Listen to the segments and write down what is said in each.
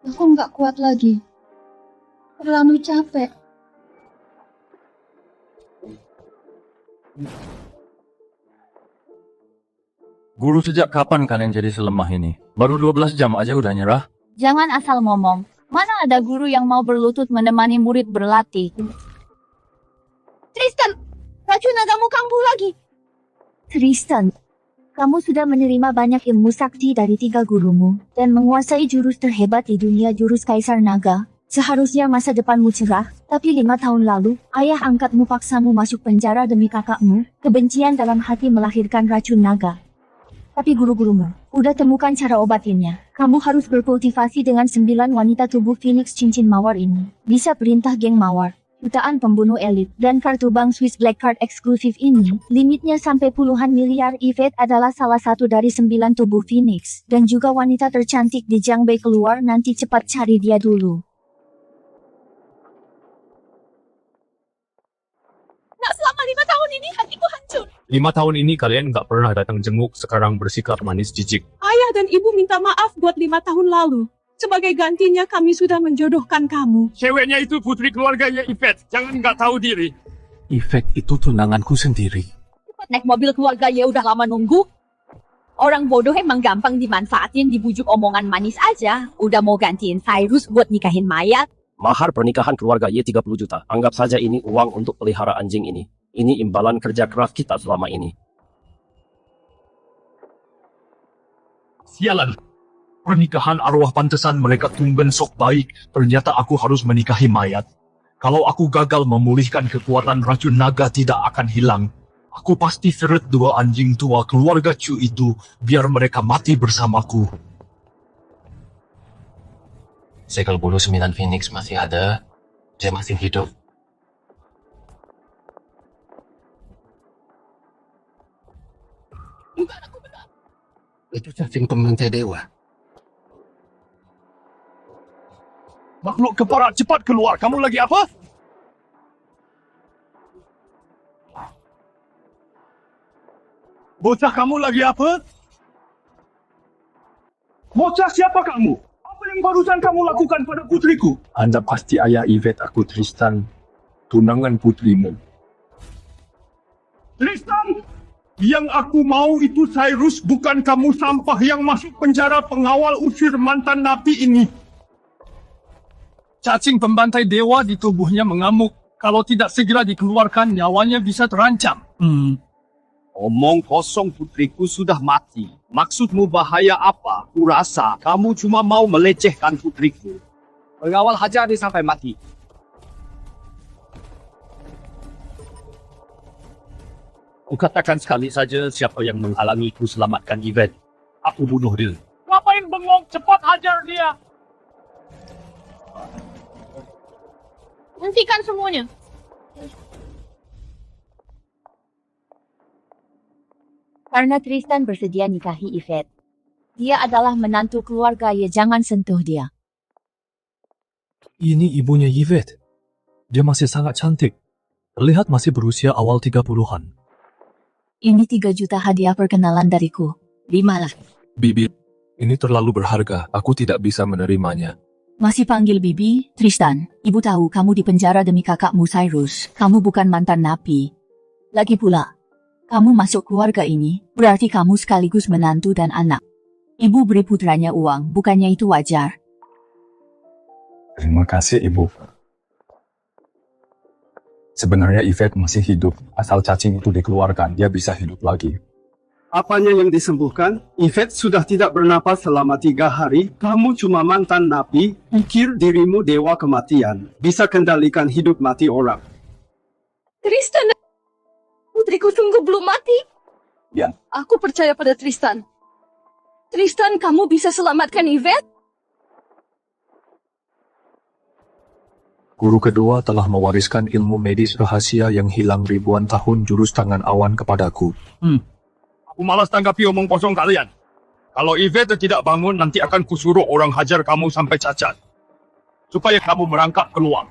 Aku nggak kuat lagi. Terlalu capek. Guru, sejak kapan kalian jadi selemah ini? Baru 12 jam aja udah nyerah? Jangan asal ngomong. Mana ada guru yang mau berlutut menemani murid berlatih? Tristan, racun nagamu kambuh lagi. Tristan, kamu sudah menerima banyak ilmu sakti dari 3 gurumu dan menguasai jurus terhebat di dunia jurus Kaisar Naga. Seharusnya masa depanmu cerah, tapi 5 tahun lalu, ayah angkatmu paksamu masuk penjara demi kakakmu. Kebencian dalam hati melahirkan racun naga. Tapi guru-gurumu udah temukan cara obatinnya. Kamu harus berkultivasi dengan 9 wanita tubuh Phoenix cincin mawar ini. Bisa perintah geng mawar, jutaan pembunuh elit, dan kartu bank Swiss Black Card eksklusif ini. Limitnya sampai puluhan miliar. Yvette adalah salah satu dari 9 tubuh Phoenix. Dan juga wanita tercantik di Jiangbei keluar nanti, cepat cari dia dulu. Nak, selama 5 tahun ini hatiku hancur. 5 tahun ini kalian nggak pernah datang jenguk, sekarang bersikap manis jijik. Ayah dan ibu minta maaf buat 5 tahun lalu. Sebagai gantinya kami sudah menjodohkan kamu. Ceweknya itu putri keluarganya Yvette, jangan nggak tahu diri. Yvette itu tunanganku sendiri. Naik mobil keluarga ya udah lama nunggu. Orang bodoh emang gampang dimanfaatin, dibujuk omongan manis aja. Udah mau gantiin Cyrus buat nikahin mayat. Mahar pernikahan keluarga Y 30 juta. Anggap saja ini uang untuk pelihara anjing ini. Ini imbalan kerja keras kita selama ini. Sialan. Pernikahan arwah pantesan mereka tumben sok baik. Ternyata aku harus menikahi mayat. Kalau aku gagal memulihkan kekuatan racun naga tidak akan hilang. Aku pasti seret 2 anjing tua keluarga Chu itu biar mereka mati bersamaku. Segel bulu 9 Phoenix masih ada. Dia masih hidup. Itu cacing pembantai dewa. Makhluk kepara, cepat keluar. Kamu lagi apa? Bocah, kamu lagi apa? Bocah, siapa kamu? Apa yang barusan kamu lakukan pada putriku? Anda pasti ayah Yvette, aku Tristan, tunangan putrimu. Tristan, yang aku mau itu Cyrus, bukan kamu sampah yang masuk penjara pengawal usir mantan napi ini. Cacing pembantai dewa di tubuhnya mengamuk. Kalau tidak segera dikeluarkan, nyawanya bisa terancam. Omong kosong, putriku sudah mati. Maksudmu bahaya apa? Kurasa kamu cuma mau melecehkan putriku. Pengawal hajar dia sampai mati. Kukatakan sekali saja siapa yang menghalangiku selamatkan Yvette. Aku bunuh dia. Ngapain bengong? Cepat hajar dia. Hentikan semuanya. Karena Tristan bersedia nikahi Yvette. Dia adalah menantu keluarga ya, jangan sentuh dia. Ini ibunya Yvette. Dia masih sangat cantik. Terlihat masih berusia awal 30-an. Ini 3 juta hadiah perkenalan dariku. 5 lah. Bibi, ini terlalu berharga. Aku tidak bisa menerimanya. Masih panggil Bibi? Tristan, ibu tahu kamu di penjara demi kakakmu Cyrus. Kamu bukan mantan napi. Lagi pula, kamu masuk keluarga ini, berarti kamu sekaligus menantu dan anak. Ibu beri putranya uang, bukannya itu wajar? Terima kasih, Ibu. Sebenarnya Yvette masih hidup. Asal cacing itu dikeluarkan, dia bisa hidup lagi. Apanya yang disembuhkan? Yvette sudah tidak bernapas selama 3 hari. Kamu cuma mantan napi. Pikir dirimu dewa kematian. Bisa kendalikan hidup mati orang. Tristan, putriku sungguh belum mati. Ya. Aku percaya pada Tristan. Tristan, kamu bisa selamatkan Yvette? Guru kedua telah mewariskan ilmu medis rahasia yang hilang ribuan tahun jurus tangan awan kepadaku. Aku malas tanggapi omong kosong kalian. Kalau Yvette tidak bangun, nanti akan kusuruh orang hajar kamu sampai cacat. Supaya kamu merangkak keluar.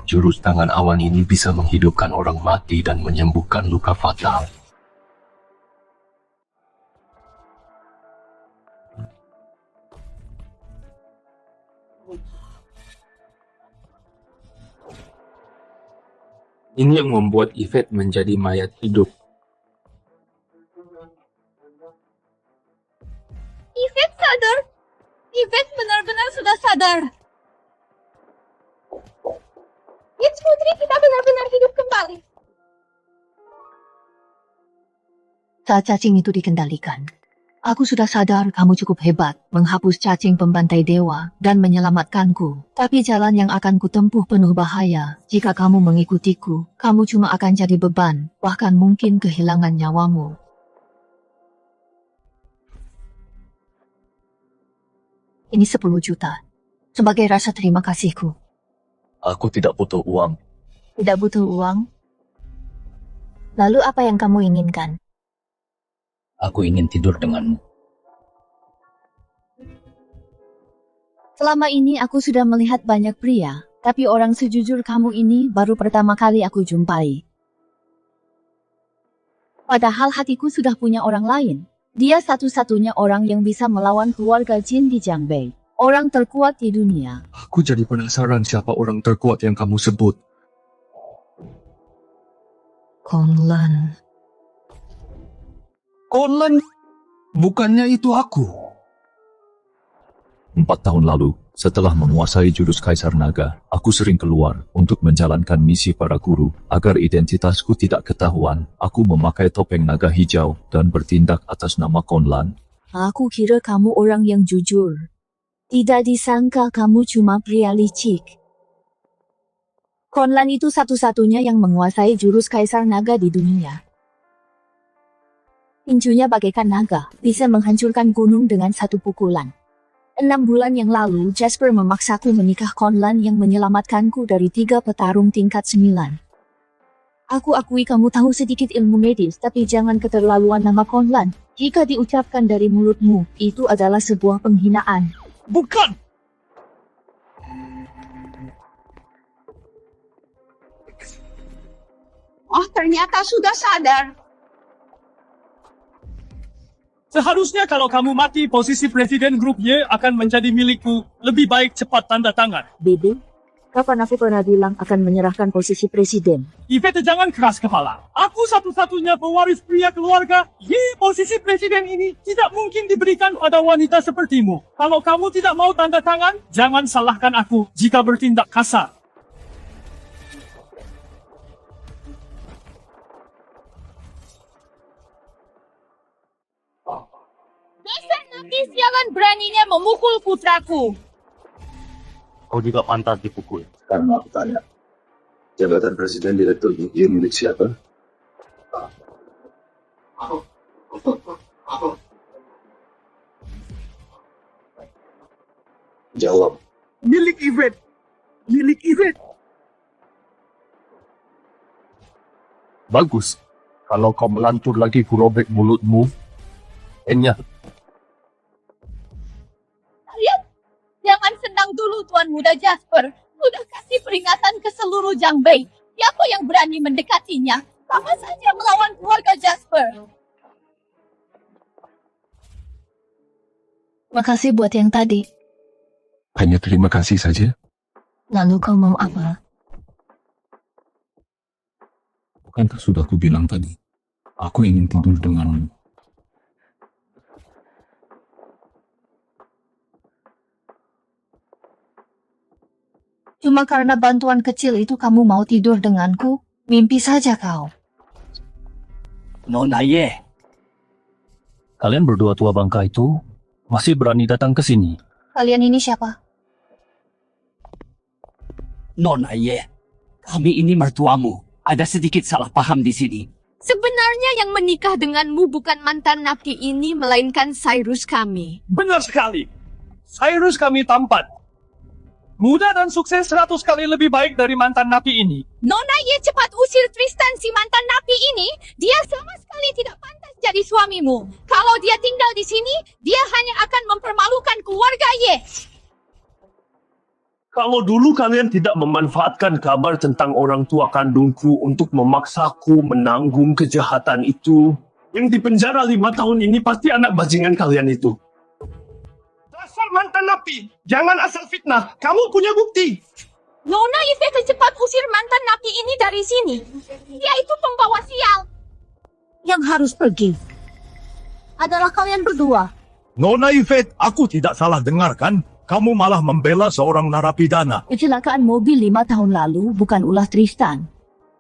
jurus tangan awan ini bisa menghidupkan orang mati dan menyembuhkan luka fatal. Ini yang membuat Yvette menjadi mayat hidup. Yvette sadar. Yvette benar-benar sudah sadar. It's Putri, kita benar-benar hidup kembali. Saat cacing itu dikendalikan, aku sudah sadar kamu cukup hebat menghapus cacing pembantai dewa dan menyelamatkanku. Tapi jalan yang akan kutempuh penuh bahaya. Jika kamu mengikutiku, kamu cuma akan jadi beban, bahkan mungkin kehilangan nyawamu. Ini 10 juta. Sebagai rasa terima kasihku. Aku tidak butuh uang. Tidak butuh uang? Lalu apa yang kamu inginkan? Aku ingin tidur denganmu. Selama ini aku sudah melihat banyak pria, tapi orang sejujur kamu ini baru pertama kali aku jumpai. Padahal hatiku sudah punya orang lain. Dia satu-satunya orang yang bisa melawan keluarga jin di Jiangbei. Orang terkuat di dunia. Aku jadi penasaran siapa orang terkuat yang kamu sebut. Konlan. Konlan? Bukannya itu aku. 4 tahun lalu, setelah menguasai jurus Kaisar Naga, aku sering keluar untuk menjalankan misi para guru. Agar identitasku tidak ketahuan, aku memakai topeng naga hijau dan bertindak atas nama Konlan. Aku kira kamu orang yang jujur. Tidak disangka kamu cuma pria licik. Konlan itu satu-satunya yang menguasai jurus Kaisar Naga di dunia. Tinjunya bagaikan naga, bisa menghancurkan gunung dengan satu pukulan. 6 bulan yang lalu, Jasper memaksaku menikah Konlan yang menyelamatkanku dari 3 petarung tingkat 9. Aku akui kamu tahu sedikit ilmu medis, tapi jangan keterlaluan nama Konlan. Jika diucapkan dari mulutmu, itu adalah sebuah penghinaan. Bukan! Oh, ternyata sudah sadar. Seharusnya kalau kamu mati, posisi Presiden Grup Y akan menjadi milikku. Lebih baik cepat tanda tangan. Bebe, kapan aku pernah bilang akan menyerahkan posisi presiden? Yvette, jangan keras kepala. Aku satu-satunya pewaris pria keluarga. Posisi presiden ini tidak mungkin diberikan pada wanita sepertimu. Kalau kamu tidak mau tanda tangan, jangan salahkan aku jika bertindak kasar. Dasar nabi sialan beraninya memukul putraku. Kau juga pantas dipukul. Sekarang aku tanya. Jabatan Presiden Direktur Y milik siapa? Jawab. Milik Yvette. Milik Yvette. Bagus. Kalau kau melantur lagi kurobek mulutmu. Enya. Kalian jangan senang dulu Tuan Muda Jasper. Sudah kasih peringatan ke seluruh Jiangbei. Siapa yang berani mendekatinya, sama saja melawan keluarga Jasper. Makasih buat yang tadi. Hanya terima kasih saja. Lalu kau mau apa? Bukankah sudah aku bilang tadi? Aku ingin tidur denganmu. Cuma karena bantuan kecil itu kamu mau tidur denganku? Mimpi saja kau. Nona Ye. Kalian berdua tua bangka itu masih berani datang ke sini. Kalian ini siapa? Nona Ye, kami ini mertuamu. Ada sedikit salah paham di sini. Sebenarnya yang menikah denganmu bukan mantan napi ini, melainkan Cyrus kami. Benar sekali. Cyrus kami tampan. Muda dan sukses 100 kali lebih baik dari mantan napi ini. Nona Ye, cepat usir Tristan si mantan napi ini. Dia sama sekali tidak pantas jadi suamimu. Kalau dia tinggal di sini, dia hanya akan mempermalukan keluarga Ye. Kalau dulu kalian tidak memanfaatkan kabar tentang orang tua kandungku untuk memaksaku menanggung kejahatan itu, yang di penjara 5 tahun ini pasti anak bajingan kalian itu. Dasar mantan napi, jangan asal fitnah. Kamu punya bukti. Nona Yvette cepat usir mantan napi ini dari sini. Dia itu pembawa sial. Yang harus pergi adalah kalian berdua. Nona Yvette, aku tidak salah dengar kan? Kamu malah membela seorang narapidana. Kecelakaan mobil 5 tahun lalu bukan ulah Tristan.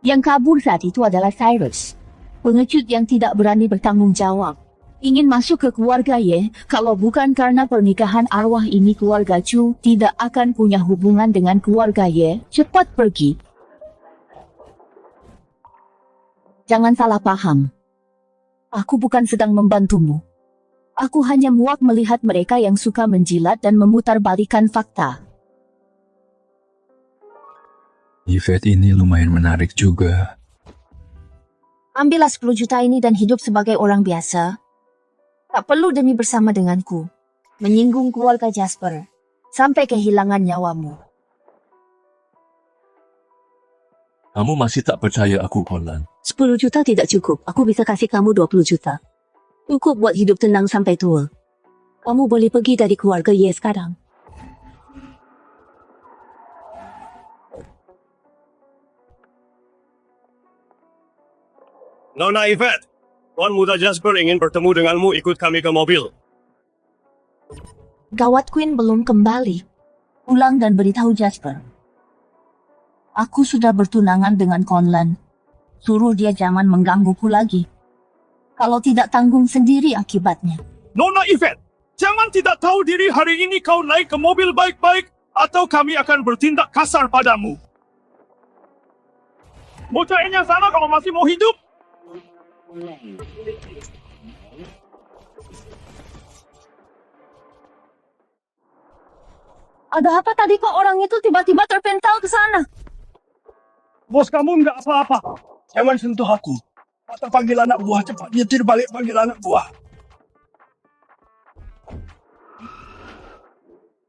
Yang kabur saat itu adalah Cyrus. Pengecut yang tidak berani bertanggung jawab. Ingin masuk ke keluarga Ye, kalau bukan karena pernikahan arwah ini keluarga Chu tidak akan punya hubungan dengan keluarga Ye. Cepat pergi. Jangan salah paham. Aku bukan sedang membantumu. Aku hanya muak melihat mereka yang suka menjilat dan memutarbalikan fakta. Yvette ini lumayan menarik juga. Ambillah 10 juta ini dan hidup sebagai orang biasa. Tak perlu demi bersama denganku. Menyinggung keluarga Jasper. Sampai kehilangan nyawamu. Kamu masih tak percaya aku, Conlan? 10 juta tidak cukup. Aku bisa kasih kamu 20 juta. Cukup buat hidup tenang sampai tua. Kamu boleh pergi dari keluarga Ye sekarang. Nona Yvette, Tuan Muda Jasper ingin bertemu denganmu, ikut kami ke mobil. Gawat, Queen belum kembali. Pulang dan beritahu Jasper. Aku sudah bertunangan dengan Conlan. Suruh dia jangan menggangguku lagi. Kalau tidak tanggung sendiri akibatnya. Nona Yvette, jangan tidak tahu diri hari ini kau naik ke mobil baik-baik atau kami akan bertindak kasar padamu. Bocahnya sana kalau masih mau hidup. Ada apa tadi kok orang itu tiba-tiba terpental ke sana? Bos kamu nggak apa-apa. Jangan sentuh aku. Atau panggil anak buah, cepat nyetir balik panggil anak buah.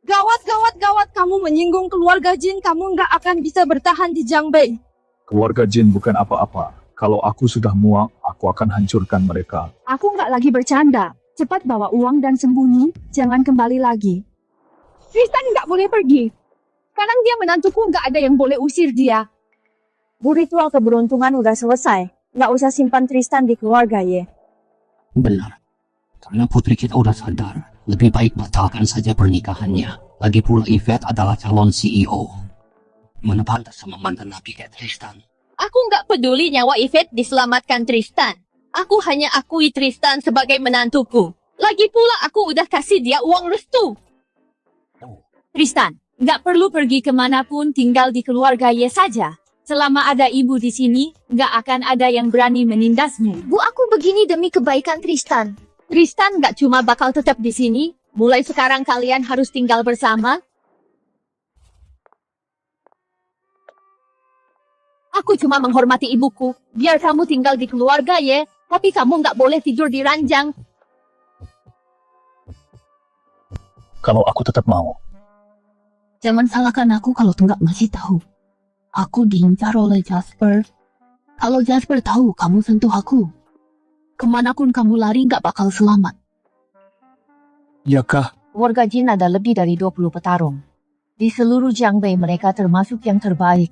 Gawat, kamu menyinggung keluarga Jin, kamu nggak akan bisa bertahan di Jiangbei. Keluarga Jin bukan apa-apa. Kalau aku sudah muak, aku akan hancurkan mereka. Aku nggak lagi bercanda. Cepat bawa uang dan sembunyi, jangan kembali lagi. Tristan nggak boleh pergi. Sekarang dia menantuku, nggak ada yang boleh usir dia. Ritual keberuntungan udah selesai. Nggak usah simpan Tristan di keluarga Ye. Benar. Karena putri kita udah sadar, lebih baik batalkan saja pernikahannya. Lagi pula Yvette adalah calon CEO. Mana pantas sama mantan napi kayak Tristan. Aku nggak peduli nyawa Yvette diselamatkan Tristan. Aku hanya akui Tristan sebagai menantuku. Lagi pula aku udah kasih dia uang restu. Tristan, nggak perlu pergi kemanapun, tinggal di keluarga Ye saja. Selama ada ibu di sini, nggak akan ada yang berani menindasmu. Bu, aku begini demi kebaikan Tristan. Tristan nggak cuma bakal tetap di sini, mulai sekarang kalian harus tinggal bersama. Aku cuma menghormati ibuku, biar kamu tinggal di keluarga Ye, tapi kamu nggak boleh tidur di ranjang. Kalau aku tetap mau. Jangan salahkan aku kalau Tunggak masih tahu. Aku diincar oleh Jasper. Kalau Jasper tahu kamu sentuh aku, kemanapun kamu lari nggak bakal selamat. Ya kah? Warga Jin ada lebih dari 20 petarung. Di seluruh Jiangbei mereka termasuk yang terbaik.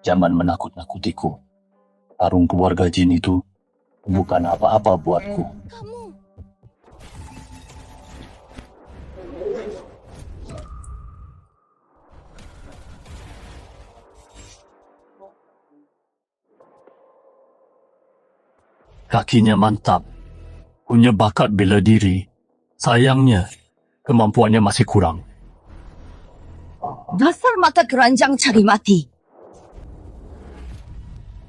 Jangan menakut-nakutiku. Tarung keluarga Jin itu bukan apa-apa buatku. Kakinya mantap. Punya bakat bela diri. Sayangnya, kemampuannya masih kurang. Dasar mata keranjang cari mati.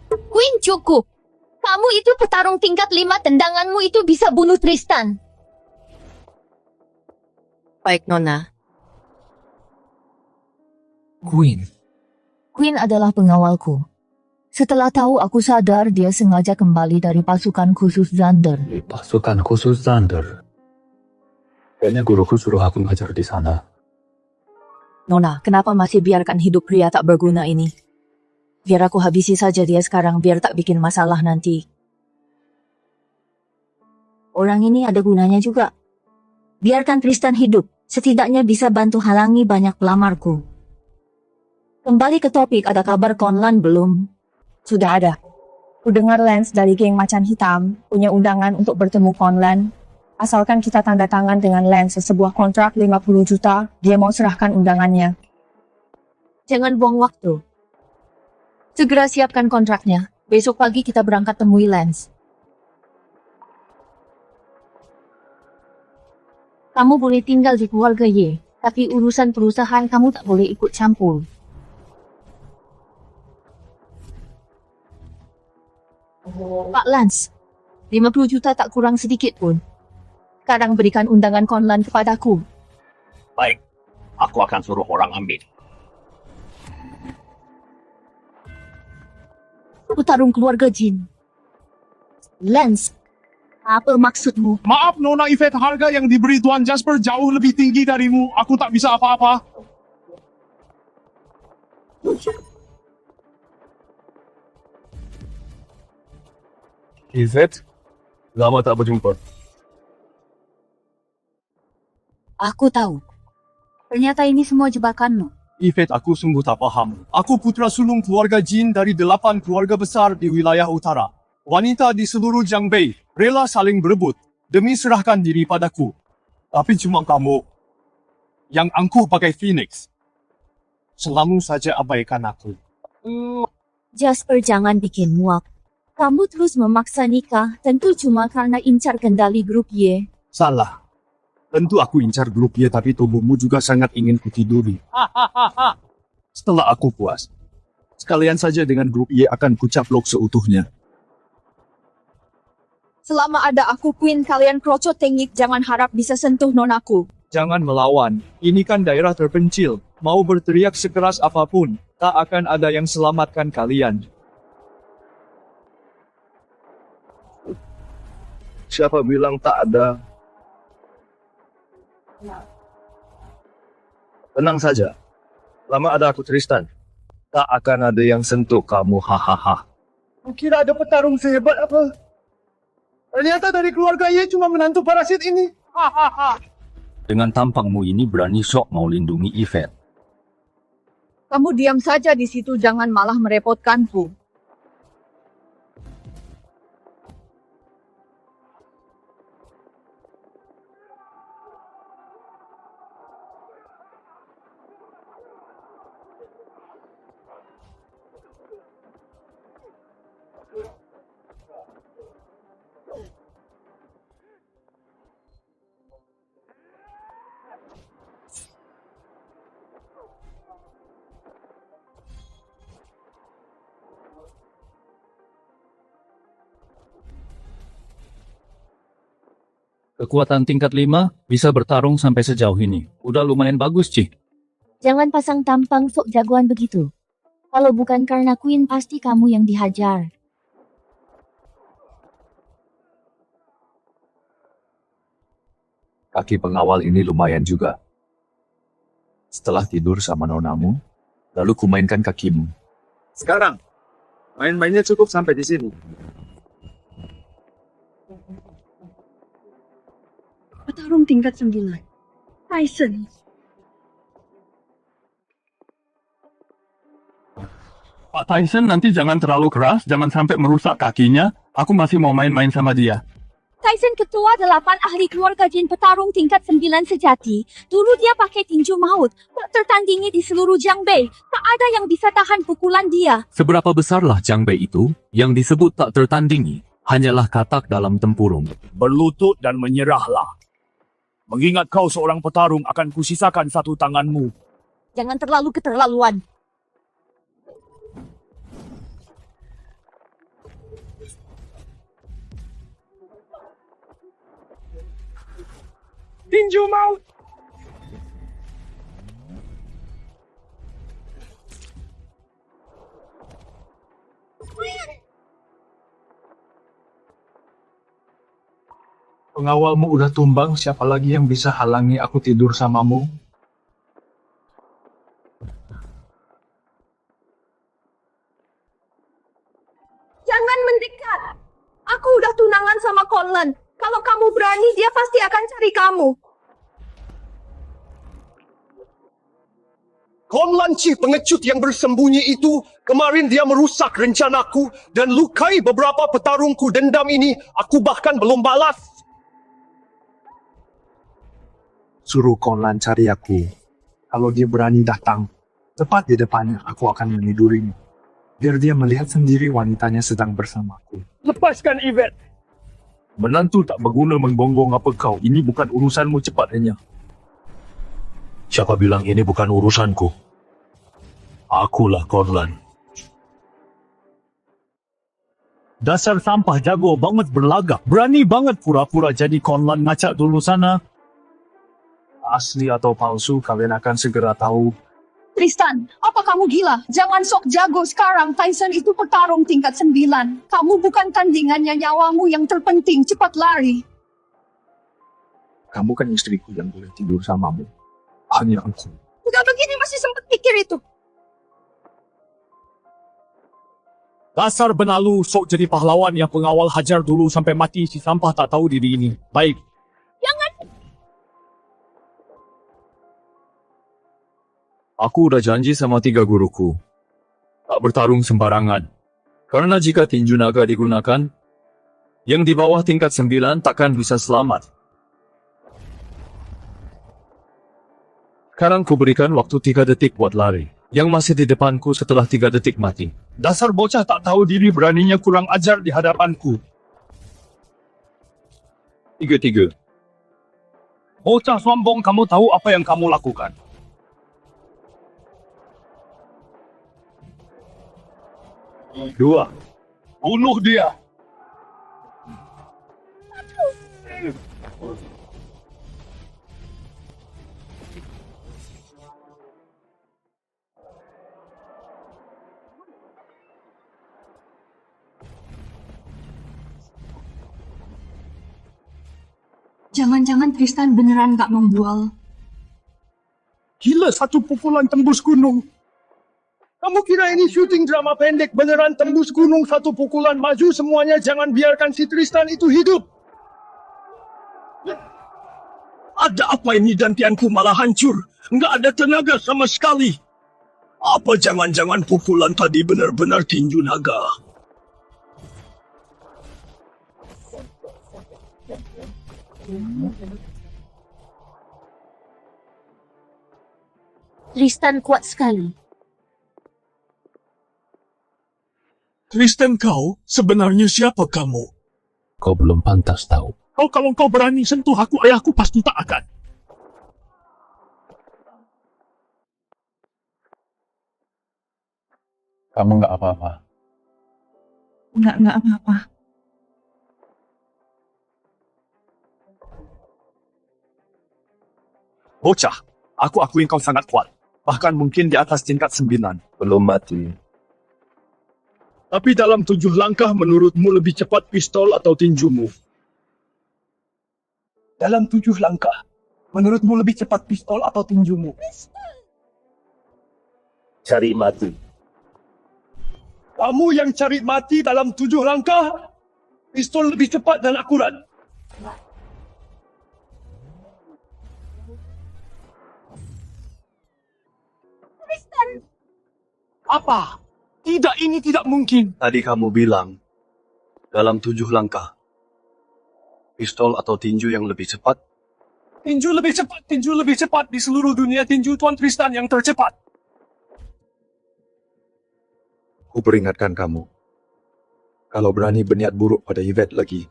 Queen cukup. Kamu itu petarung tingkat 5, tendanganmu itu bisa bunuh Tristan. Baik, Nona. Queen adalah pengawalku. Setelah tahu aku sadar dia sengaja kembali dari pasukan khusus Zander. Pasukan khusus Zander. Kayaknya guruku suruh aku ngajar di sana. Nona, kenapa masih biarkan hidup pria tak berguna ini? Biar aku habisi saja dia sekarang, biar tak bikin masalah nanti. Orang ini ada gunanya juga. Biarkan Tristan hidup, setidaknya bisa bantu halangi banyak pelamarku. Kembali ke topik, ada kabar Konlan belum? Sudah ada. Ku dengar Lance dari geng Macan Hitam punya undangan untuk bertemu Conlan. Asalkan kita tanda tangan dengan Lance sebuah kontrak 50 juta, dia mau serahkan undangannya. Jangan buang waktu. Segera siapkan kontraknya. Besok pagi kita berangkat temui Lance. Kamu boleh tinggal di keluarga Ye, tapi urusan perusahaan kamu tak boleh ikut campur. Pak Lance, 50 juta tak kurang sedikit pun. Sekarang berikan undangan Konlan kepadaku. Baik, aku akan suruh orang ambil. Petarung keluarga Jin. Lance, apa maksudmu? Maaf Nona Yvette, harga yang diberi Tuan Jasper jauh lebih tinggi darimu. Aku tak bisa apa-apa. Yvette, lama tak berjumpa. Aku tahu. Ternyata ini semua jebakanmu. Yvette, aku sungguh tak paham. Aku putra sulung keluarga Jin dari 8 keluarga besar di wilayah utara. Wanita di seluruh Jiangbei rela saling berebut demi serahkan diri padaku. Tapi cuma kamu yang angkuh pakai Phoenix. Selalu saja abaikan aku. Jasper, jangan bikin muak. Kamu terus memaksa nikah, tentu cuma karena incar kendali grup Y. Salah. Tentu aku incar grup Y, tapi tubuhmu juga sangat ingin kutiduri. Setelah aku puas, sekalian saja dengan grup Y akan kucaplok seutuhnya. Selama ada aku Queen, kalian krocot tengik, jangan harap bisa sentuh nonaku. Jangan melawan, ini kan daerah terpencil. Mau berteriak sekeras apapun, tak akan ada yang selamatkan kalian. Siapa bilang tak ada? Tenang saja. Lama ada aku Tristan. Tak akan ada yang sentuh kamu, hahaha. Kira ada petarung sehebat apa? Ternyata dari keluarga Ye cuma menantu parasit ini. Dengan tampangmu ini berani sok mau lindungi Yvette. Kamu diam saja di situ, jangan malah merepotkanku. Kekuatan tingkat 5 bisa bertarung sampai sejauh ini. Udah lumayan bagus, Ci. Jangan pasang tampang sok jagoan begitu. Kalau bukan karena Queen, pasti kamu yang dihajar. Kaki pengawal ini lumayan juga. Setelah tidur sama nonamu, lalu kumainkan kakimu. Sekarang, main-mainnya cukup sampai di sini. Petarung tingkat 9. Tyson. Pak Tyson, nanti jangan terlalu keras, jangan sampai merusak kakinya. Aku masih mau main-main sama dia. Tyson ketua 8 ahli keluarga Jin petarung tingkat 9 sejati. Dulu dia pakai tinju maut. Tak tertandingi di seluruh Jiangbei. Tak ada yang bisa tahan pukulan dia. Seberapa besarlah Jiangbei itu, yang disebut tak tertandingi, hanyalah katak dalam tempurung. Berlutut dan menyerahlah. Mengingat kau seorang petarung, akan kusisakan satu tanganmu. Jangan terlalu keterlaluan. Tinju maut! Pengawalmu udah tumbang, siapa lagi yang bisa halangi aku tidur samamu? mendekat. Aku udah tunangan sama Conlan. Kalau kamu berani, dia pasti akan cari kamu. Conlan si pengecut yang bersembunyi itu, kemarin dia merusak rencanaku dan lukai beberapa petarungku dendam ini. Aku bahkan belum balas. Suruh Conlan cari aku. Kalau dia berani datang, tepat di depannya aku akan menidurinya. Biar dia melihat sendiri wanitanya sedang bersamaku. Lepaskan Yvette. Menantu tak berguna menggonggong apa kau. Ini bukan urusanmu, cepat hanya. Siapa bilang ini bukan urusanku? Akulah Conlan. Dasar sampah jago banget berlagak. Berani banget pura-pura jadi Conlan, ngacak dulu sana. Asli atau palsu, kalian akan segera tahu. Tristan, apa kamu gila? Jangan sok jago sekarang. Tyson itu petarung tingkat 9. Kamu bukan tandingannya, nyawamu yang terpenting. Cepat lari. Kamu kan istriku yang boleh tidur samamu. Hanya aku. Udah begini masih sempat pikir itu. Dasar benalu, sok jadi pahlawan yang pengawal hajar dulu sampai mati si sampah tak tahu diri ini. Baik. Aku udah janji sama 3 guruku. Tak bertarung sembarangan. Karena jika tinju naga digunakan, yang di bawah tingkat 9 takkan bisa selamat. Sekarang ku berikan waktu 3 detik buat lari. Yang masih di depanku setelah 3 detik mati. Dasar bocah tak tahu diri, beraninya kurang ajar di hadapanku. 3. Bocah sombong, kamu tahu apa yang kamu lakukan. 2. Bunuh dia. Jangan-jangan Tristan beneran gak membual. Gila, satu pukulan tembus gunung. Kamu kira ini syuting drama pendek? Beneran tembus gunung, satu pukulan maju semuanya. Jangan biarkan si Tristan itu hidup. Ada apa ini, dantianku malah hancur. Nggak ada tenaga sama sekali. Apa jangan-jangan pukulan tadi benar-benar tinju naga? Tristan kuat sekali. Tristan, kau sebenarnya siapa kamu? Kau belum pantas tahu. Kalau kau berani sentuh aku, ayahku pasti tak akan. Kamu nggak apa-apa. Nggak apa-apa. Bocah, aku akuin kau sangat kuat. Bahkan mungkin di atas tingkat 9. Belum mati. Tapi dalam 7 langkah menurutmu lebih cepat pistol atau tinjumu? Dalam 7 langkah, menurutmu lebih cepat pistol atau tinjumu? Cari mati. Kamu yang cari mati dalam 7 langkah. Pistol lebih cepat dan akurat. Apa? Tidak, ini tidak mungkin. Tadi kamu bilang, dalam 7 langkah, pistol atau tinju yang lebih cepat? Tinju lebih cepat di seluruh dunia. Tinju Tuan Tristan yang tercepat. Ku peringatkan kamu. Kalau berani berniat buruk pada Yvette lagi,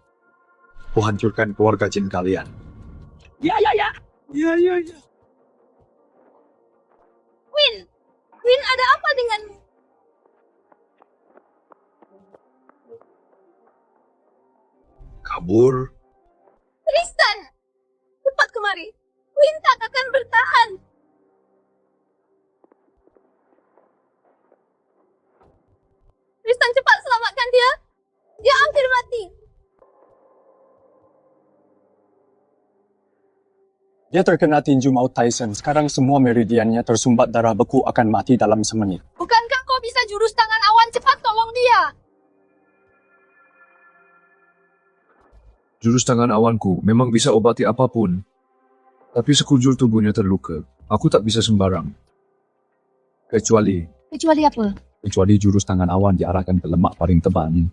ku hancurkan keluarga jin kalian. Ya. Win, ada apa denganmu? Kabur. Tristan, cepat kemari. Win tak akan bertahan. Tristan, cepat selamatkan dia. Dia hampir mati. Dia terkena tinju maut Tyson. Sekarang semua meridiannya tersumbat darah beku, akan mati dalam semenit. Bukankah kau bisa jurus tangan awan? Cepat tolong dia. Jurus tangan awanku memang bisa obati apapun. Tapi sekujur tubuhnya terluka. Aku tak bisa sembarang. Kecuali apa? Kecuali jurus tangan awan diarahkan ke lemak paling tebalnya.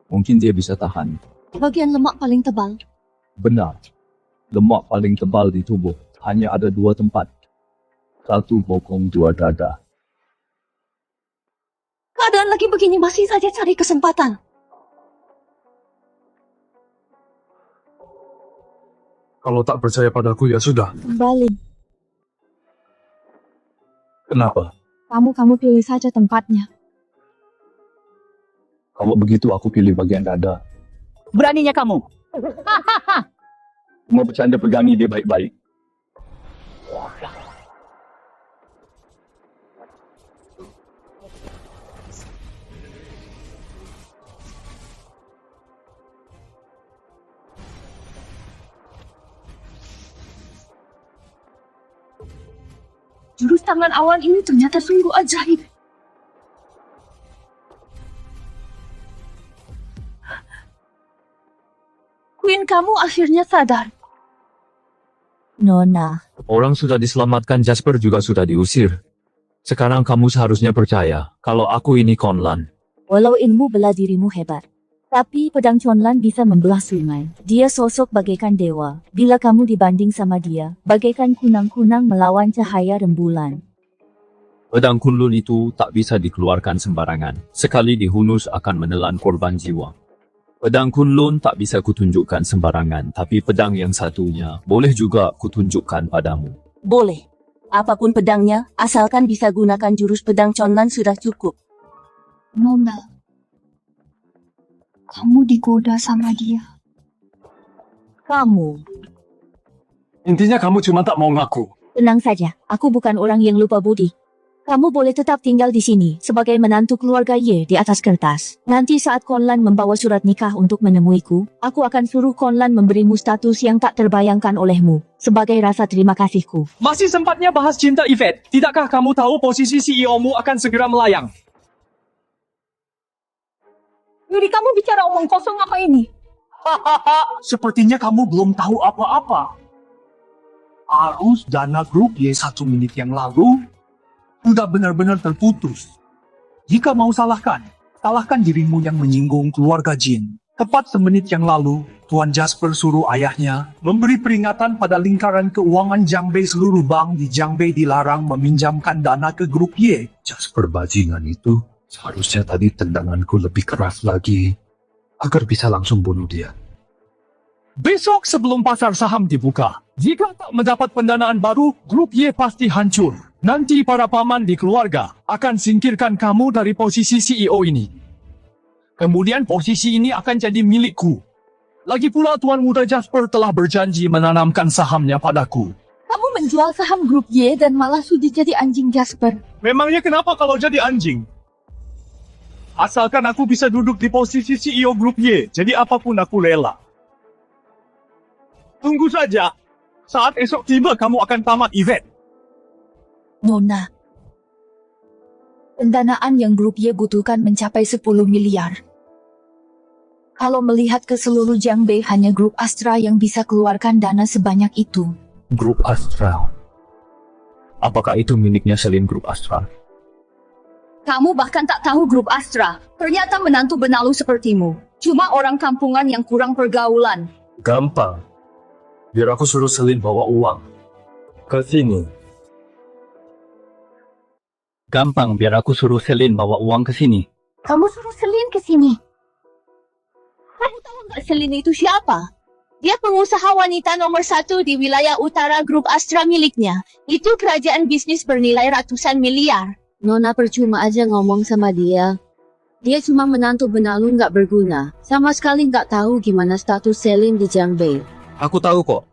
Mungkin dia bisa tahan. Bagian lemak paling tebal. Benar. Lemak paling tebal di tubuh hanya ada 2 tempat. 1 bokong, 2 dada. Keadaan lagi begini masih saja cari kesempatan. Kalau tak percaya padaku ya sudah. Kembali. Kenapa? Kamu pilih saja tempatnya. Kalau begitu aku pilih bagian dada. Beraninya kamu. Mau bercanda pegangi dia baik-baik. Jurus tangan awan ini ternyata sungguh ajaib. Queen kamu akhirnya sadar. Nona, Orang sudah diselamatkan, Jasper juga sudah diusir. Sekarang kamu seharusnya percaya kalau aku ini Conlan. walau ilmu bela dirimu hebat, tapi pedang Conlan bisa membelah sungai. Dia sosok bagaikan dewa. Bila kamu dibanding sama dia, bagaikan kunang-kunang melawan cahaya rembulan. Pedang Kunlun itu tak bisa dikeluarkan sembarangan. Sekali dihunus akan menelan korban jiwa. Pedang Kunlun tak bisa kutunjukkan sembarangan, tapi pedang yang satunya boleh juga kutunjukkan padamu. Boleh. Apapun pedangnya, asalkan bisa gunakan jurus pedang Conlan sudah cukup. Nona, kamu digoda sama dia. Kamu, Intinya kamu cuma tak mau ngaku. tenang saja. Aku bukan orang yang lupa budi. Kamu boleh tetap tinggal di sini sebagai menantu keluarga Ye di atas kertas. Nanti saat Conlan membawa surat nikah untuk menemuiku, aku akan suruh Conlan memberimu status yang tak terbayangkan olehmu sebagai rasa terima kasihku. Masih sempatnya bahas cinta, Yvette. Tidakkah kamu tahu posisi CEO-mu akan segera melayang? Yuri, kamu bicara omong kosong apa ini? Sepertinya kamu belum tahu apa-apa. Arus dana grup Y 1 menit yang lalu sudah benar-benar terputus. Jika mau salahkan dirimu yang menyinggung keluarga Jin. Tepat semenit yang lalu, Tuan Jasper suruh ayahnya memberi peringatan pada lingkaran keuangan Jiangbei. Seluruh bank di Jiangbei dilarang meminjamkan dana ke grup Y. Jasper bajingan itu. Seharusnya tadi tendanganku lebih keras lagi. Agar bisa langsung bunuh dia. Besok sebelum pasar saham dibuka, jika tak mendapat pendanaan baru, grup Y pasti hancur. Nanti para paman di keluarga akan singkirkan kamu dari posisi CEO ini. Kemudian posisi ini akan jadi milikku. Lagi pula Tuan Muda Jasper telah berjanji menanamkan sahamnya padaku. Kamu menjual saham grup Y dan malah sudi jadi anjing Jasper. Memangnya kenapa kalau jadi anjing? Asalkan aku bisa duduk di posisi CEO grup Y, jadi apapun aku rela. Tunggu saja. Saat esok tiba kamu akan tamat, Yvette. Nona, pendanaan yang grup Y butuhkan mencapai 10 miliar. Kalau melihat ke seluruh Jiangbei, hanya grup Astra yang bisa keluarkan dana sebanyak itu. Grup Astra. Apakah itu miliknya Selin Grup Astra? Kamu bahkan tak tahu grup Astra. Ternyata menantu benalu sepertimu. Cuma orang kampungan yang kurang pergaulan. Gampang. Biar aku suruh Selin bawa uang ke sini. Gampang, biar aku suruh Selin bawa uang ke sini. Kamu suruh Selin ke sini. Kamu tahu nggak Selin itu siapa? Dia pengusaha wanita nomor 1 di wilayah utara grup Astra miliknya. Itu kerajaan bisnis bernilai ratusan miliar. Nona percuma aja ngomong sama dia. Dia cuma menantu benalu nggak berguna. Sama sekali nggak tahu gimana status Selin di Jiangbei. Aku tahu kok.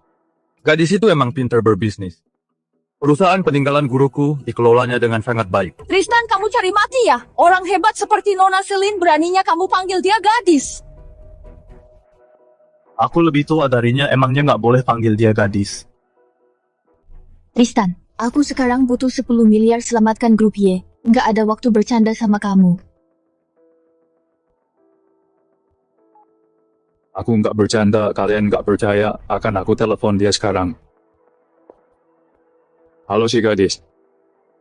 Gadis itu emang pintar berbisnis. Perusahaan peninggalan guruku dikelolanya dengan sangat baik. Tristan, kamu cari mati ya? Orang hebat seperti Nona Selin beraninya kamu panggil dia gadis. Aku lebih tua darinya, emangnya nggak boleh panggil dia gadis. Tristan, aku sekarang butuh 10 miliar selamatkan grup Y. Nggak ada waktu bercanda sama kamu. Aku nggak bercanda, kalian nggak percaya, akan aku telepon dia sekarang. Halo si gadis.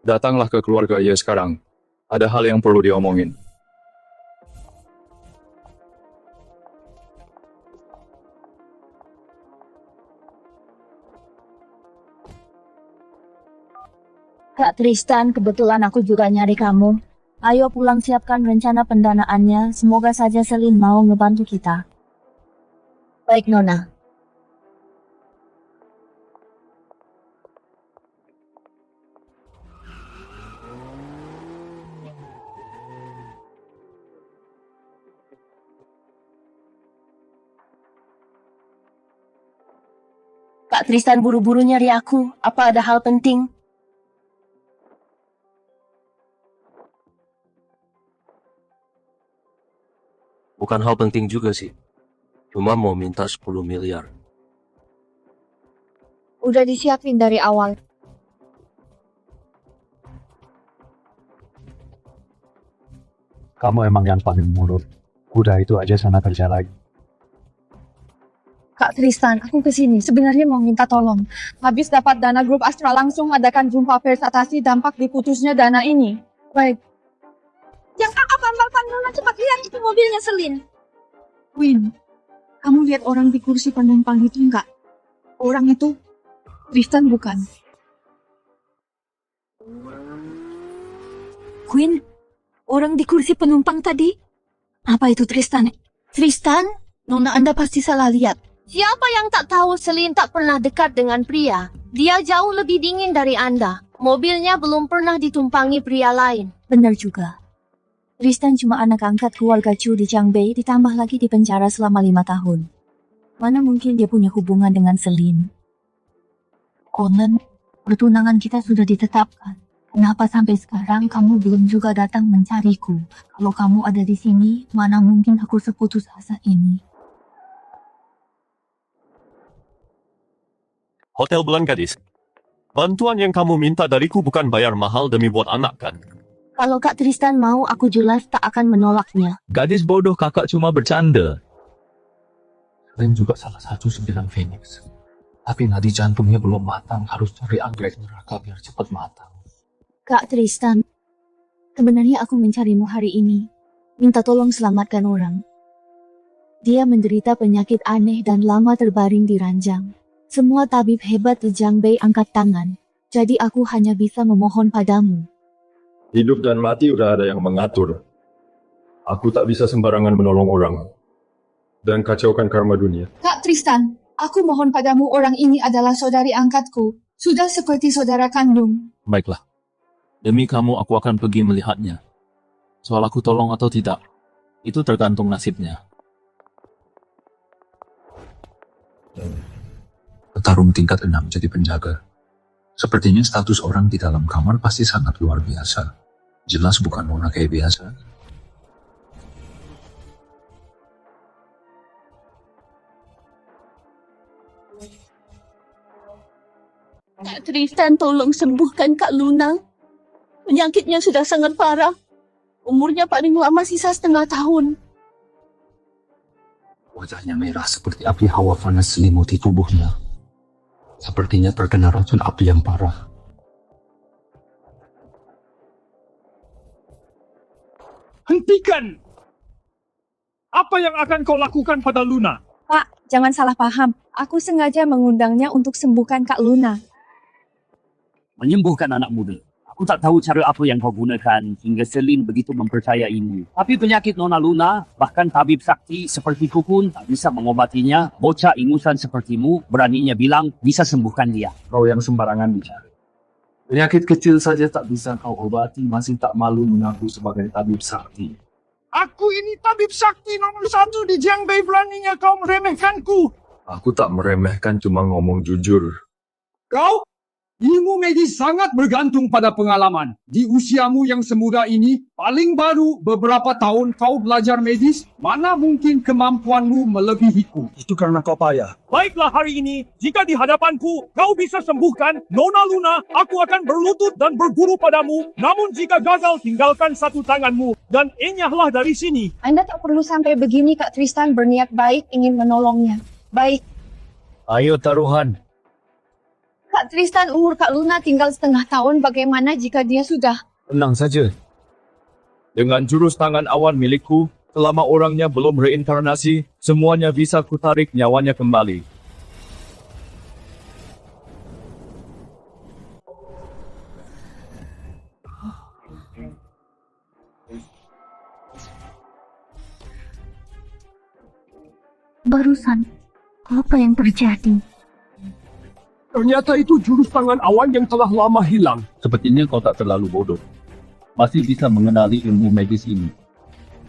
Datanglah ke keluarga ia sekarang. Ada hal yang perlu diomongin. Kak Tristan, kebetulan aku juga nyari kamu. Ayo pulang siapkan rencana pendanaannya. Semoga saja Selin mau ngebantu kita. Baik, Nona. Kak Tristan buru-buru nyari aku. Apa ada hal penting? Bukan hal penting juga sih. Cuma mau minta 10 miliar. Udah disiapin dari awal. Kamu emang yang paling mulut. Udah itu aja sana kerja lagi. Kak Tristan, aku kesini sebenarnya mau minta tolong. Habis dapat dana grup Astra langsung adakan jumpa pers atasi dampak diputusnya dana ini. Baik. Yang kakak pambal Nona, cepat lihat itu mobilnya Selin. Win, kamu lihat orang di kursi penumpang itu enggak? Orang itu Tristan bukan? Queen, orang di kursi penumpang tadi? Apa itu Tristan? Tristan? Nona, Anda pasti salah lihat. Siapa yang tak tahu Selin tak pernah dekat dengan pria? Dia jauh lebih dingin dari Anda. Mobilnya belum pernah ditumpangi pria lain. Benar juga. Tristan cuma anak angkat keluarga Chu di Changbei, ditambah lagi di penjara selama 5 tahun. Mana mungkin dia punya hubungan dengan Selin? Conan, pertunangan kita sudah ditetapkan. Kenapa sampai sekarang kamu belum juga datang mencariku? Kalau kamu ada di sini, mana mungkin aku seputus asa ini? Hotel Bulan Gadis. Bantuan yang kamu minta dariku bukan bayar mahal demi buat anak kan? Kalau Kak Tristan mau, aku jelas tak akan menolaknya. Gadis bodoh, kakak cuma bercanda. Selin juga salah satu sembilan Phoenix. Tapi nadi jantungnya belum matang, harus cari anggrek neraka biar cepat matang. Kak Tristan, sebenarnya aku mencarimu hari ini. Minta tolong selamatkan orang. Dia menderita penyakit aneh dan lama terbaring di ranjang. Semua tabib hebat di Changbei angkat tangan. Jadi aku hanya bisa memohon padamu. Hidup dan mati udah ada yang mengatur. Aku tak bisa sembarangan menolong orang dan kacaukan karma dunia. Kak Tristan, aku mohon padamu, orang ini adalah saudari angkatku. Sudah seperti saudara kandung. Baiklah. Demi kamu, aku akan pergi melihatnya. Soal aku tolong atau tidak, itu tergantung nasibnya. Petarung tingkat 6 jadi penjaga. Sepertinya status orang di dalam kamar pasti sangat luar biasa. Jelas bukan Nona kayak biasa. Kak Tristan, tolong sembuhkan Kak Luna. Penyakitnya sudah sangat parah. Umurnya paling lama sisa 1/2 tahun. Wajahnya merah seperti api hawa panas selimuti tubuhnya. Sepertinya terkena racun api yang parah. Hentikan! Apa yang akan kau lakukan pada Luna? Pak, jangan salah paham. Aku sengaja mengundangnya untuk sembuhkan Kak Luna. Menyembuhkan anak muda. Aku tak tahu cara apa yang kau gunakan hingga Selin begitu mempercayaimu. Tapi penyakit Nona Luna, bahkan tabib sakti sepertiku pun tak bisa mengobatinya. Bocah ingusan sepertimu beraninya bilang bisa sembuhkan dia. Kau yang sembarangan bicara. Penyakit kecil saja tak bisa kau obati, masih tak malu mengaku sebagai tabib sakti. Aku ini tabib sakti nomor 1 di Changbei, beraninya kau meremehkanku. Aku tak meremehkan, cuma ngomong jujur. Kau? Ilmu medis sangat bergantung pada pengalaman. Di usiamu yang semuda ini, paling baru beberapa tahun kau belajar medis, mana mungkin kemampuanmu melebihiku. Itu karena kau payah. Baiklah hari ini, jika di hadapanku kau bisa sembuhkan Nona Luna, aku akan berlutut dan berguru padamu. Namun jika gagal, tinggalkan satu tanganmu dan enyahlah dari sini. Anda tak perlu sampai begini, Kak Tristan berniat baik ingin menolongnya. Baik, Ayo taruhan. Kak Tristan, umur Kak Luna tinggal setengah tahun. Bagaimana jika dia sudah? Tenang saja. Dengan jurus tangan awan milikku, selama orangnya belum reinkarnasi, semuanya bisa kutarik nyawanya kembali. Barusan, apa yang terjadi? Ternyata itu jurus tangan awan yang telah lama hilang. Sepertinya kau tak terlalu bodoh. Masih bisa mengenali ilmu medis ini.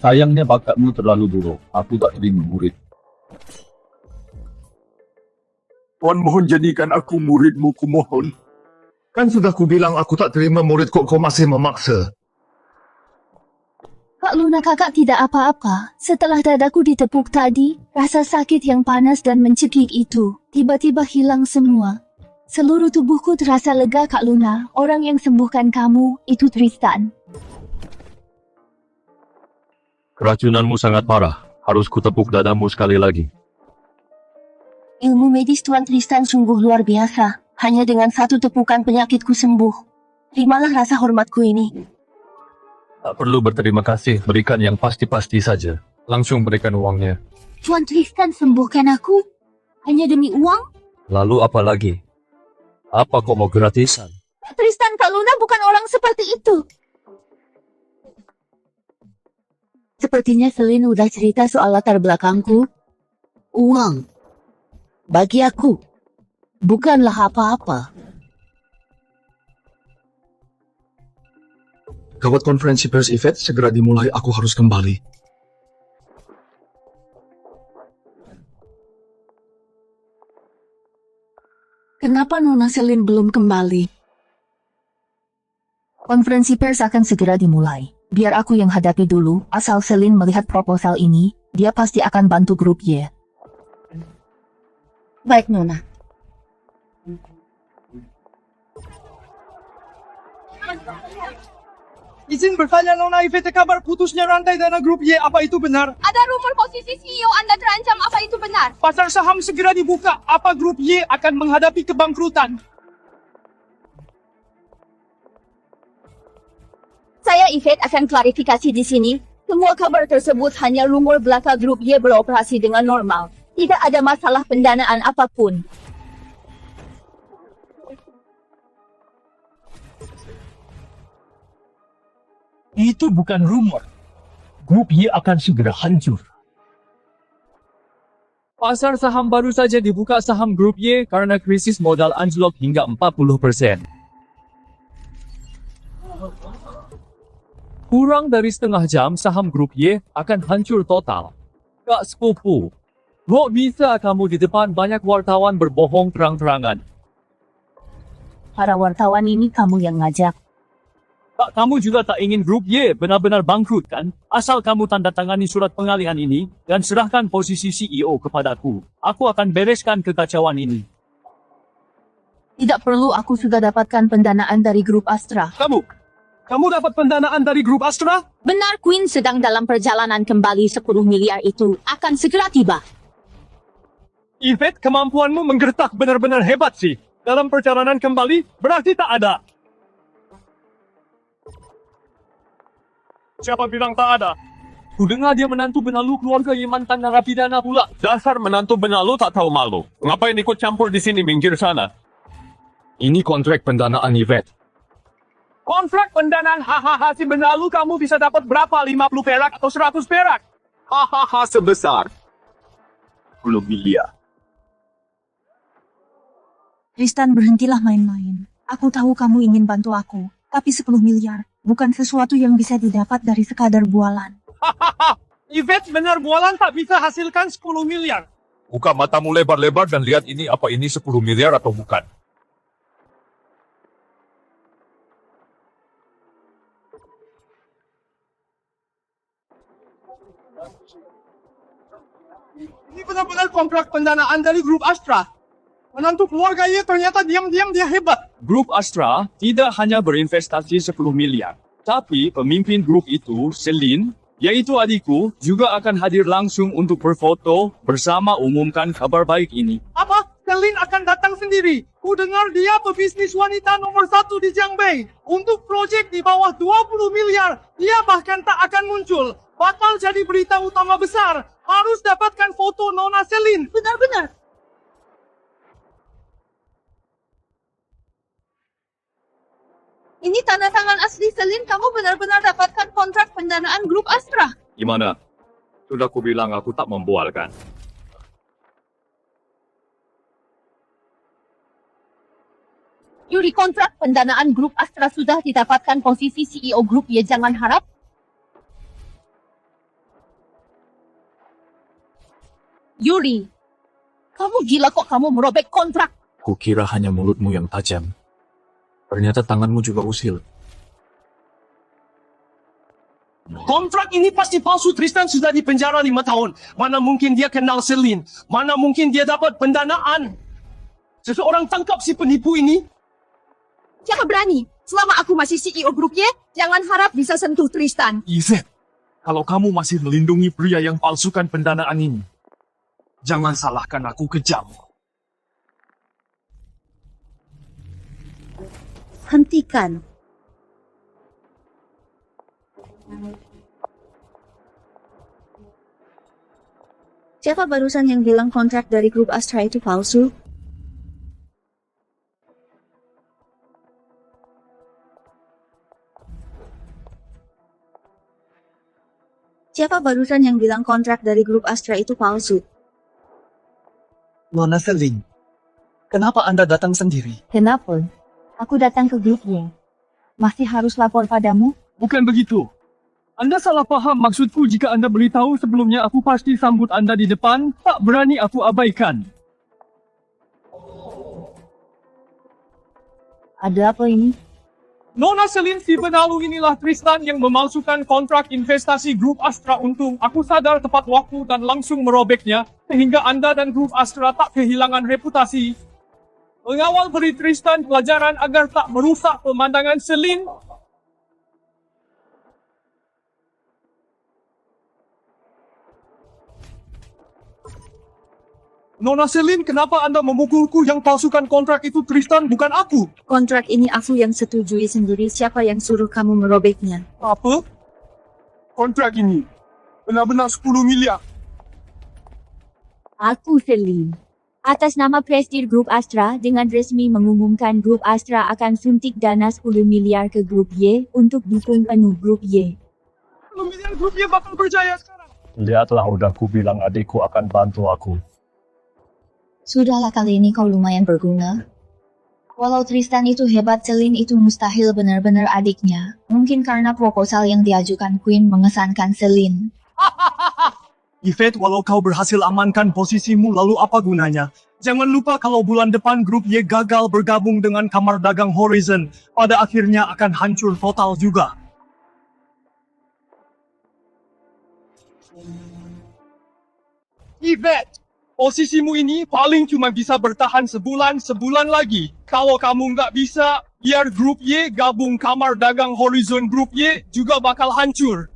Sayangnya bakatmu terlalu buruk. Aku tak terima murid. Tuan mohon jadikan aku muridmu, kumohon. Kan sudah kubilang aku tak terima murid kok kau masih memaksa. Kak Luna, kakak tidak apa-apa. Setelah dadaku ditepuk tadi, rasa sakit yang panas dan mencekik itu tiba-tiba hilang semua. Seluruh tubuhku terasa lega, Kak Luna. Orang yang sembuhkan kamu itu Tristan. Keracunanmu sangat parah. Harus kutepuk dadamu sekali lagi. Ilmu medis Tuan Tristan sungguh luar biasa. Hanya dengan satu tepukan penyakitku sembuh. Terimalah rasa hormatku ini. Tak perlu berterima kasih. Berikan yang pasti-pasti saja. Langsung berikan uangnya. Tuan Tristan sembuhkan aku? Hanya demi uang? Lalu apa lagi? Apa kau mau gratisan? Tristan, Kak Luna bukan orang seperti itu. Sepertinya Selin udah cerita soal latar belakangku. Uang. Bagi aku. Bukanlah apa-apa. Gawat, konferensi pers Yvette segera dimulai, aku harus kembali. Kenapa Nona Selin belum kembali? Konferensi pers akan segera dimulai. Biar aku yang hadapi dulu, asal Selin melihat proposal ini, dia pasti akan bantu grup Y. Baik, Nona. Izin bertanya Nona Yvette, kabar putusnya rantai dana grup Y, apa itu benar? Ada rumor posisi CEO Anda terancam. Apa itu benar? Pasar saham segera dibuka, apa grup Y akan menghadapi kebangkrutan? Saya Yvette akan klarifikasi di sini. Semua kabar tersebut hanya rumor belaka grup Y beroperasi dengan normal. Tidak ada masalah pendanaan apapun. Itu bukan rumor. Grup Y akan segera hancur. Pasar saham baru saja dibuka saham grup Y karena krisis modal anjlok hingga 40%. Kurang dari setengah jam saham grup Y akan hancur total. Kak sepupu, kok bisa kamu di depan banyak wartawan berbohong terang-terangan? Para wartawan ini kamu yang ngajak. Tak, kamu juga tak ingin grup Y benar-benar bangkrut kan? Asal kamu tanda tangani surat pengalihan ini dan serahkan posisi CEO kepadaku. Aku akan bereskan kekacauan ini. Tidak perlu, aku sudah dapatkan pendanaan dari grup Astra. Kamu dapat pendanaan dari grup Astra? Benar, Queen sedang dalam perjalanan kembali. 10 miliar itu akan segera tiba. Yvette, kemampuanmu menggertak benar-benar hebat sih. Dalam perjalanan kembali, berarti tak ada. Siapa bilang tak ada? Kudengar dia menantu benalu keluarga yang mantan narapidana pula. Dasar menantu benalu tak tahu malu. Ngapain ikut campur di sini, minggir sana. Ini kontrak pendanaan Yvette. Kontrak pendanaan, hahaha, si benalu kamu bisa dapat berapa? 50 perak atau 100 perak? Hahaha, sebesar 10 miliar. Tristan, berhentilah main-main. Aku tahu kamu ingin bantu aku, tapi 10 miliar bukan sesuatu yang bisa didapat dari sekadar bualan. Hahaha, Yvette benar bualan tak bisa hasilkan 10 miliar. Buka matamu lebar-lebar dan lihat ini apa ini 10 miliar atau bukan. Ini benar-benar kontrak pendanaan dari grup Astra. Menantu keluarga Ye ternyata diam-diam dia hebat. Grup Astra tidak hanya berinvestasi 10 miliar, tapi pemimpin grup itu, Celine, yaitu adikku, juga akan hadir langsung untuk berfoto bersama umumkan kabar baik ini. Apa? Celine akan datang sendiri. Ku dengar dia pebisnis wanita nomor 1 di Jiangbei. Untuk proyek di bawah 20 miliar, dia bahkan tak akan muncul. Bakal jadi berita utama besar. Harus dapatkan foto Nona Celine. Benar-benar. Ini tanda tangan asli Celine, kamu benar-benar dapatkan kontrak pendanaan grup Astra. Gimana? Sudah ku bilang aku tak membual kan? Yuri, kontrak pendanaan grup Astra sudah didapatkan posisi CEO grup Ye, jangan harap. Yuri, kamu gila kok kamu merobek kontrak. Kukira hanya mulutmu yang tajam. Ternyata tanganmu juga usil. Kontrak ini pasti palsu. Tristan sudah di penjara 5 tahun. Mana mungkin dia kenal Celine? Mana mungkin dia dapat pendanaan? Seseorang tangkap si penipu ini. Siapa berani? Selama aku masih CEO grup Ye, jangan harap bisa sentuh Tristan. Izet, kalau kamu masih melindungi pria yang palsukan pendanaan ini, jangan salahkan aku kejam. Hentikan. Siapa barusan yang bilang kontrak dari grup Astra itu palsu? Siapa barusan yang bilang kontrak dari grup Astra itu palsu? Nona Celine, kenapa Anda datang sendiri? Kenapa? Aku datang ke grup Ye. Masih harus lapor padamu? Bukan begitu. Anda salah paham maksudku jika Anda beritahu sebelumnya aku pasti sambut Anda di depan, tak berani aku abaikan. Ada apa ini? Nona Celine si benalu inilah Tristan yang memalsukan kontrak investasi grup Astra Untung. Aku sadar tepat waktu dan langsung merobeknya, sehingga Anda dan grup Astra tak kehilangan reputasi. Mengawal beri Tristan pelajaran agar tak merusak pemandangan Celine. Nona Celine, kenapa Anda memukulku? Yang palsukan kontrak itu Tristan, bukan aku. Kontrak ini aku yang setujui sendiri. Siapa yang suruh kamu merobeknya? Apa? Kontrak ini benar-benar 10 miliar. Aku Celine. Atas nama Prestige Grup Astra, dengan resmi mengumumkan Grup Astra akan suntik dana 10 miliar ke Grup Y untuk dukung penuh Grup Y. 10 miliar grup Y bakal berjaya sekarang. Lihatlah, udah ku bilang adikku akan bantu aku. Sudahlah, kali ini kau lumayan berguna. Walau Tristan itu hebat, Celine itu mustahil benar-benar adiknya. Mungkin karena proposal yang diajukan Queen mengesankan Celine. Yvette, walau kau berhasil amankan posisimu, lalu apa gunanya? Jangan lupa kalau bulan depan grup Y gagal bergabung dengan Kamar Dagang Horizon, pada akhirnya akan hancur total juga. Yvette, posisimu ini paling cuma bisa bertahan sebulan lagi. Kalau kamu nggak bisa, biar grup Y gabung Kamar Dagang Horizon, grup Y juga bakal hancur.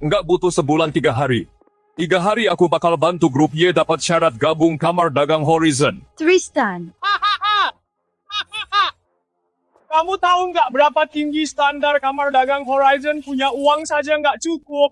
Nggak butuh sebulan 3 hari. 3 hari aku bakal bantu grup Y dapat syarat gabung Kamar Dagang Horizon. Tristan. Kamu tahu nggak berapa tinggi standar Kamar Dagang Horizon? Punya uang saja nggak cukup.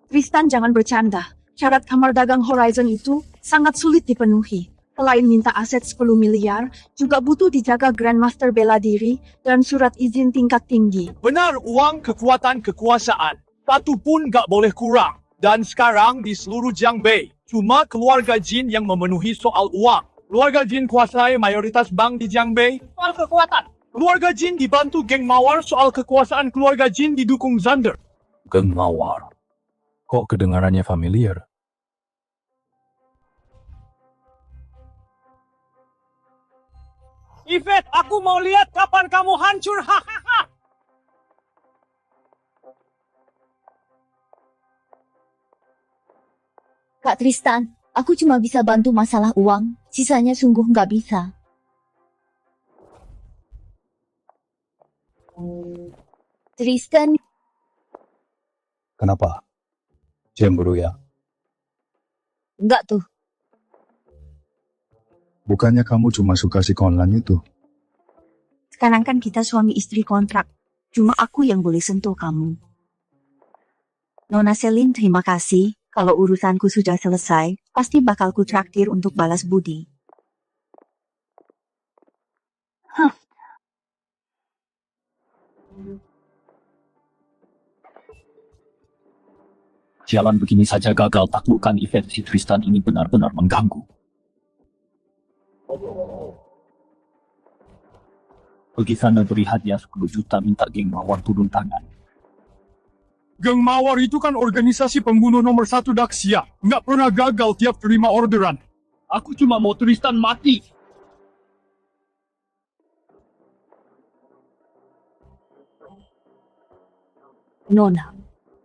Tristan, jangan bercanda. Syarat Kamar Dagang Horizon itu sangat sulit dipenuhi. Selain minta aset 10 miliar, juga butuh dijaga Grandmaster bela diri dan surat izin tingkat tinggi. Benar, uang, kekuatan, kekuasaan. Satu pun nggak boleh kurang. Dan sekarang di seluruh Jiangbei, cuma keluarga Jin yang memenuhi soal uang. Keluarga Jin kuasai mayoritas bank di Jiangbei. Soal kekuatan, keluarga Jin dibantu geng Mawar. Soal kekuasaan, keluarga Jin didukung Zander. Geng Mawar. Kok kedengarannya familiar? Yvette, aku mau lihat kapan kamu hancur. Hahaha. Kak Tristan, aku cuma bisa bantu masalah uang, sisanya sungguh nggak bisa. Tristan, Kenapa? Cemburu ya? nggak tuh. Bukannya kamu cuma suka si Konlan itu? Sekarang kan kita suami istri kontrak. Cuma aku yang boleh sentuh kamu. Nona Selin, terima kasih. Kalau urusanku sudah selesai, pasti bakal ku traktir untuk balas budi. Jalan begini saja gagal taklukkan event si Tristan ini benar-benar mengganggu. Pergi sana beri hadiah 10 juta minta geng Mawar turun tangan. Geng Mawar itu kan organisasi pembunuh nomor 1 Daxia. Nggak pernah gagal tiap terima orderan. Aku cuma mau Tristan mati. Nona,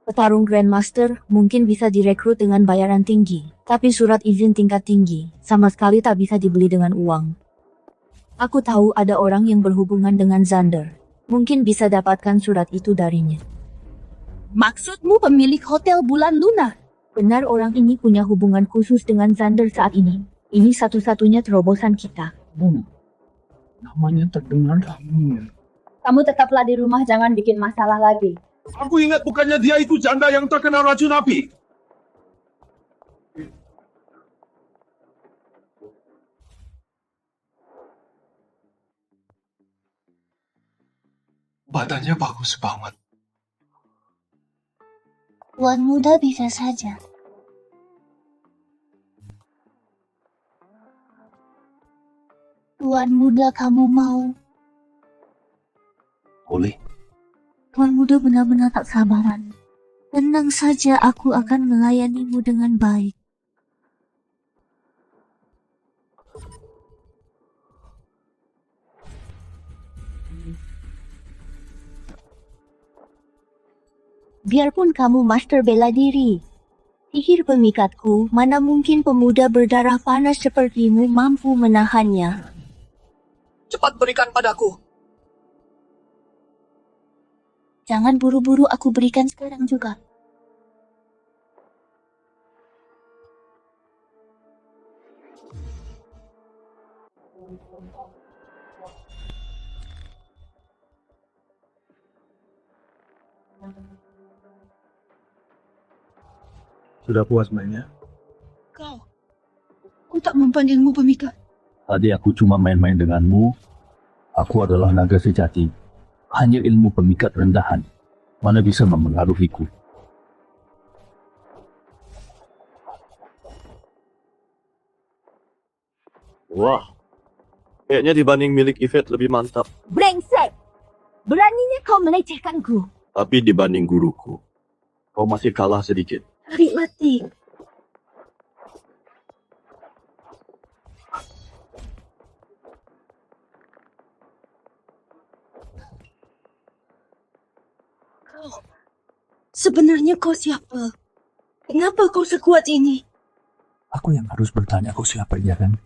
petarung Grandmaster mungkin bisa direkrut dengan bayaran tinggi, tapi surat izin tingkat tinggi sama sekali tak bisa dibeli dengan uang. Aku tahu ada orang yang berhubungan dengan Xander. Mungkin bisa dapatkan surat itu darinya. Maksudmu pemilik Hotel Bulan Luna? Benar, orang ini punya hubungan khusus dengan Xander saat ini. Ini satu-satunya terobosan kita. Namanya terdengar familiar. Kamu tetaplah di rumah, jangan bikin masalah lagi. Aku ingat bukannya dia itu janda yang terkena racun api. Badannya bagus banget. Tuan muda bisa saja. Tuan muda, kamu mau? Boleh. Tuan muda benar-benar tak sabaran. Tenang saja, aku akan melayanimu dengan baik. Biarpun kamu master bela diri, sihir pemikatku, mana mungkin pemuda berdarah panas sepertimu mampu menahannya. Cepat berikan padaku. Jangan buru-buru, aku berikan sekarang juga. Sudah puas mainnya? Aku tak mempanggilmu pemikat. Tadi aku cuma main-main denganmu. Aku adalah naga sejati. Hanya ilmu pemikat rendahan. Mana bisa memengaruhiku. Wah, kayaknya dibanding milik Yvette lebih mantap. Brengsek! Beraninya kau melecehkanku. Tapi dibanding guruku, kau masih kalah sedikit. Tarik mati. Sebenarnya kau siapa? Kenapa kau sekuat ini? Aku yang harus bertanya kau siapa, ya kan?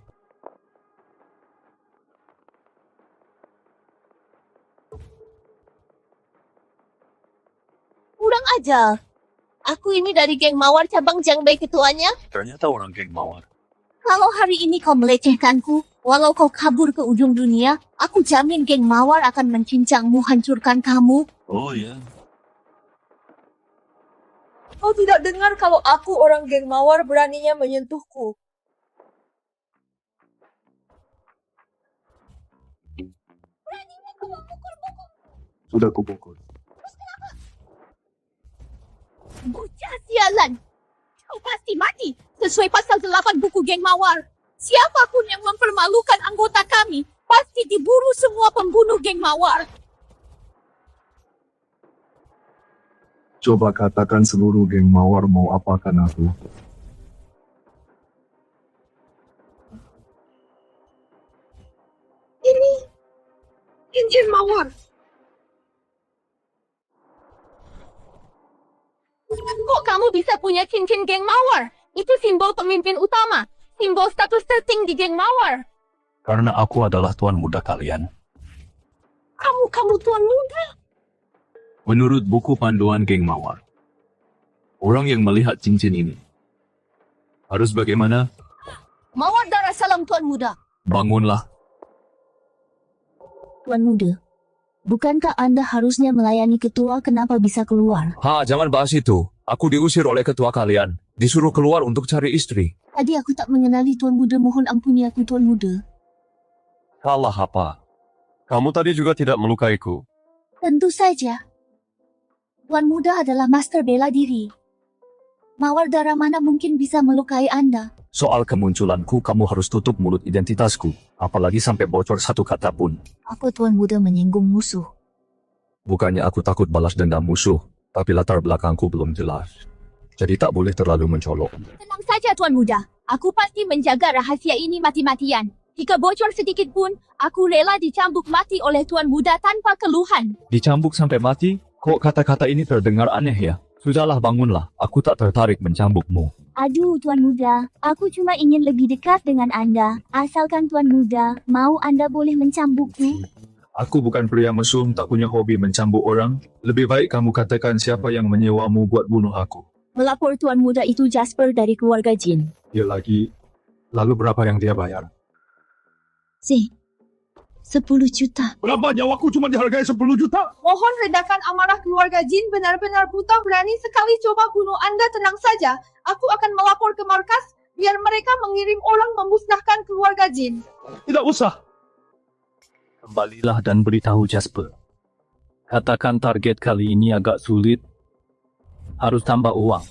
Kurang ajar. Aku ini dari geng Mawar cabang Jiangbei ketuanya. Ternyata orang geng Mawar. Kalau hari ini kau melecehkanku, walau kau kabur ke ujung dunia, aku jamin geng Mawar akan mencincangmu, hancurkan kamu. Oh ya. Kau tidak dengar kalau aku orang geng Mawar beraninya menyentuhku. Beraninya kau memukul-mukul. Sudah kupukul. Bocah sialan. Kau pasti mati sesuai pasal 8 buku geng Mawar. Siapapun yang mempermalukan anggota kami, pasti diburu semua pembunuh geng Mawar. Coba katakan seluruh geng Mawar mau apakan aku. Ini cincin Mawar. Kok kamu bisa punya cincin geng Mawar? Itu simbol pemimpin utama. Simbol status tertinggi di geng Mawar. Karena aku adalah tuan muda kalian. Kamu tuan muda. Menurut buku panduan geng Mawar, orang yang melihat cincin ini harus bagaimana? Mawar darah salam tuan muda. Bangunlah. Tuan Muda, bukankah Anda harusnya melayani ketua kenapa bisa keluar? Jangan bahas itu. Aku diusir oleh ketua kalian. Disuruh keluar untuk cari istri. Tadi aku tak mengenali Tuan Muda, mohon ampuni aku Tuan Muda. Salah apa? Kamu tadi juga tidak melukaiku. Tentu saja. Tuan Muda adalah master bela diri. Mawar darah mana mungkin bisa melukai Anda? Soal kemunculanku, kamu harus tutup mulut identitasku. Apalagi sampai bocor satu kata pun. Aku Tuan Muda menyinggung musuh. Bukannya aku takut balas dendam musuh, tapi latar belakangku belum jelas. Jadi tak boleh terlalu mencolok. Tenang saja Tuan Muda. Aku pasti menjaga rahasia ini mati-matian. Jika bocor sedikit pun, aku rela dicambuk mati oleh Tuan Muda tanpa keluhan. Dicambuk sampai mati? Kok kata-kata ini terdengar aneh ya? Sudahlah, bangunlah. Aku tak tertarik mencambukmu. Aduh Tuan Muda, aku cuma ingin lebih dekat dengan Anda. Asalkan Tuan Muda mau, Anda boleh mencambukku. Aku bukan pria mesum, tak punya hobi mencambuk orang. Lebih baik kamu katakan siapa yang menyewamu buat bunuh aku. Melapor Tuan Muda itu Jasper dari keluarga Jin. Dia lagi. Lalu berapa yang dia bayar? 10 juta. Berapa nyawaku cuma dihargai 10 juta? Mohon redakan amarah keluarga Jin, benar-benar buta berani sekali coba bunuh Anda. Tenang saja, aku akan melapor ke markas biar mereka mengirim orang memusnahkan keluarga Jin. Tidak usah. Kembalilah dan beritahu Jasper. Katakan target kali ini agak sulit. Harus tambah uang.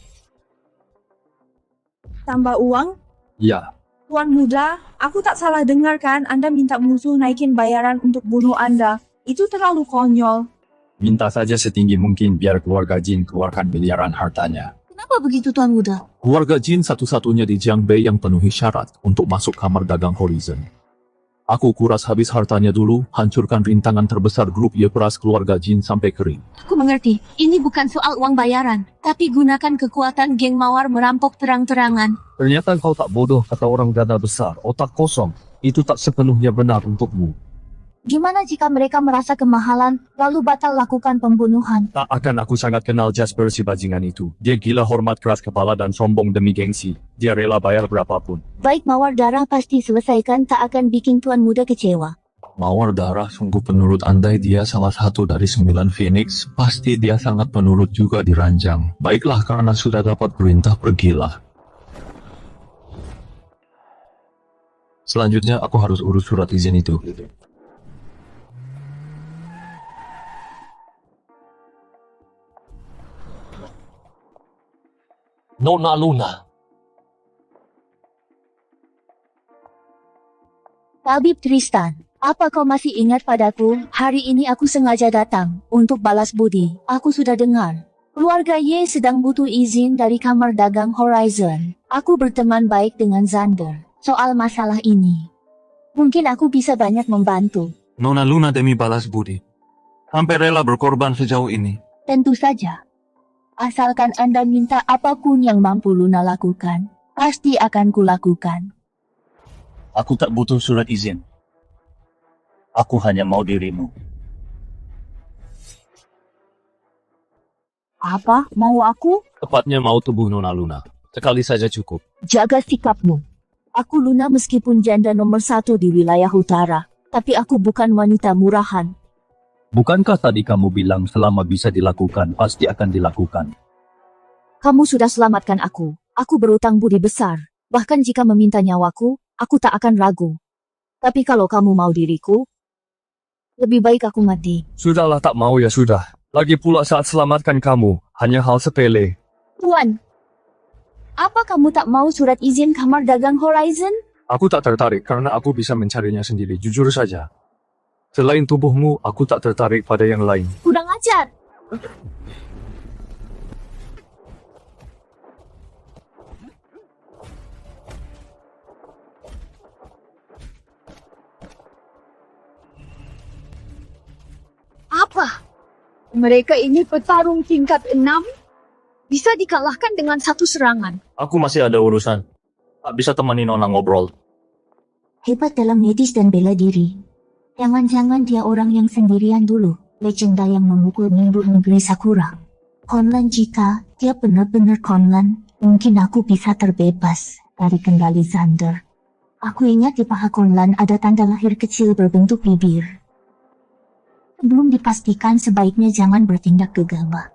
Tambah uang? Ya, Tuan Muda, aku tak salah dengar kan Anda minta musuh naikin bayaran untuk bunuh Anda. Itu terlalu konyol. minta saja setinggi mungkin biar keluarga Jin keluarkan miliaran hartanya. Kenapa begitu Tuan Muda? Keluarga Jin satu-satunya di Jiangbei yang penuhi syarat untuk masuk kamar dagang Horizon. Aku kuras habis hartanya dulu, hancurkan rintangan terbesar grup Yeperas keluarga Jin sampai kering. Aku mengerti, ini bukan soal uang bayaran, tapi gunakan kekuatan geng Mawar merampok terang-terangan. Ternyata kau tak bodoh, kata orang dana besar, otak kosong. Itu tak sepenuhnya benar untukmu. Gimana jika mereka merasa kemahalan, lalu batal lakukan pembunuhan? Tak akan, aku sangat kenal Jasper si bajingan itu. Dia gila, hormat, keras kepala dan sombong demi gengsi. Dia rela bayar berapapun. Baik, Mawar darah pasti selesaikan, tak akan bikin Tuan Muda kecewa. Mawar darah, sungguh penurut. Andai dia salah satu dari 9 Phoenix, pasti dia sangat penurut juga di ranjang. Baiklah, karena sudah dapat perintah, pergilah. Selanjutnya aku harus urus surat izin itu. Nona Luna. Tabib Tristan, apa kau masih ingat padaku? Hari ini aku sengaja datang untuk balas budi. Aku sudah dengar keluarga Ye sedang butuh izin dari kamar dagang Horizon. Aku berteman baik dengan Xander soal masalah ini. Mungkin aku bisa banyak membantu. Nona Luna demi balas budi. Sampai rela berkorban sejauh ini. Tentu saja. Asalkan Anda minta apapun yang mampu Luna lakukan, pasti akan kulakukan. Aku tak butuh surat izin. Aku hanya mau dirimu. Apa? Mau aku? Tepatnya mau tubuh Nona Luna. Sekali saja cukup. Jaga sikapmu. Aku Luna meskipun janda nomor 1 di wilayah utara, tapi aku bukan wanita murahan. Bukankah tadi kamu bilang selama bisa dilakukan, pasti akan dilakukan? Kamu sudah selamatkan aku. Aku berutang budi besar. Bahkan jika meminta nyawaku, aku tak akan ragu. Tapi kalau kamu mau diriku, lebih baik aku mati. Sudahlah, tak mau ya sudah. Lagi pula saat selamatkan kamu, hanya hal sepele. Tuan, apa kamu tak mau surat izin kamar dagang Horizon? Aku tak tertarik karena aku bisa mencarinya sendiri, jujur saja. Selain tubuhmu, aku tak tertarik pada yang lain. Kurang ajar. Apa? Mereka ini petarung tingkat 6? Bisa dikalahkan dengan satu serangan. Aku masih ada urusan. Tak bisa temani Nona ngobrol. Hebat dalam medis dan bela diri. Jangan-jangan dia orang yang sendirian dulu, legenda yang memukul mundur negeri Sakura. Konlan, jika dia benar-benar Konlan, mungkin aku bisa terbebas dari kendali Xander. Aku ingat di paha Konlan ada tanda lahir kecil berbentuk bibir. Belum dipastikan, sebaiknya jangan bertindak gegabah.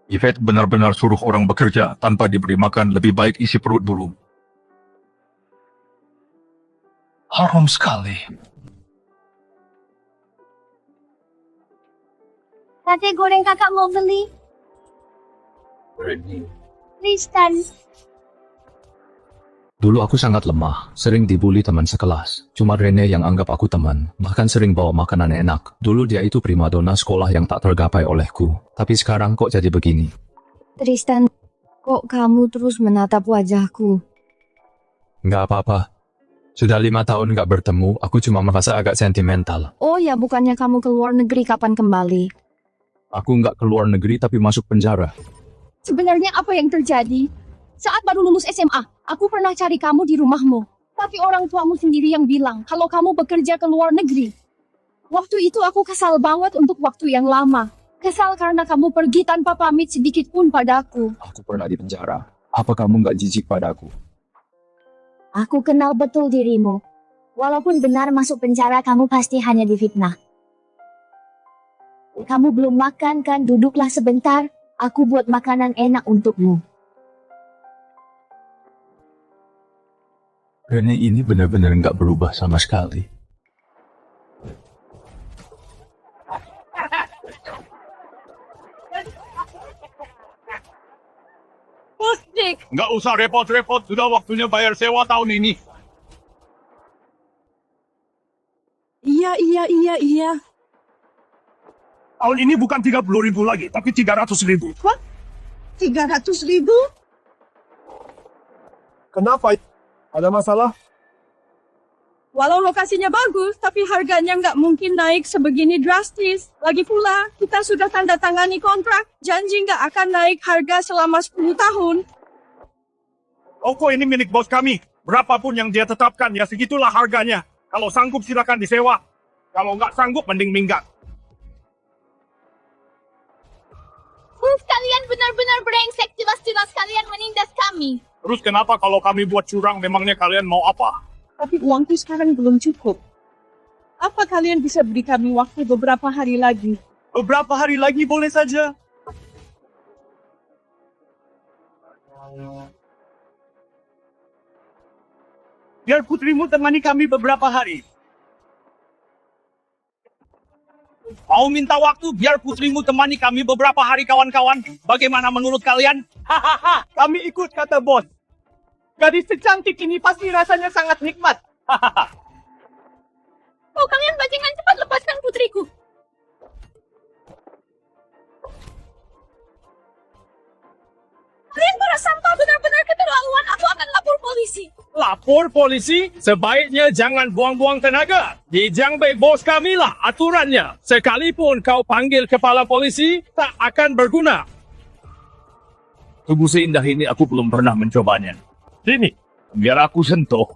Yvette benar-benar suruh orang bekerja tanpa diberi makan, lebih baik isi perut dulu. Haram sekali. Sate goreng kakak mau beli? Tristan. Dulu aku sangat lemah, sering dibully teman sekelas. Cuma Rene yang anggap aku teman, bahkan sering bawa makanan enak. Dulu dia itu primadona sekolah yang tak tergapai olehku. Tapi sekarang kok jadi begini? Tristan, kok kamu terus menatap wajahku? Nggak apa-apa. Sudah 5 tahun nggak bertemu, aku cuma merasa agak sentimental. Oh ya, bukannya kamu ke luar negeri kapan kembali? Aku nggak keluar negeri tapi masuk penjara. Sebenarnya apa yang terjadi? Saat baru lulus SMA, aku pernah cari kamu di rumahmu. Tapi orang tuamu sendiri yang bilang kalau kamu bekerja ke luar negeri. Waktu itu aku kesal banget untuk waktu yang lama. Kesal karena kamu pergi tanpa pamit sedikit pun padaku. Aku pernah di penjara. Apa kamu nggak jijik padaku? Aku kenal betul dirimu. Walaupun benar masuk penjara, kamu pasti hanya difitnah. Kamu belum makan kan? Duduklah sebentar. Aku buat makanan enak untukmu. Rene ini benar-benar nggak berubah sama sekali. Musik. Nggak usah repot-repot, sudah waktunya bayar sewa tahun ini. Iya. Tahun ini bukan 30.000 lagi, tapi 300.000. 300.000? Kenapa? Ada masalah? Walau lokasinya bagus, tapi harganya nggak mungkin naik sebegini drastis. Lagi pula, kita sudah tanda tangani kontrak. Janji nggak akan naik harga selama 10 tahun. Toko ini milik bos kami. Berapapun yang dia tetapkan, ya segitulah harganya. Kalau sanggup silakan disewa. Kalau nggak sanggup, mending minggat. Kalian benar-benar brengsek, jelas-jelas kalian menindas kami. Terus kenapa kalau kami buat curang, memangnya kalian mau apa? Tapi uangku sekarang belum cukup. Apa kalian bisa beri kami waktu beberapa hari lagi? Beberapa hari lagi boleh saja. Biar putrimu temani kami beberapa hari. Mau minta waktu biar putrimu temani kami beberapa hari, kawan-kawan. Bagaimana menurut kalian? Hahaha, kami ikut, kata bos. Gadis secantik ini pasti rasanya sangat nikmat. Hahaha. Oh, kalian bajingan, cepat lepaskan putriku. Kalian para sampah benar-benar keterlaluan. Aku akan lapor polisi. Lapor polisi? Sebaiknya jangan buang-buang tenaga. Di Jiangbei bos kami lah aturannya. Sekalipun kau panggil kepala polisi, tak akan berguna. Tubuh seindah ini aku belum pernah mencobanya. Sini, biar aku sentuh.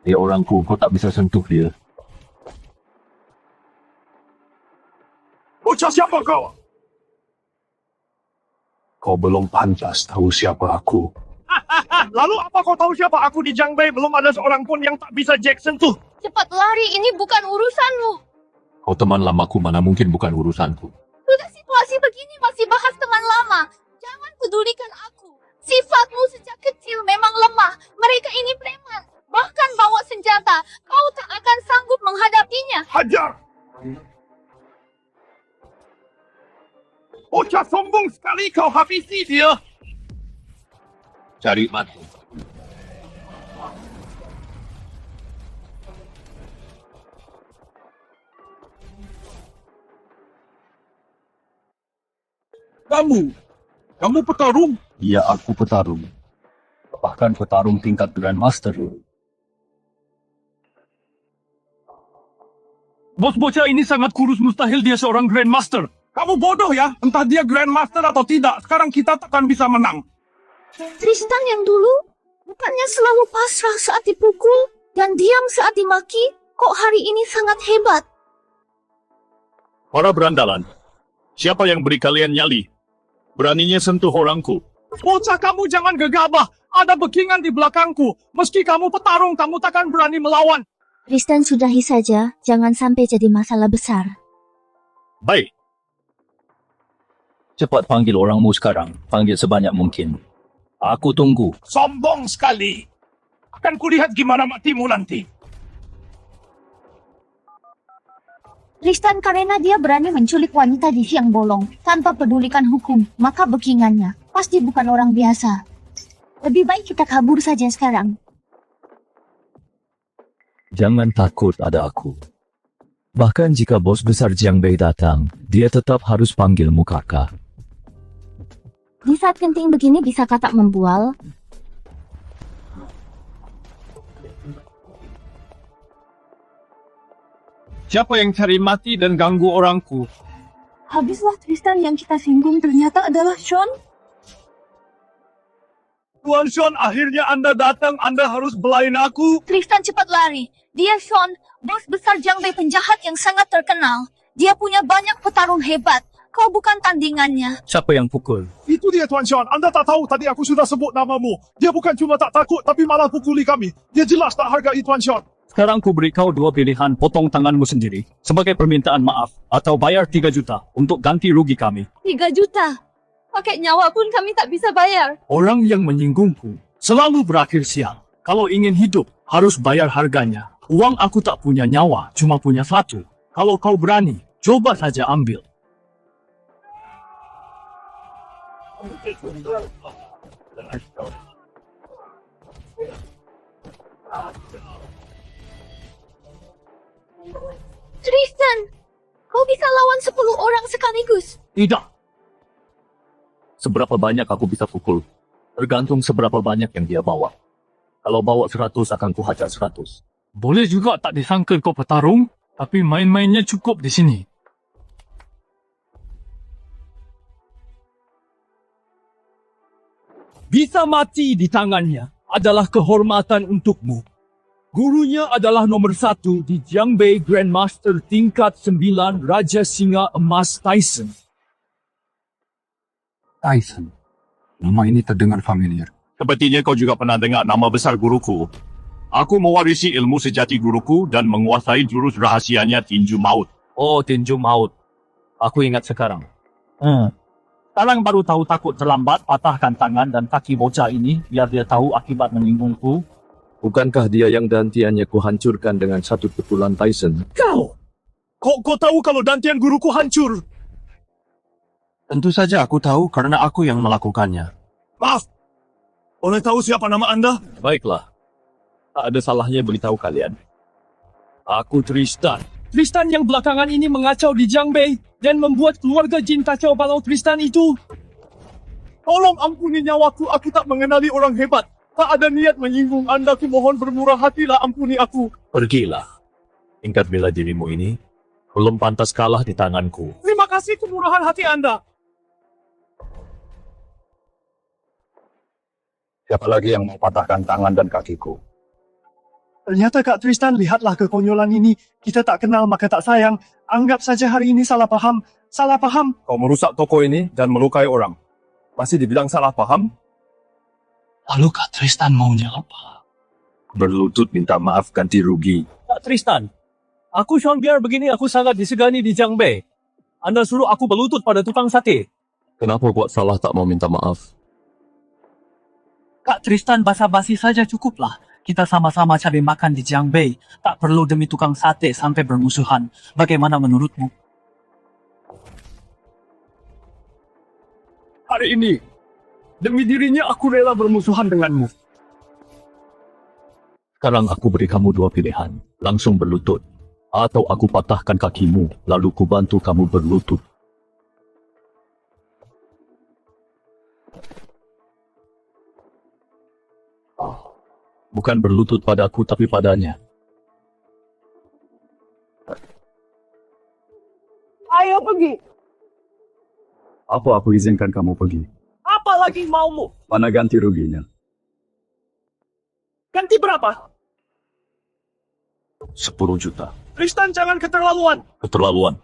Dia orangku, kau tak bisa sentuh dia. Bocah siapa kau? Kau belum pantas tahu siapa aku. Lalu apa kau tahu siapa aku di Jiangbei? Belum ada seorang pun yang tak bisa Jack sentuh. Cepat lari, ini bukan urusanmu. Kau teman lamaku, mana mungkin bukan urusanku. Sudah situasi begini masih bahas teman lama. Jangan pedulikan aku. Sifatmu sejak kecil memang lemah. Mereka ini preman. Bahkan bawa senjata. Kau tak akan sanggup menghadapinya. Hajar! Bocah sombong sekali, kau habisi dia. Cari mati. Kamu petarung? Iya, aku petarung. bahkan petarung tingkat Grandmaster. Bos bocah ini sangat kurus, mustahil dia seorang Grandmaster. Kamu bodoh ya, entah dia Grandmaster atau tidak, sekarang kita takkan bisa menang. Tristan yang dulu bukannya selalu pasrah saat dipukul dan diam saat dimaki, kok hari ini sangat hebat. Para berandalan, siapa yang beri kalian nyali? Beraninya sentuh orangku. Bocah, kamu jangan gegabah, ada backingan di belakangku. Meski kamu petarung, kamu takkan berani melawan. Tristan, sudahi saja, jangan sampai jadi masalah besar. Baik, Cepat panggil orangmu sekarang. Panggil sebanyak mungkin. Aku tunggu. Sombong sekali. Akan kulihat gimana matimu nanti. Tristan, karena dia berani menculik wanita di siang bolong tanpa pedulikan hukum, maka backingannya pasti bukan orang biasa. Lebih baik kita kabur saja sekarang. Jangan takut, ada aku. Bahkan jika bos besar Jiang Bei datang, dia tetap harus panggilmu kakak. Di saat genting begini bisa tak membual? Siapa yang cari mati dan ganggu orangku? Habislah Tristan yang kita singgung ternyata adalah Sean. Tuan Sean, akhirnya Anda datang. Anda harus belain aku. Tristan, cepat lari. Dia Sean, bos besar Jiang Bei penjahat yang sangat terkenal. Dia punya banyak petarung hebat. Kau bukan tandingannya. Siapa yang pukul? Itu dia, Tuan Sean. Anda tak tahu tadi aku sudah sebut namamu. Dia bukan cuma tak takut, tapi malah pukuli kami. Dia jelas tak hargai Tuan Sean. Sekarang ku beri kau dua pilihan, potong tanganmu sendiri sebagai permintaan maaf atau bayar 3 juta untuk ganti rugi kami. 3 juta. Pakai nyawa pun kami tak bisa bayar. Orang yang menyinggungku selalu berakhir sial. Kalau ingin hidup, harus bayar harganya. Uang aku tak punya nyawa, cuma punya satu. Kalau kau berani, coba saja ambil. Tristan, kau bisa lawan 10 orang sekaligus. Tidak. Seberapa banyak aku bisa pukul? Tergantung seberapa banyak yang dia bawa. Kalau bawa 100 akan kuhajar 100. Boleh juga tak disangka kau petarung, tapi main-mainnya cukup di sini. Bisa mati di tangannya adalah kehormatan untukmu. Gurunya adalah nomor 1 di Jiang Bei Grandmaster tingkat 9 Raja Singa Emas Tyson. Tyson. Nama ini terdengar familiar. sepertinya kau juga pernah dengar nama besar guruku. Aku mewarisi ilmu sejati guruku dan menguasai jurus rahasianya tinju maut. Oh, tinju maut. Aku ingat sekarang. Sekarang baru tahu takut terlambat, patahkan tangan dan kaki bocah ini biar dia tahu akibat menyinggungku. Bukankah dia yang dantiannya kuhancurkan dengan satu pukulan Tyson? Kau! Kau tahu kalau dantian guruku hancur? Tentu saja aku tahu karena aku yang melakukannya. Maaf! Boleh tahu siapa nama Anda? Baiklah. Tak ada salahnya beritahu kalian. Aku Tristan. Tristan yang belakangan ini mengacau di Jiang Bei dan membuat keluarga Jin kacau balau. Tristan itu. Tolong ampuni nyawaku, aku tak mengenali orang hebat. Tak ada niat menyinggung Anda, aku mohon bermurah hatilah, ampuni aku. Pergilah. Ingat bela dirimu ini belum pantas kalah di tanganku. Terima kasih kemurahan hati Anda. Siapa lagi yang mau patahkan tangan dan kakiku? Ternyata Kak Tristan, lihatlah kekonyolan ini. Kita tak kenal maka tak sayang. Anggap saja hari ini salah paham. Salah paham. Kau merusak toko ini dan melukai orang. Masih dibilang salah paham? Lalu Kak Tristan maunya apa? Berlutut minta maaf ganti rugi. Kak Tristan, aku Sean biar begini aku sangat disegani di Jiang Bei. Anda suruh aku berlutut pada tukang sate. Kenapa buat salah tak mau minta maaf? Kak Tristan, basa-basi saja cukuplah. Kita sama-sama cari makan di Jiang Bei. Tak perlu demi tukang sate sampai bermusuhan. Bagaimana menurutmu? Hari ini, demi dirinya aku rela bermusuhan denganmu. Sekarang aku beri kamu dua pilihan. Langsung berlutut. Atau aku patahkan kakimu, lalu ku bantu kamu berlutut. Bukan berlutut padaku tapi padanya. Ayo pergi. Apa aku izinkan kamu pergi? Apa lagi maumu? Mana ganti ruginya? Ganti berapa? 10 juta. Tristan, jangan keterlaluan. Keterlaluan.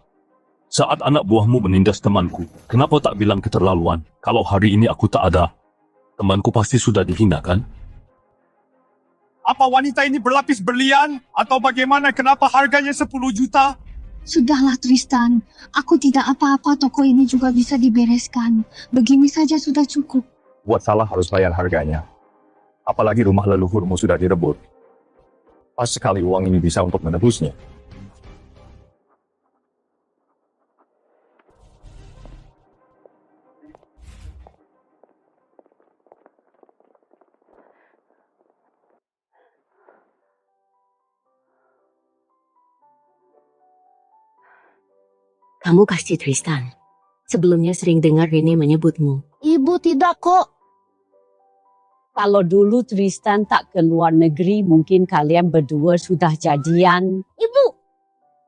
Saat anak buahmu menindas temanku, kenapa tak bilang keterlaluan? Kalau hari ini aku tak ada, temanku pasti sudah dihina kan? Apa wanita ini berlapis berlian? Atau bagaimana kenapa harganya 10 juta? Sudahlah Tristan, aku tidak apa-apa, toko ini juga bisa dibereskan. Begini saja sudah cukup. Buat salah harus bayar harganya. Apalagi rumah leluhurmu sudah direbut. Pas sekali uang ini bisa untuk menebusnya. Kamu kasih Tristan. Sebelumnya sering dengar Rene menyebutmu. Ibu tidak kok. Kalau dulu Tristan tak ke luar negeri, mungkin kalian berdua sudah jadian. Ibu,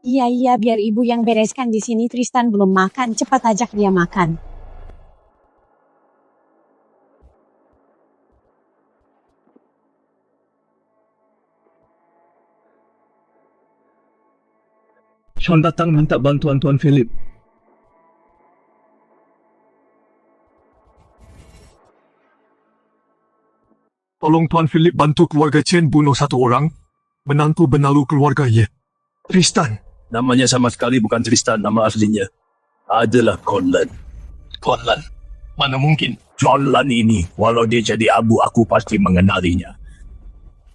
Iya, biar ibu yang bereskan di sini. Tristan belum makan, cepat ajak dia makan. Sean datang minta bantuan Tuan Philip. Tolong Tuan Philip bantu keluarga Chen bunuh satu orang. Menantu benalu keluarga Ye. Tristan. Namanya sama sekali bukan Tristan, nama aslinya adalah Conlan. Conlan, mana mungkin? Conlan ini, walau dia jadi abu, aku pasti mengenalinya.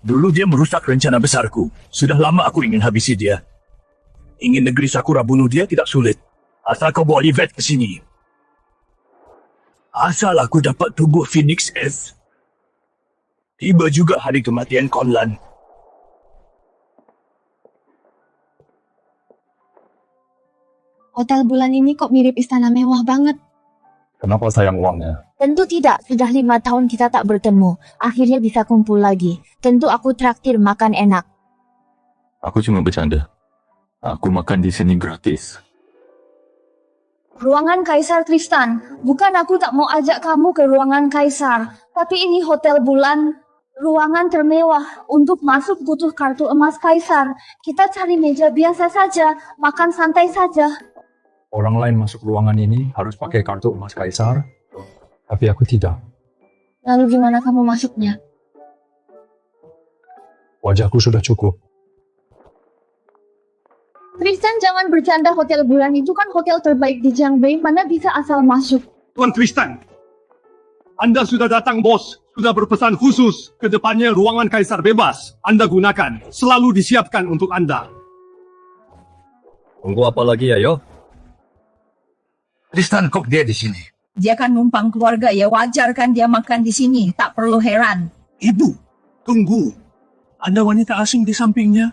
Dulu dia merusak rencana besarku. Sudah lama aku ingin habisi dia. Ingin negeri Sakura bunuh dia tidak sulit. Asal kau bawa Yvette ke sini. Asal aku dapat tubuh Phoenix S. Tiba juga hari kematian Conlan. Hotel bulan ini kok mirip istana mewah banget. Kenapa sayang uangnya? tentu tidak. Sudah 5 tahun kita tak bertemu. Akhirnya bisa kumpul lagi. Tentu aku traktir makan enak. Aku cuma bercanda. Aku makan di sini gratis. Ruangan Kaisar Tristan. Bukan aku tak mau ajak kamu ke ruangan Kaisar. Tapi ini hotel bulan. Ruangan termewah. Untuk masuk butuh kartu emas Kaisar. Kita cari meja biasa saja. Makan santai saja. Orang lain masuk ruangan ini harus pakai kartu emas Kaisar. Tapi aku tidak. Lalu gimana kamu masuknya? Wajahku sudah cukup. Tristan, jangan bercanda. Hotel bulan itu kan hotel terbaik di Jiangbei. Mana bisa asal masuk? Tuan Tristan. Anda sudah datang, bos. Sudah berpesan khusus. Kedepannya ruangan Kaisar bebas. Anda gunakan. Selalu disiapkan untuk Anda. Tunggu apa lagi ya, yo? Tristan, kok dia di sini? Dia kan numpang keluarga, ya wajar kan dia makan di sini. Tak perlu heran. Ibu, tunggu. Ada wanita asing di sampingnya.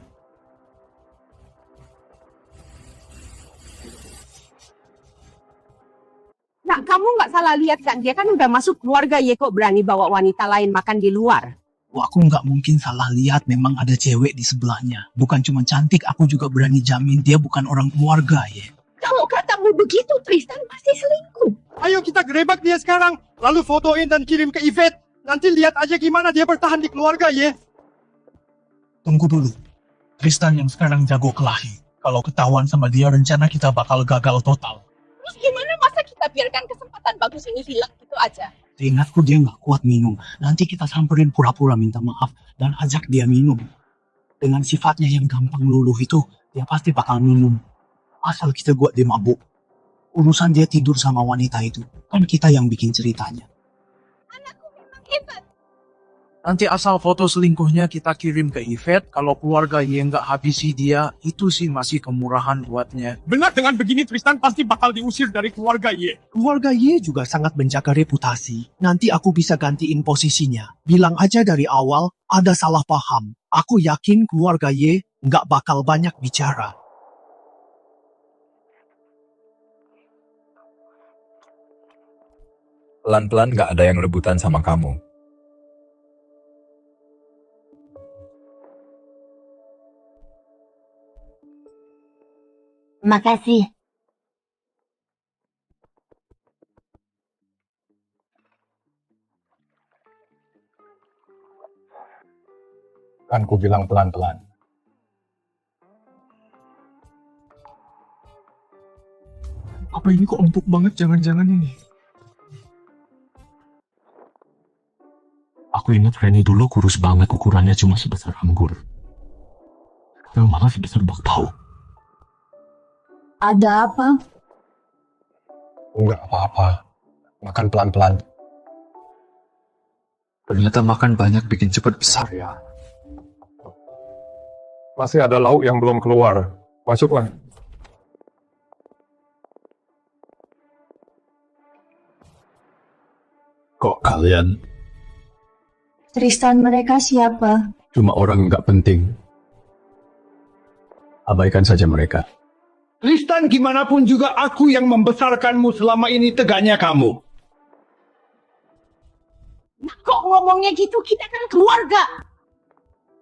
Nak, kamu nggak salah lihat kan? Dia kan udah masuk keluarga, ya kok berani bawa wanita lain makan di luar. Wah, aku nggak mungkin salah lihat, memang ada cewek di sebelahnya. Bukan cuma cantik, aku juga berani jamin dia bukan orang keluarga ya. Kalau katamu begitu, Tristan pasti selingkuh. Ayo kita gerebek dia sekarang. Lalu fotoin dan kirim ke Yvette. Nanti lihat aja gimana dia bertahan di keluarga ya. Tunggu dulu. Tristan yang sekarang jago kelahi. Kalau ketahuan sama dia, rencana kita bakal gagal total. Terus gimana masa kita biarkan kesempatan bagus ini hilang gitu aja? Seingatku dia nggak kuat minum. Nanti kita samperin pura-pura minta maaf dan ajak dia minum. Dengan sifatnya yang gampang luluh itu, dia pasti bakal minum. Asal kita buat dia mabuk. Urusan dia tidur sama wanita itu, kan kita yang bikin ceritanya. Anakku memang hebat. Nanti asal foto selingkuhnya kita kirim ke Yvette. Kalau keluarga Ye nggak habisi dia, itu sih masih kemurahan buatnya. Benar, dengan begini Tristan pasti bakal diusir dari keluarga Ye. Keluarga Ye juga sangat menjaga reputasi. Nanti aku bisa gantiin posisinya. Bilang aja dari awal, ada salah paham. Aku yakin keluarga Ye nggak bakal banyak bicara. Pelan-pelan gak ada yang rebutan sama kamu. Makasih. Kan ku bilang pelan-pelan. Apa ini kok empuk banget, jangan-jangan ini. Aku ingat Reni dulu kurus banget, ukurannya cuma sebesar anggur. Sekarang malah sebesar bakpao. Ada apa? Enggak apa-apa. Makan pelan-pelan. Ternyata makan banyak bikin cepat besar ya. Masih ada lauk yang belum keluar. Masuklah. Kok kalian Tristan, mereka siapa? cuma orang nggak penting? Abaikan saja mereka. Tristan, gimana pun juga aku yang membesarkanmu selama ini, tegaknya kamu. Kok ngomongnya gitu? Kita kan keluarga.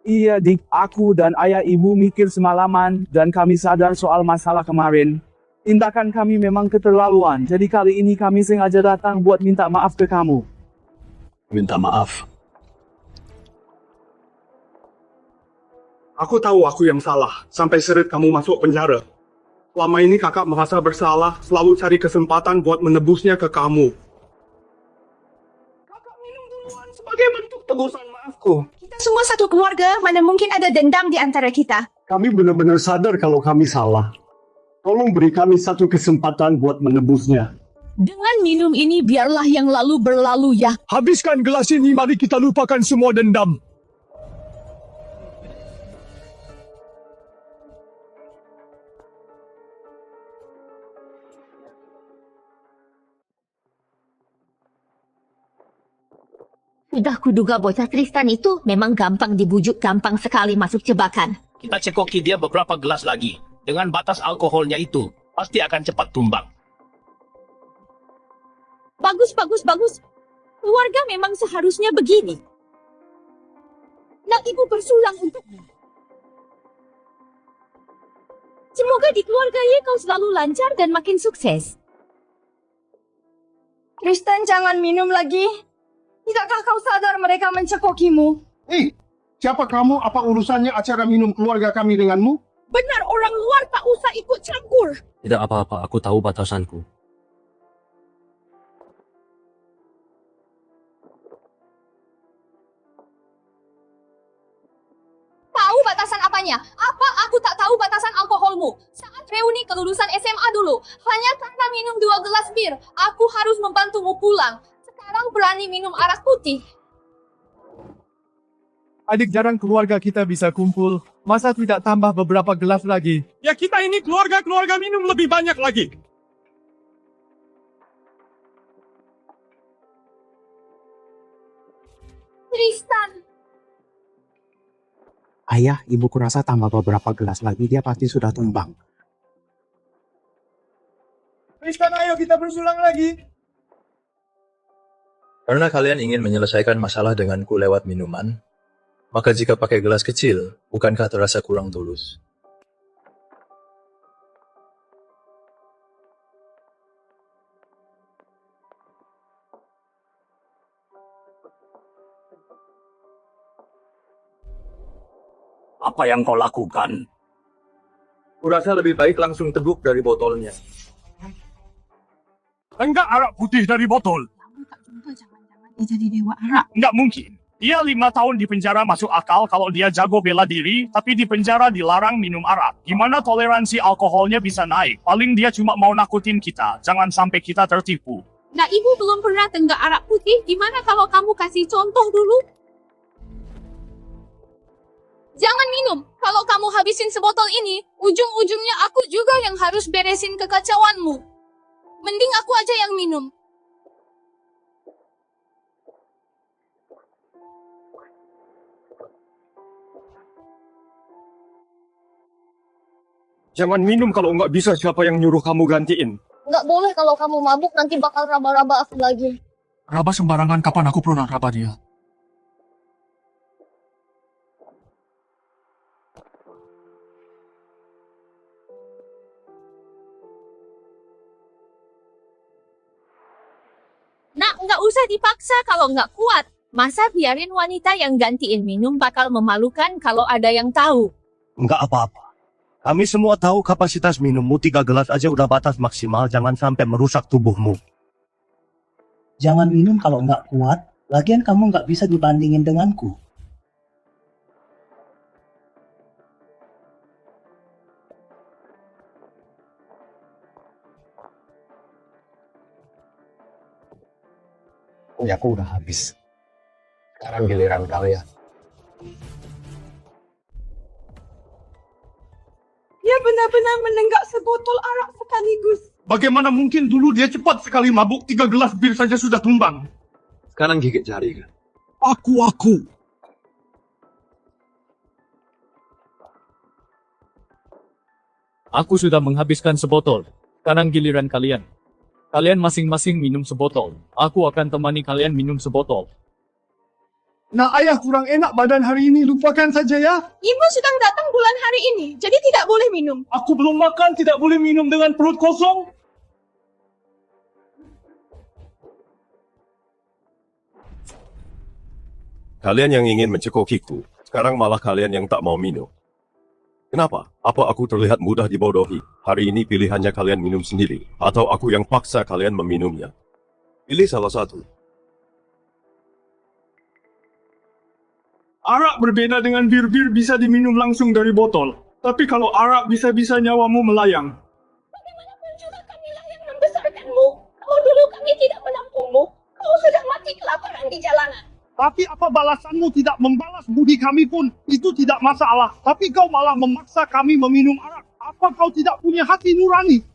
Iya, Dik. Aku dan ayah ibu mikir semalaman dan kami sadar soal masalah kemarin. Tindakan kami memang keterlaluan, jadi kali ini kami sengaja datang buat minta maaf ke kamu. Minta maaf. Aku tahu aku yang salah, sampai seret kamu masuk penjara. Selama ini kakak merasa bersalah, selalu cari kesempatan buat menebusnya ke kamu. Kakak minum duluan sebagai bentuk tebusan maafku. Kita semua satu keluarga, mana mungkin ada dendam di antara kita. Kami benar-benar sadar kalau kami salah. Tolong beri kami satu kesempatan buat menebusnya. Dengan minum ini biarlah yang lalu berlalu ya. Habiskan gelas ini, mari kita lupakan semua dendam. Sudah kuduga bocah Tristan itu memang gampang dibujuk, gampang sekali masuk jebakan. Kita cekoki dia beberapa gelas lagi. Dengan batas alkoholnya itu, pasti akan cepat tumbang. Bagus, bagus, bagus. Keluarga memang seharusnya begini. Nak ibu bersulang untukmu. Semoga di keluarga Ye kau selalu lancar dan makin sukses. Tristan, jangan minum lagi. Tidakkah kau sadar mereka mencekokimu? Hei, siapa kamu? Apa urusannya acara minum keluarga kami denganmu? Benar, orang luar tak usah ikut campur. Tidak apa-apa, aku tahu batasanku. Tahu batasan apanya? Apa aku tak tahu batasan alkoholmu? Saat reuni kelulusan SMA dulu, hanya karena minum 2 gelas bir, aku harus membantumu pulang. Sekarang berani minum arak putih. Adik jarang keluarga kita bisa kumpul. Masa tidak tambah beberapa gelas lagi? Ya kita ini keluarga minum lebih banyak lagi. Tristan. Ayah, ibu kurasa tambah beberapa gelas lagi, dia pasti sudah tumbang. Tristan, ayo kita bersulang lagi. Karena kalian ingin menyelesaikan masalah denganku lewat minuman, maka jika pakai gelas kecil, bukankah terasa kurang tulus? Apa yang kau lakukan? Kurasa lebih baik langsung teguk dari botolnya. Enggak arak putih dari botol. Dia jadi dewa arak. Enggak mungkin. Dia 5 tahun di penjara masuk akal kalau dia jago bela diri, tapi di penjara dilarang minum arak. Gimana toleransi alkoholnya bisa naik? Paling dia cuma mau nakutin kita. Jangan sampai kita tertipu. Nah, ibu belum pernah tenggak arak putih. Gimana kalau kamu kasih contoh dulu? Jangan minum. Kalau kamu habisin sebotol ini, ujung-ujungnya aku juga yang harus beresin kekacauanmu. Mending aku aja yang minum. Jangan minum kalau nggak bisa, siapa yang nyuruh kamu gantiin? Nggak boleh kalau kamu mabuk, nanti bakal raba-raba aku lagi. Raba sembarangan, kapan aku pernah raba dia? nggak usah dipaksa kalau nggak kuat. Masa biarin wanita yang gantiin minum bakal memalukan kalau ada yang tahu. Enggak apa-apa. Kami semua tahu kapasitas minummu 3 gelas aja udah batas maksimal, jangan sampai merusak tubuhmu. Jangan minum kalau nggak kuat. Lagian kamu nggak bisa dibandingin denganku. Punyaku udah habis. Sekarang giliran kalian. Dia benar-benar menenggak sebotol arak sekaligus. Bagaimana mungkin dulu dia cepat sekali mabuk 3 gelas bir saja sudah tumbang? Sekarang gigit jari kan? Aku. Aku sudah menghabiskan sebotol. Sekarang giliran kalian. Kalian masing-masing minum sebotol. Aku akan temani kalian minum sebotol. Nah, ayah kurang enak badan hari ini, lupakan saja ya. Ibu sedang datang bulan hari ini, jadi tidak boleh minum. Aku belum makan, tidak boleh minum dengan perut kosong. Kalian yang ingin mencekokiku, sekarang malah kalian yang tak mau minum. Kenapa? Apa aku terlihat mudah dibodohi? Hari ini pilihannya kalian minum sendiri, atau aku yang paksa kalian meminumnya. Pilih salah satu. Arak berbeda dengan bir-bir bisa diminum langsung dari botol. Tapi kalau arak bisa-bisa nyawamu melayang. Bagaimanapun juga kamilah yang membesarkanmu. Kalau dulu kami tidak menampungmu, kau sudah mati kelaparan di jalanan. Tapi apa balasanmu tidak membalas budi kami pun, itu tidak masalah. Tapi kau malah memaksa kami meminum arak. Apa kau tidak punya hati nurani?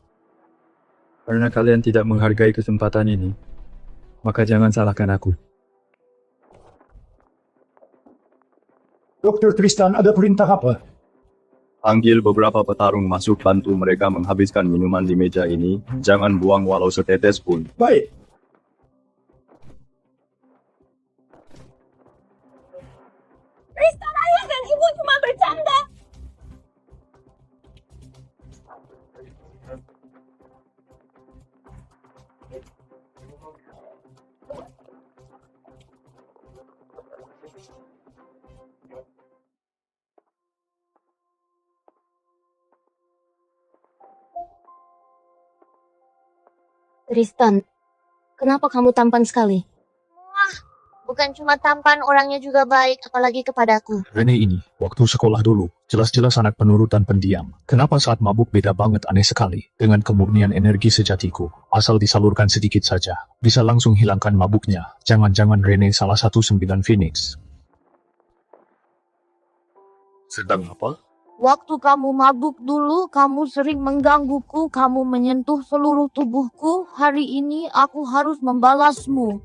Karena kalian tidak menghargai kesempatan ini, maka jangan salahkan aku. Dr. Tristan, ada perintah apa? Panggil beberapa petarung masuk, bantu mereka menghabiskan minuman di meja ini. Jangan buang walau setetes pun. Baik. Tristan, ayah dan ibu cuma bercanda. Tristan, kenapa kamu tampan sekali? Bukan cuma tampan, orangnya juga baik, apalagi kepadaku. Rene ini, waktu sekolah dulu, jelas-jelas anak penurut dan pendiam. Kenapa saat mabuk beda banget, aneh sekali. Dengan kemurnian energi sejatiku, asal disalurkan sedikit saja, bisa langsung hilangkan mabuknya. Jangan-jangan Rene salah satu 9 Phoenix. Sedang apa? Waktu kamu mabuk dulu, kamu sering menggangguku, kamu menyentuh seluruh tubuhku. Hari ini aku harus membalasmu.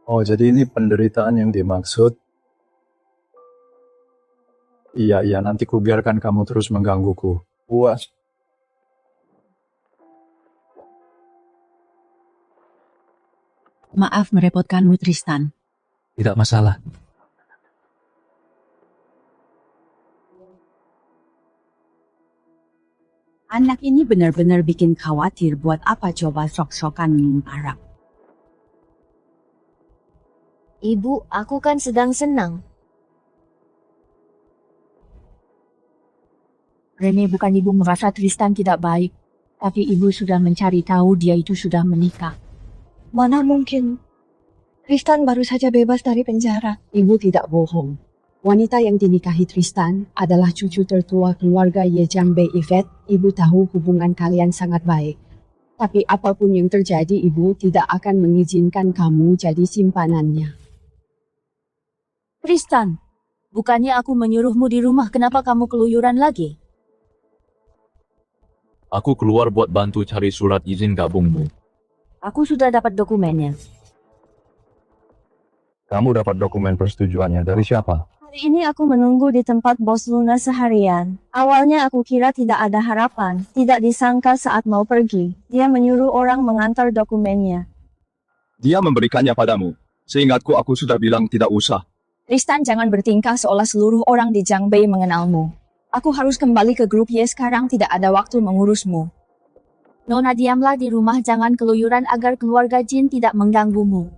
Oh, jadi ini penderitaan yang dimaksud. Iya, nanti ku biarkan kamu terus menggangguku. Puas. Maaf merepotkanmu, Tristan. Tidak masalah. Anak ini benar-benar bikin khawatir. Buat apa coba sok-sokan minum arak? Ibu, aku kan sedang senang. Rene, bukan ibu merasa Tristan tidak baik. Tapi ibu sudah mencari tahu dia itu sudah menikah. Mana mungkin? Tristan baru saja bebas dari penjara. Ibu tidak bohong. Wanita yang dinikahi Tristan adalah cucu tertua keluarga Ye Jiangbei Yvette. Ibu tahu hubungan kalian sangat baik. Tapi apapun yang terjadi, ibu tidak akan mengizinkan kamu jadi simpanannya. Tristan, bukannya aku menyuruhmu di rumah, kenapa kamu keluyuran lagi? Aku keluar buat bantu cari surat izin gabungmu. Aku sudah dapat dokumennya. Kamu dapat dokumen persetujuannya dari siapa? Hari ini aku menunggu di tempat bos Luna seharian. Awalnya aku kira tidak ada harapan. Tidak disangka saat mau pergi, dia menyuruh orang mengantar dokumennya. Dia memberikannya padamu. Seingatku aku sudah bilang tidak usah. Tristan, jangan bertingkah seolah seluruh orang di Jiangbei mengenalmu. Aku harus kembali ke grup Y sekarang, tidak ada waktu mengurusmu. Nona, diamlah di rumah, jangan keluyuran agar keluarga Jin tidak mengganggumu.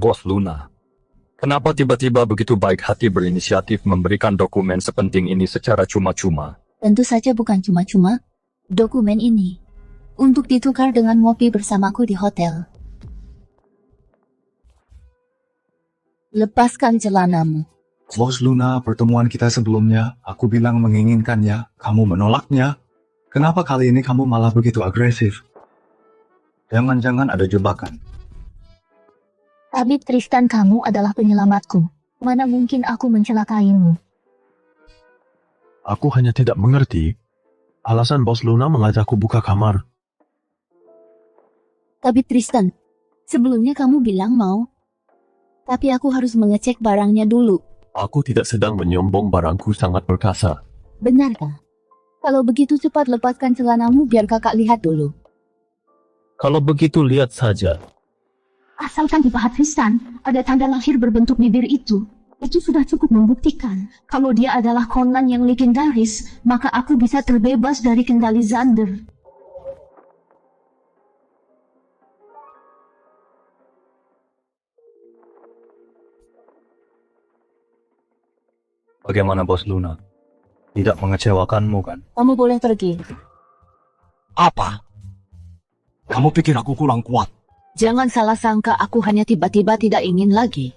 Bos Luna, kenapa tiba-tiba begitu baik hati berinisiatif memberikan dokumen sepenting ini secara cuma-cuma? Tentu saja bukan cuma-cuma. Dokumen ini untuk ditukar dengan ngopi bersamaku di hotel. Lepaskan celanamu. Bos Luna, pertemuan kita sebelumnya, aku bilang menginginkannya, kamu menolaknya. Kenapa kali ini kamu malah begitu agresif? Jangan-jangan ada jebakan. Tapi Tristan, kamu adalah penyelamatku. Mana mungkin aku mencelakaimu? Aku hanya tidak mengerti alasan Bos Luna mengajakku buka kamar. Tapi Tristan, sebelumnya kamu bilang mau. Tapi aku harus mengecek barangnya dulu. Aku tidak sedang menyombong, barangku sangat perkasa. Benarkah? Kalau begitu cepat lepaskan celanamu biar kakak lihat dulu. Kalau begitu lihat saja. Asalkan di paha Tristan ada tanda lahir berbentuk bibir itu sudah cukup membuktikan kalau dia adalah Conan yang legendaris, maka aku bisa terbebas dari kendali Xander. Bagaimana Bos Luna? Tidak mengecewakanmu kan? Kamu boleh pergi. Apa? Kamu pikir aku kurang kuat? Jangan salah sangka aku hanya tiba-tiba tidak ingin lagi.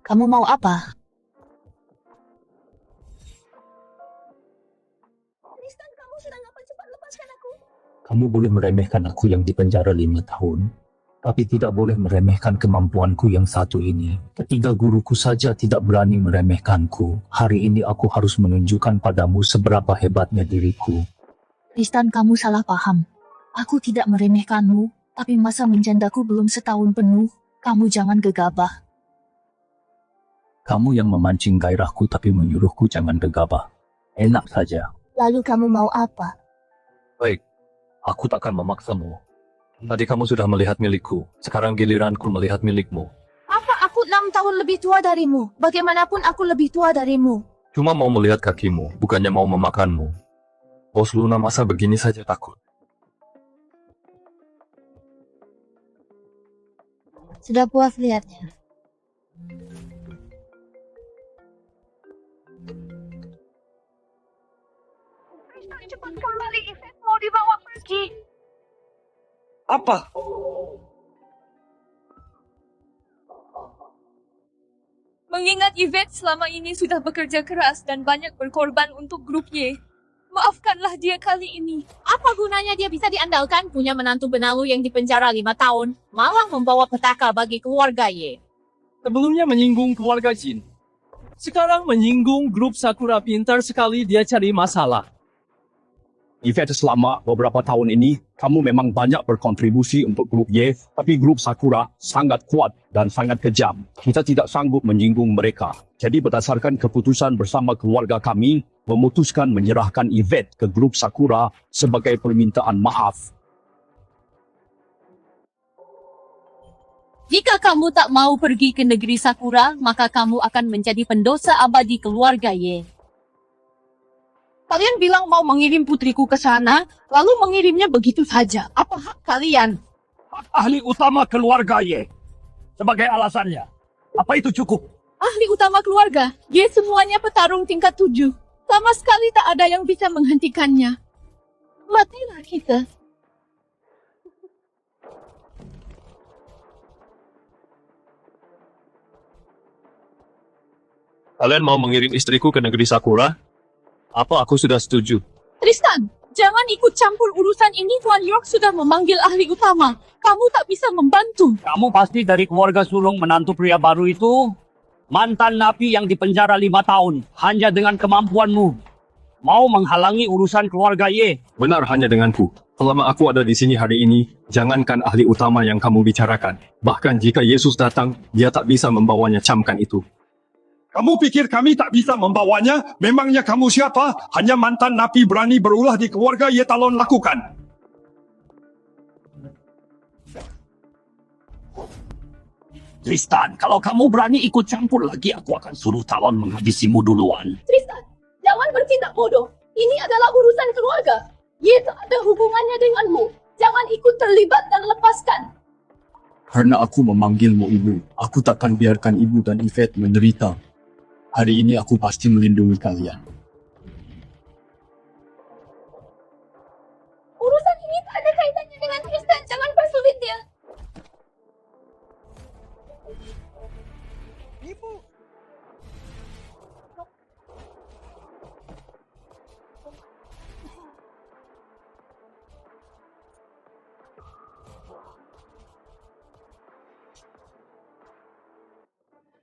Kamu mau apa? Tristan, kamu sedang apa? Cepat lepaskan aku. Kamu boleh meremehkan aku yang dipenjara 5 tahun, tapi tidak boleh meremehkan kemampuanku yang satu ini. Ketiga guruku saja tidak berani meremehkanku. Hari ini aku harus menunjukkan padamu seberapa hebatnya diriku. Tristan, kamu salah paham. Aku tidak meremehkanmu, tapi masa menjandaku belum setahun penuh. Kamu jangan gegabah. Kamu yang memancing gairahku tapi menyuruhku jangan gegabah. Enak saja. Lalu kamu mau apa? Baik, aku takkan memaksamu. Tadi kamu sudah melihat milikku, sekarang giliranku melihat milikmu. Apa aku 6 tahun lebih tua darimu? Bagaimanapun aku lebih tua darimu. Cuma mau melihat kakimu, bukannya mau memakanmu. Bos Luna masa begini saja takut. Sudah puas lihatnya. Tristan, cepat kembali. Yvette mau dibawa pergi. Apa? Mengingat Yvette selama ini sudah bekerja keras dan banyak berkorban untuk grup Y. Maafkanlah dia kali ini. Apa gunanya dia bisa diandalkan punya menantu benalu yang dipenjara 5 tahun, malah membawa petaka bagi keluarga Y. Sebelumnya menyinggung keluarga Jin. Sekarang menyinggung grup Sakura, pintar sekali dia cari masalah. Yvette, selama beberapa tahun ini, kamu memang banyak berkontribusi untuk grup Y, tapi grup Sakura sangat kuat dan sangat kejam. Kita tidak sanggup menyinggung mereka. Jadi berdasarkan keputusan bersama keluarga kami, memutuskan menyerahkan Yvette ke grup Sakura sebagai permintaan maaf. Jika kamu tak mau pergi ke negeri Sakura, maka kamu akan menjadi pendosa abadi keluarga Y. Kalian bilang mau mengirim putriku ke sana, lalu mengirimnya begitu saja. Apa hak kalian? Ahli utama keluarga Y. Sebagai alasannya. Apa itu cukup? Ahli utama keluarga, Y semuanya petarung tingkat 7. Sama sekali tak ada yang bisa menghentikannya. Matilah kita. Kalian mau mengirim istriku ke negeri Sakura? Apa aku sudah setuju? Tristan, jangan ikut campur urusan ini. Tuan York sudah memanggil ahli utama. Kamu tak bisa membantu. Kamu pasti dari keluarga sulung menantu pria baru itu. Mantan napi yang dipenjara 5 tahun. Hanya dengan kemampuanmu. Mau menghalangi urusan keluarga Y. Benar, hanya denganku. Selama aku ada di sini hari ini, jangankan ahli utama yang kamu bicarakan. Bahkan jika Yesus datang, dia tak bisa membawanya camkan itu. Kamu pikir kami tak bisa membawanya? Memangnya kamu siapa? Hanya mantan napi berani berulah di keluarga Ye Talon lakukan. Tristan, kalau kamu berani ikut campur lagi, aku akan suruh Talon menghabisimu duluan. Tristan, jangan bertindak bodoh. Ini adalah urusan keluarga. Ye tak ada hubungannya denganmu. Jangan ikut terlibat dan lepaskan. Karena aku memanggilmu ibu, aku takkan biarkan ibu dan Yvette menderita. Hari ini aku pasti melindungi kalian. Urusan ini tak ada kaitannya dengan Tristan. Jangan persulit dia.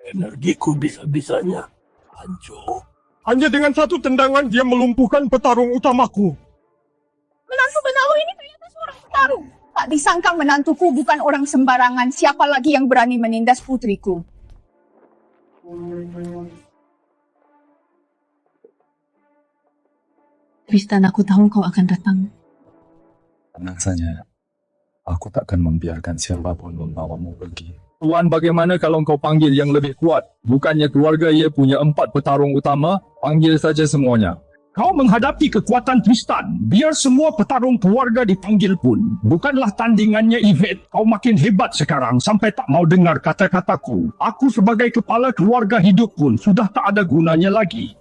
Energiku bisa-bisanya hancur. Hanya dengan satu tendangan dia melumpuhkan petarung utamaku. Menantu benalu ini ternyata seorang petarung. Tak disangka menantuku bukan orang sembarangan. Siapa lagi yang berani menindas putriku? Tristan, aku tahu kau akan datang. Tenang saja. Aku takkan membiarkan siapapun membawamu pergi. Tuan, bagaimana kalau kau panggil yang lebih kuat? Bukannya keluarga ia punya 4 petarung utama? Panggil saja semuanya. Kau menghadapi kekuatan Tristan. Biar semua petarung keluarga dipanggil pun. Bukanlah tandingannya Yvette. Kau makin hebat sekarang sampai tak mau dengar kata-kataku. Aku sebagai kepala keluarga hidup pun sudah tak ada gunanya lagi.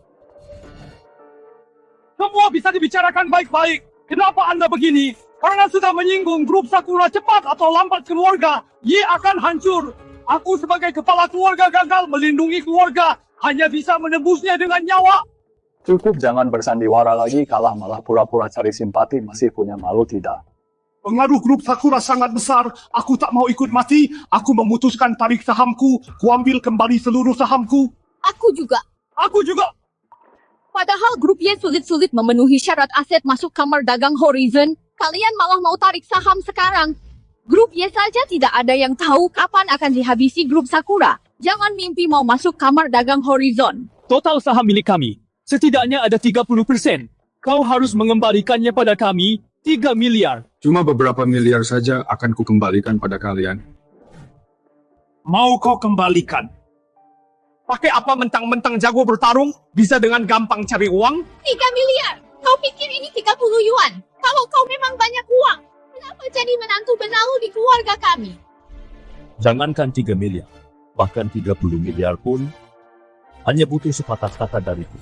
Semua bisa dibicarakan baik-baik. Kenapa Anda begini? Karena sudah menyinggung grup Sakura cepat atau lambat keluarga, ia akan hancur. Aku sebagai kepala keluarga gagal melindungi keluarga, hanya bisa menebusnya dengan nyawa. Cukup jangan bersandiwara lagi, kalah malah pura-pura cari simpati, masih punya malu tidak? Pengaruh grup Sakura sangat besar, aku tak mau ikut mati, aku memutuskan tarik sahamku, kuambil kembali seluruh sahamku. Aku juga. Aku juga. Padahal grup Y sulit-sulit memenuhi syarat aset masuk kamar dagang Horizon, kalian malah mau tarik saham sekarang. Grup Y saja tidak ada yang tahu kapan akan dihabisi grup Sakura. Jangan mimpi mau masuk kamar dagang Horizon. Total saham milik kami. Setidaknya ada 30%. Kau harus mengembalikannya pada kami 3 miliar. Cuma beberapa miliar saja akan kukembalikan pada kalian. Mau kau kembalikan? Pakai apa mentang-mentang jago bertarung, bisa dengan gampang cari uang? 3 miliar. Kau pikir ini 30 yuan? Kalau kau memang banyak uang, kenapa jadi menantu benalu di keluarga kami? Jangankan 3 miliar, bahkan 30 miliar pun hanya butuh sepatah kata dariku.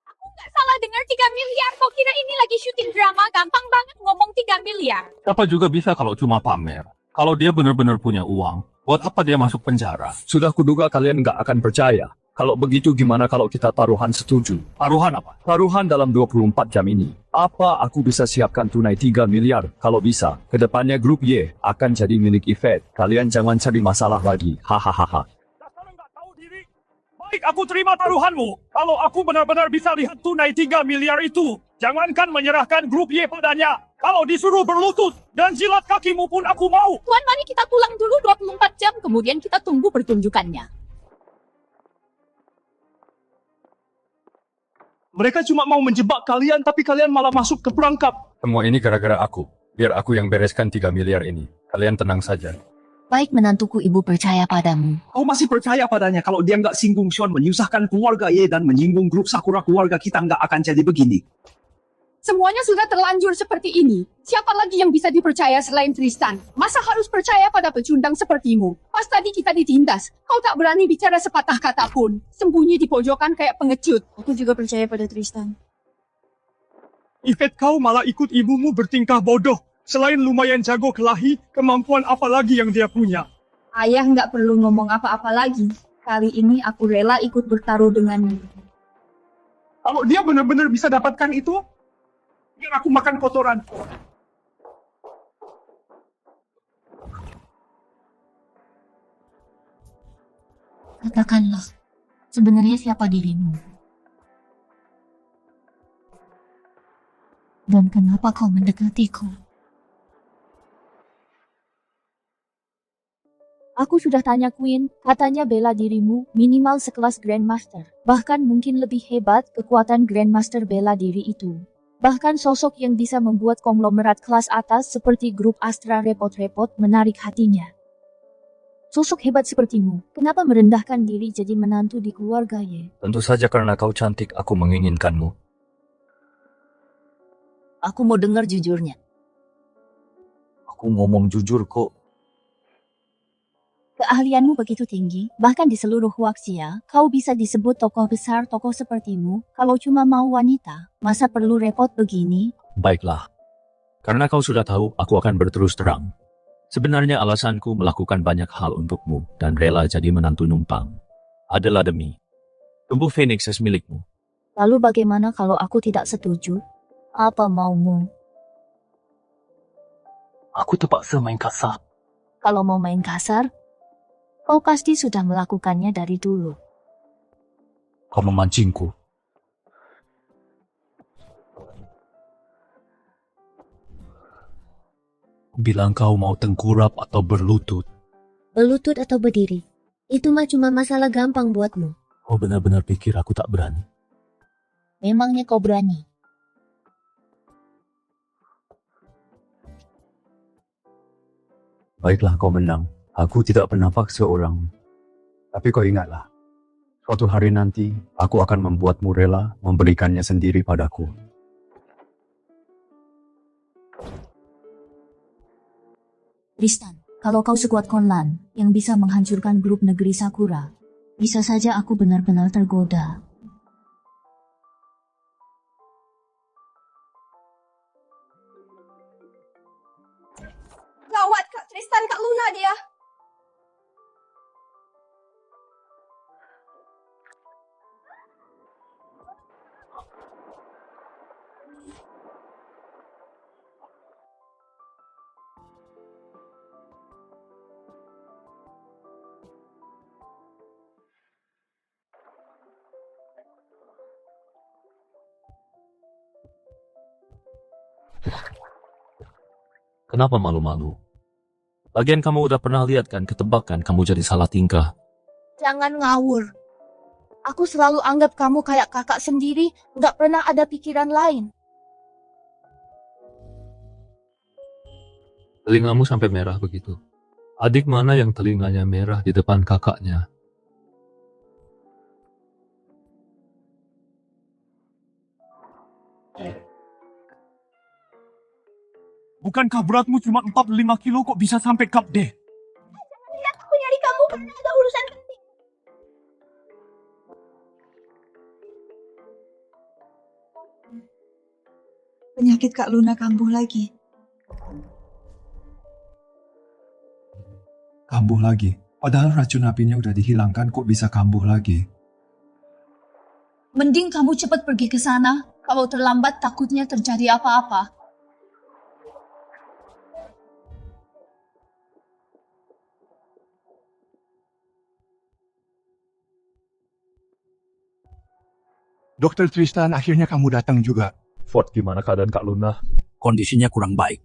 Aku nggak salah dengar 3 miliar. Kau kira ini lagi syuting drama? Gampang banget ngomong 3 miliar. Siapa juga bisa kalau cuma pamer. Kalau dia benar-benar punya uang, buat apa dia masuk penjara? Sudah kuduga kalian nggak akan percaya. Kalau begitu gimana kalau kita taruhan setuju? Taruhan apa? Taruhan dalam 24 jam ini. Apa aku bisa siapkan tunai 3 miliar? Kalau bisa, kedepannya grup Y akan jadi milik Yvette. Kalian jangan cari masalah lagi. Hahaha. Dasar nggak tahu diri. Baik, aku terima taruhanmu. Kalau aku benar-benar bisa lihat tunai 3 miliar itu, jangankan menyerahkan grup Y padanya. Kalau disuruh berlutut dan jilat kakimu pun aku mau. Tuan, mari kita pulang dulu 24 jam, kemudian kita tunggu pertunjukannya. Mereka cuma mau menjebak kalian, tapi kalian malah masuk ke perangkap. Semua ini gara-gara aku. Biar aku yang bereskan 3 miliar ini. Kalian tenang saja. Baik menantuku, ibu percaya padamu. Kau masih percaya padanya kalau dia nggak singgung Sean menyusahkan keluarga Ye dan menyinggung grup Sakura keluarga kita nggak akan jadi begini. Semuanya sudah terlanjur seperti ini. Siapa lagi yang bisa dipercaya selain Tristan? Masa harus percaya pada pecundang sepertimu? Pas tadi kita ditindas, kau tak berani bicara sepatah kata pun. Sembunyi di pojokan kayak pengecut. Aku juga percaya pada Tristan. Yvette, kau malah ikut ibumu bertingkah bodoh. Selain lumayan jago kelahi, kemampuan apa lagi yang dia punya? Ayah nggak perlu ngomong apa-apa lagi. Kali ini aku rela ikut bertaruh denganmu. Kalau dia benar-benar bisa dapatkan itu, biar aku makan kotoran. Katakanlah, sebenarnya siapa dirimu? Dan kenapa kau mendekatiku? Aku sudah tanya Queen, katanya bela dirimu minimal sekelas Grandmaster. Bahkan mungkin lebih hebat kekuatan Grandmaster bela diri itu. Bahkan sosok yang bisa membuat konglomerat kelas atas seperti grup Astra repot-repot menarik hatinya. Sosok hebat sepertimu, kenapa merendahkan diri jadi menantu di keluarga Ye? Tentu saja karena kau cantik, aku menginginkanmu. Aku mau dengar jujurnya. Aku ngomong jujur kok. Keahlianmu begitu tinggi, bahkan di seluruh Huaxia, kau bisa disebut tokoh besar tokoh sepertimu. Kalau cuma mau wanita, masa perlu repot begini? Baiklah. Karena kau sudah tahu, aku akan berterus terang. Sebenarnya alasanku melakukan banyak hal untukmu dan rela jadi menantu numpang adalah demi tubuh Phoenix milikmu. Lalu bagaimana kalau aku tidak setuju? Apa maumu? Aku terpaksa main kasar. Kalau mau main kasar, kau pasti sudah melakukannya dari dulu. Kau memancingku. Bilang kau mau tengkurap atau berlutut. Berlutut atau berdiri. Itu mah cuma masalah gampang buatmu. Kau benar-benar pikir aku tak berani? Memangnya kau berani? Baiklah kau menang. Aku tidak pernah paksa orang. Tapi kau ingatlah, suatu hari nanti aku akan membuatmu rela memberikannya sendiri padaku. Tristan, kalau kau sekuat Konlan yang bisa menghancurkan grup negeri Sakura, bisa saja aku benar-benar tergoda. Gawat Kak Tristan, Kak Luna dia. Kenapa malu-malu? Lagian kamu udah pernah lihat kan ketebakan kamu jadi salah tingkah. Jangan ngawur. Aku selalu anggap kamu kayak kakak sendiri, nggak pernah ada pikiran lain. Telingamu sampai merah begitu. Adik mana yang telinganya merah di depan kakaknya? Bukankah beratmu cuma 45 kilo kok bisa sampai Kap D? Lihat aku nyari kamu karena ada urusan penting. Penyakit Kak Luna kambuh lagi. Kambuh lagi? Padahal racun apinya udah dihilangkan, kok bisa kambuh lagi? Mending kamu cepat pergi ke sana. Kalau terlambat takutnya terjadi apa-apa. Dokter Tristan, akhirnya kamu datang juga. Ford, gimana keadaan Kak Luna? Kondisinya kurang baik.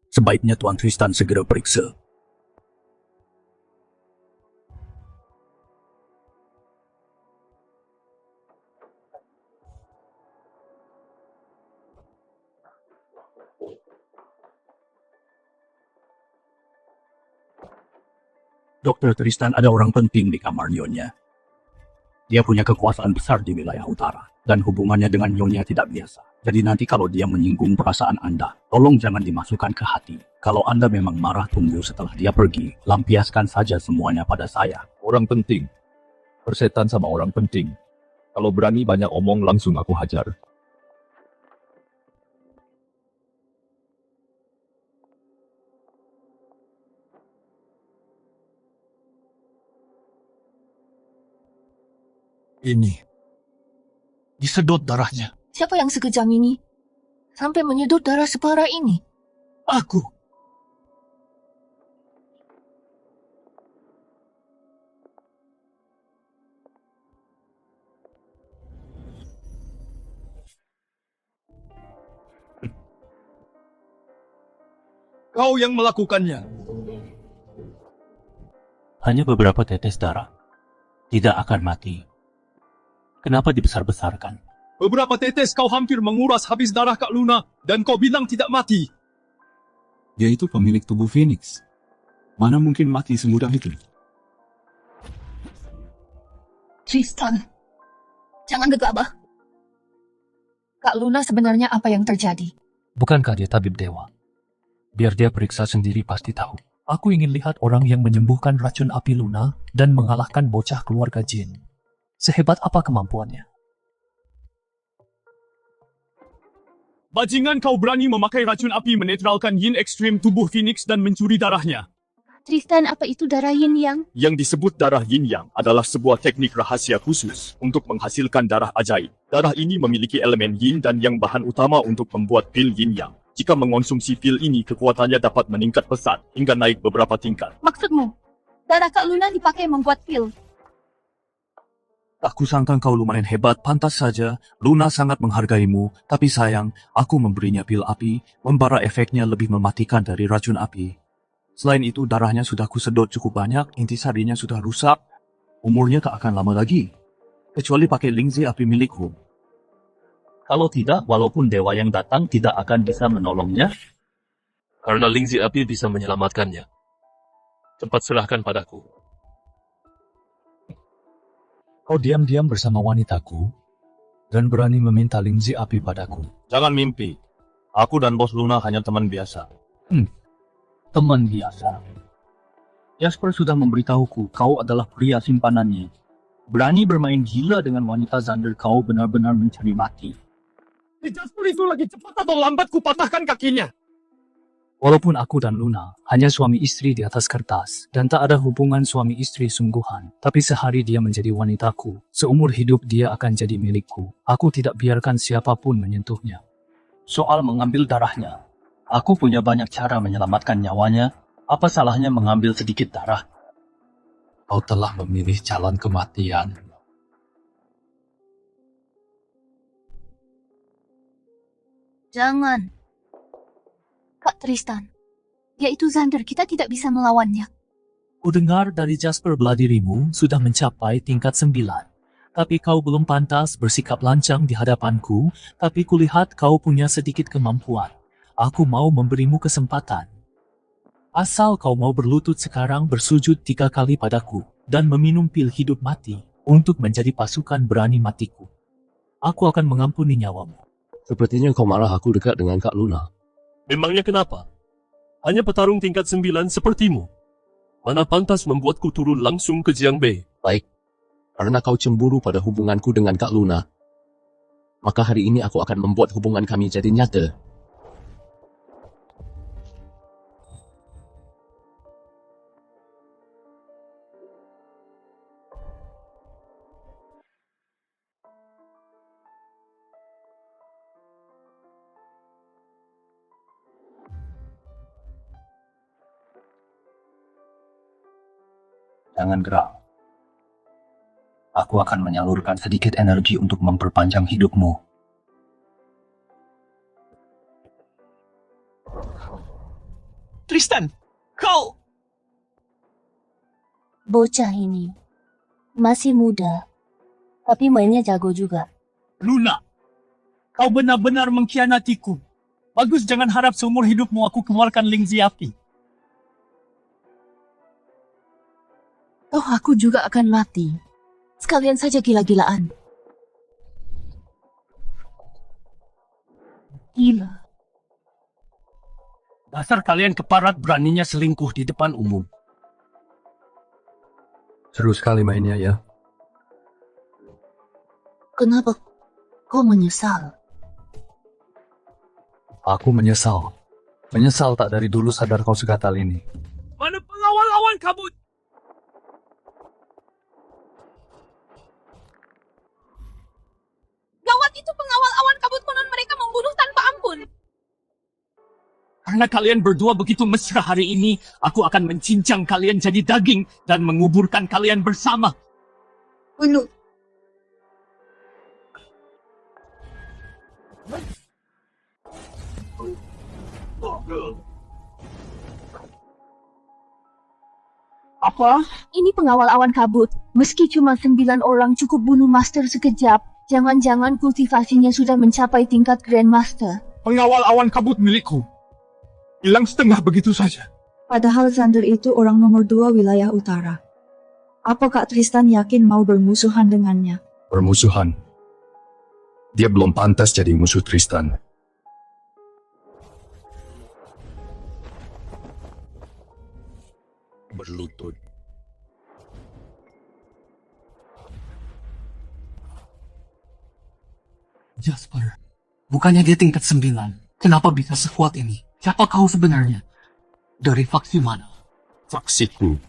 Sebaiknya Tuan Tristan segera periksa. Dokter Tristan ada orang penting di kamar Nyonya. Dia punya kekuasaan besar di wilayah utara, dan hubungannya dengan Nyonya tidak biasa. Jadi nanti kalau dia menyinggung perasaan Anda, tolong jangan dimasukkan ke hati. Kalau Anda memang marah, tunggu setelah dia pergi. Lampiaskan saja semuanya pada saya. Orang penting. Persetan sama orang penting. Kalau berani banyak omong, langsung aku hajar. Ini. Disedot darahnya. Siapa yang sekejam ini? Sampai menyedot darah separah ini? Aku. Kau yang melakukannya. Hanya beberapa tetes darah. Tidak akan mati. Kenapa dibesar-besarkan? Beberapa tetes kau hampir menguras habis darah Kak Luna dan kau bilang tidak mati. Dia itu pemilik tubuh Phoenix. Mana mungkin mati semudah itu? Tristan, jangan gegabah. Kak Luna sebenarnya apa yang terjadi? Bukankah dia tabib dewa? Biar dia periksa sendiri pasti tahu. Aku ingin lihat orang yang menyembuhkan racun api Luna dan mengalahkan bocah keluarga jin. Sehebat apa kemampuannya? Bajingan, kau berani memakai racun api menetralkan yin ekstrim tubuh Phoenix dan mencuri darahnya. Tristan, apa itu darah yin yang? Yang disebut darah yin yang adalah sebuah teknik rahasia khusus untuk menghasilkan darah ajaib. Darah ini memiliki elemen yin dan yang bahan utama untuk membuat pil yin yang. Jika mengonsumsi pil ini, kekuatannya dapat meningkat pesat hingga naik beberapa tingkat. Maksudmu, darah Kak Luna dipakai membuat pil. Aku sangka kau lumayan hebat, pantas saja. Luna sangat menghargaimu, tapi sayang, aku memberinya pil api, membara efeknya lebih mematikan dari racun api. Selain itu, darahnya sudah kusedot cukup banyak, intisarinya sudah rusak. Umurnya tak akan lama lagi, kecuali pakai lingzi api milikku. Kalau tidak, walaupun dewa yang datang tidak akan bisa menolongnya. Karena lingzi api bisa menyelamatkannya. Cepat serahkan padaku. Kau diam-diam bersama wanitaku dan berani meminta lingzi api padaku. Jangan mimpi. Aku dan Bos Luna hanya teman biasa. Teman biasa. Jasper sudah memberitahuku kau adalah pria simpanannya. Berani bermain gila dengan wanita Xander, kau benar-benar mencari mati. Jasper itu lagi cepat atau lambat kupatahkan kakinya. Walaupun aku dan Luna hanya suami istri di atas kertas dan tak ada hubungan suami istri sungguhan, tapi sehari dia menjadi wanitaku, seumur hidup dia akan jadi milikku. Aku tidak biarkan siapapun menyentuhnya. Soal mengambil darahnya, aku punya banyak cara menyelamatkan nyawanya. Apa salahnya mengambil sedikit darah? Kau telah memilih jalan kematian. Jangan. Kak Tristan, dia itu Xander, kita tidak bisa melawannya. Ku dengar dari Jasper bela dirimu sudah mencapai tingkat 9. Tapi kau belum pantas bersikap lancang di hadapanku, tapi kulihat kau punya sedikit kemampuan. Aku mau memberimu kesempatan. Asal kau mau berlutut sekarang, bersujud 3 kali padaku, dan meminum pil hidup mati untuk menjadi pasukan berani matiku. Aku akan mengampuni nyawamu. Sepertinya kau marah aku dekat dengan Kak Luna. Memangnya kenapa? Hanya petarung tingkat 9 sepertimu. Mana pantas membuatku turun langsung ke Jiangbei. Baik, karena kau cemburu pada hubunganku dengan Kak Luna, maka hari ini aku akan membuat hubungan kami jadi nyata. Jangan gerak. Aku akan menyalurkan sedikit energi untuk memperpanjang hidupmu. Tristan, kau... Bocah ini masih muda, tapi mainnya jago juga. Luna, kau benar-benar mengkhianatiku. Bagus, jangan harap seumur hidupmu aku keluarkan lingzi api. Oh, aku juga akan mati. Sekalian saja gila-gilaan. Gila. Dasar kalian keparat, beraninya selingkuh di depan umum. Seru sekali mainnya ya. Kenapa kau menyesal? Aku menyesal. Menyesal tak dari dulu sadar kau segatal ini. Mana pengawal awan kabut? Gawat, itu pengawal awan kabut, konon mereka membunuh tanpa ampun. Karena kalian berdua begitu mesra hari ini, aku akan mencincang kalian jadi daging dan menguburkan kalian bersama. Bunuh. Apa? Ini pengawal awan kabut. Meski cuma 9 orang cukup bunuh master sekejap, jangan-jangan kultivasinya sudah mencapai tingkat Grandmaster. Pengawal awan kabut milikku. Hilang setengah begitu saja. Padahal Xander itu orang nomor 2 wilayah utara. Apa Kak Tristan yakin mau bermusuhan dengannya? Bermusuhan. Dia belum pantas jadi musuh Tristan. berlutut. Jasper, bukannya dia tingkat 9. Kenapa bisa sekuat ini? Siapa kau sebenarnya? Dari faksi mana? Faksiku.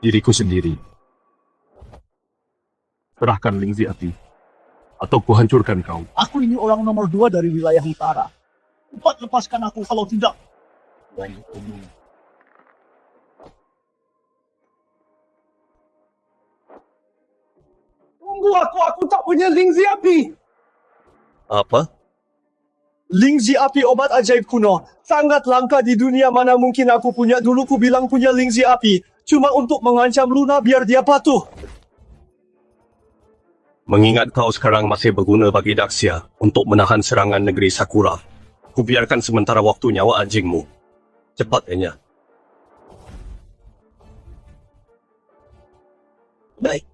Diriku sendiri. Serahkan Lingzi Api. Atau kuhancurkan kau. Aku ini orang nomor 2 dari wilayah utara. Cepat lepaskan aku, kalau tidak. Tunggu aku tak punya Lingzi Api. Apa? Lingzi Api obat ajaib kuno. Sangat langka di dunia, mana mungkin aku punya. Dulu ku bilang punya Lingzi Api. Cuma untuk mengancam Luna biar dia patuh. Mengingat kau sekarang masih berguna bagi Daxia untuk menahan serangan negeri Sakura, ku biarkan sementara waktu nyawa anjingmu. Cepat, Enya. Baik,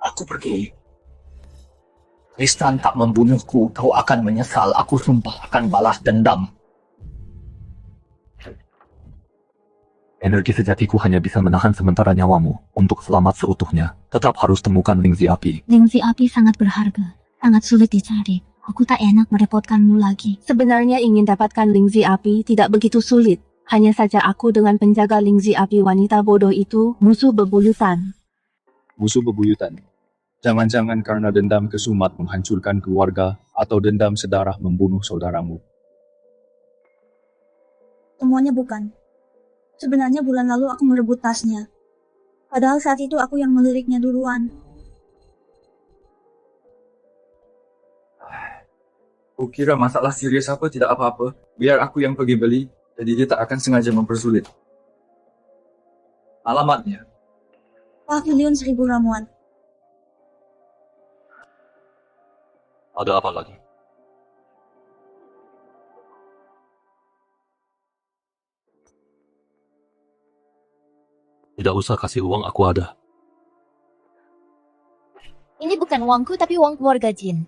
aku pergi. Tristan tak membunuhku, kau akan menyesal. Aku sumpah akan balas dendam. Energi sejatiku hanya bisa menahan sementara nyawamu. Untuk selamat seutuhnya, tetap harus temukan Lingzi Api. Lingzi Api sangat berharga, sangat sulit dicari. Aku tak enak merepotkanmu lagi. Sebenarnya ingin dapatkan Lingzi Api tidak begitu sulit. Hanya saja aku dengan penjaga Lingzi Api wanita bodoh itu musuh bebuyutan. Musuh bebuyutan. Jangan-jangan karena dendam kesumat menghancurkan keluarga atau dendam sedarah membunuh saudaramu. Semuanya bukan. Sebenarnya bulan lalu aku merebut tasnya. Padahal saat itu aku yang meliriknya duluan. Kukira masalah serius apa tidak apa-apa. Biar aku yang pergi beli, jadi dia tak akan sengaja mempersulit. Alamatnya. Pavilion 1000 ramuan. Ada apa lagi? Tidak usah kasih uang, aku ada. Ini bukan uangku tapi uang keluarga Jin.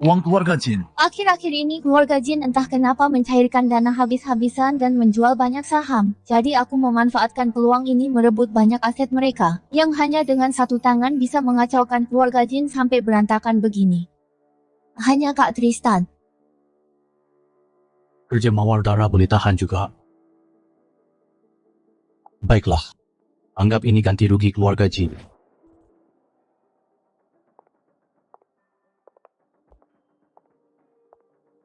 Uang keluarga Jin. Akhir-akhir ini keluarga Jin entah kenapa mencairkan dana habis-habisan dan menjual banyak saham. Jadi aku memanfaatkan peluang ini merebut banyak aset mereka. Yang hanya dengan satu tangan bisa mengacaukan keluarga Jin sampai berantakan begini. Hanya Kak Tristan. Kerja mawar darah boleh tahan juga. Baiklah. Anggap ini ganti rugi keluarga Jin.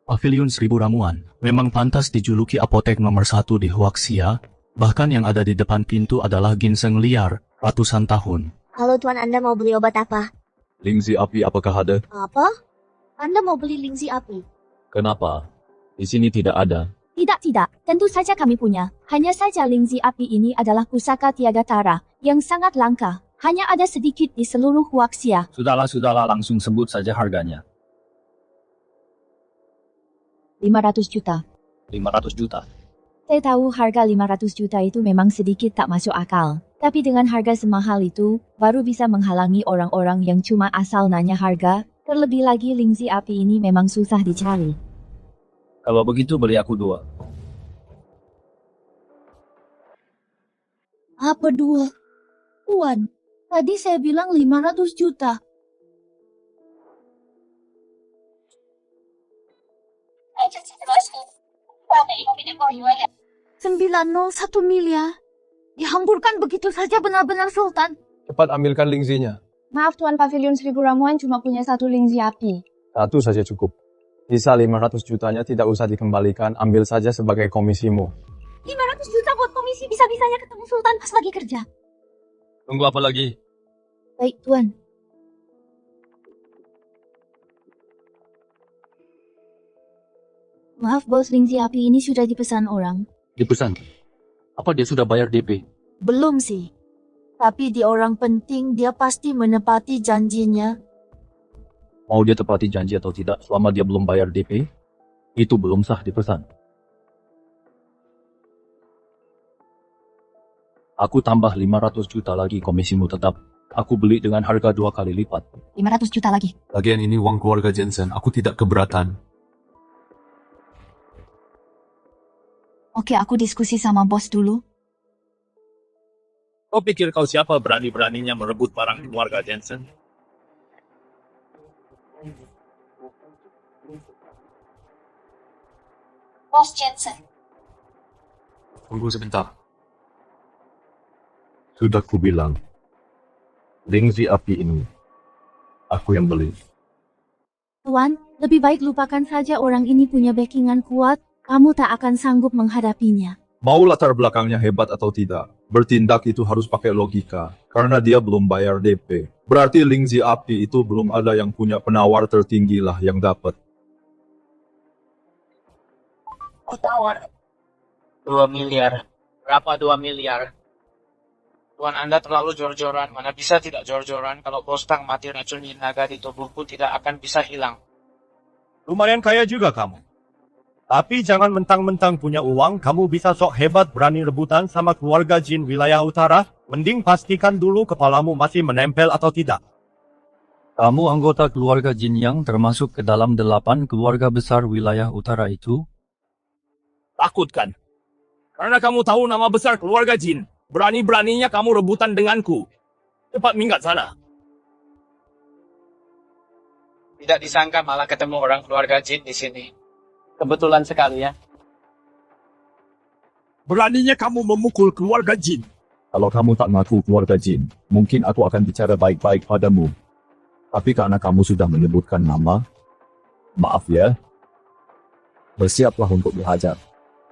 Pavilion 1000 ramuan memang pantas dijuluki apotek nomor 1 di Huaxia. Bahkan yang ada di depan pintu adalah ginseng liar ratusan tahun. Halo Tuan, Anda mau beli obat apa? Lingzi Api apakah ada? Apa? Anda mau beli Lingzi Api? Kenapa? Di sini tidak ada. Tidak. Tentu saja kami punya. Hanya saja Lingzi Api ini adalah pusaka tiada tara yang sangat langka. Hanya ada sedikit di seluruh Huaxia. Sudahlah, langsung sebut saja harganya. 500 juta. 500 juta. Saya tahu harga 500 juta itu memang sedikit tak masuk akal. Tapi dengan harga semahal itu, baru bisa menghalangi orang-orang yang cuma asal nanya harga. Terlebih lagi Lingzi Api ini memang susah dicari. Kalau begitu beli aku 2. Apa 2? Tuan, tadi saya bilang 500 juta. $901 miliar. Dihamburkan begitu saja benar-benar Sultan. Cepat ambilkan Lingzinya. Maaf Tuan, Pavilion 1000 ramuan cuma punya 1 Lingzi Api. 1 saja cukup. Sisa 500 jutanya tidak usah dikembalikan, ambil saja sebagai komisimu. 500 juta buat komisi, bisa-bisanya ketemu Sultan pas lagi kerja. Tunggu apa lagi? Baik, Tuan. Maaf, Bos, Lingzi Api ini sudah dipesan orang. Dipesan. Apa dia sudah bayar DP? Belum sih. Tapi dia orang penting, dia pasti menepati janjinya. Mau dia tepati janji atau tidak selama dia belum bayar DP, itu belum sah dipesan. Aku tambah 500 juta lagi komisimu tetap. Aku beli dengan harga 2 kali lipat. 500 juta lagi. Lagian ini uang keluarga Jensen, aku tidak keberatan. Oke, aku diskusi sama bos dulu. Kau pikir kau siapa berani-beraninya merebut barang keluarga Jensen? Bos Jensen. Tunggu sebentar. Sudah kubilang, lingzi api ini, aku yang beli. Tuan, lebih baik lupakan saja orang ini punya backingan kuat. Kamu tak akan sanggup menghadapinya. Mau latar belakangnya hebat atau tidak, bertindak itu harus pakai logika. Karena dia belum bayar DP. Berarti lingzi api itu belum ada yang punya penawar tertinggi lah yang dapat. Oh, tawar 2 miliar. Berapa 2 miliar? Tuan Anda terlalu jor-joran. Mana bisa tidak jor-joran kalau bos Tang mati racun naga di tubuhku tidak akan bisa hilang. Lumayan kaya juga kamu. Tapi jangan mentang-mentang punya uang, kamu bisa sok hebat berani rebutan sama keluarga jin wilayah utara. Mending pastikan dulu kepalamu masih menempel atau tidak. Kamu anggota keluarga jin yang termasuk ke dalam 8 keluarga besar wilayah utara itu? Takut kan? Karena kamu tahu nama besar keluarga jin. Berani-beraninya kamu rebutan denganku. Cepat minggat sana. Tidak disangka malah ketemu orang keluarga jin di sini. Kebetulan sekali ya. Beraninya kamu memukul keluarga jin. Kalau kamu tak ngaku keluarga jin, mungkin aku akan bicara baik-baik padamu. Tapi karena kamu sudah menyebutkan nama, maaf ya. Bersiaplah untuk dihajar.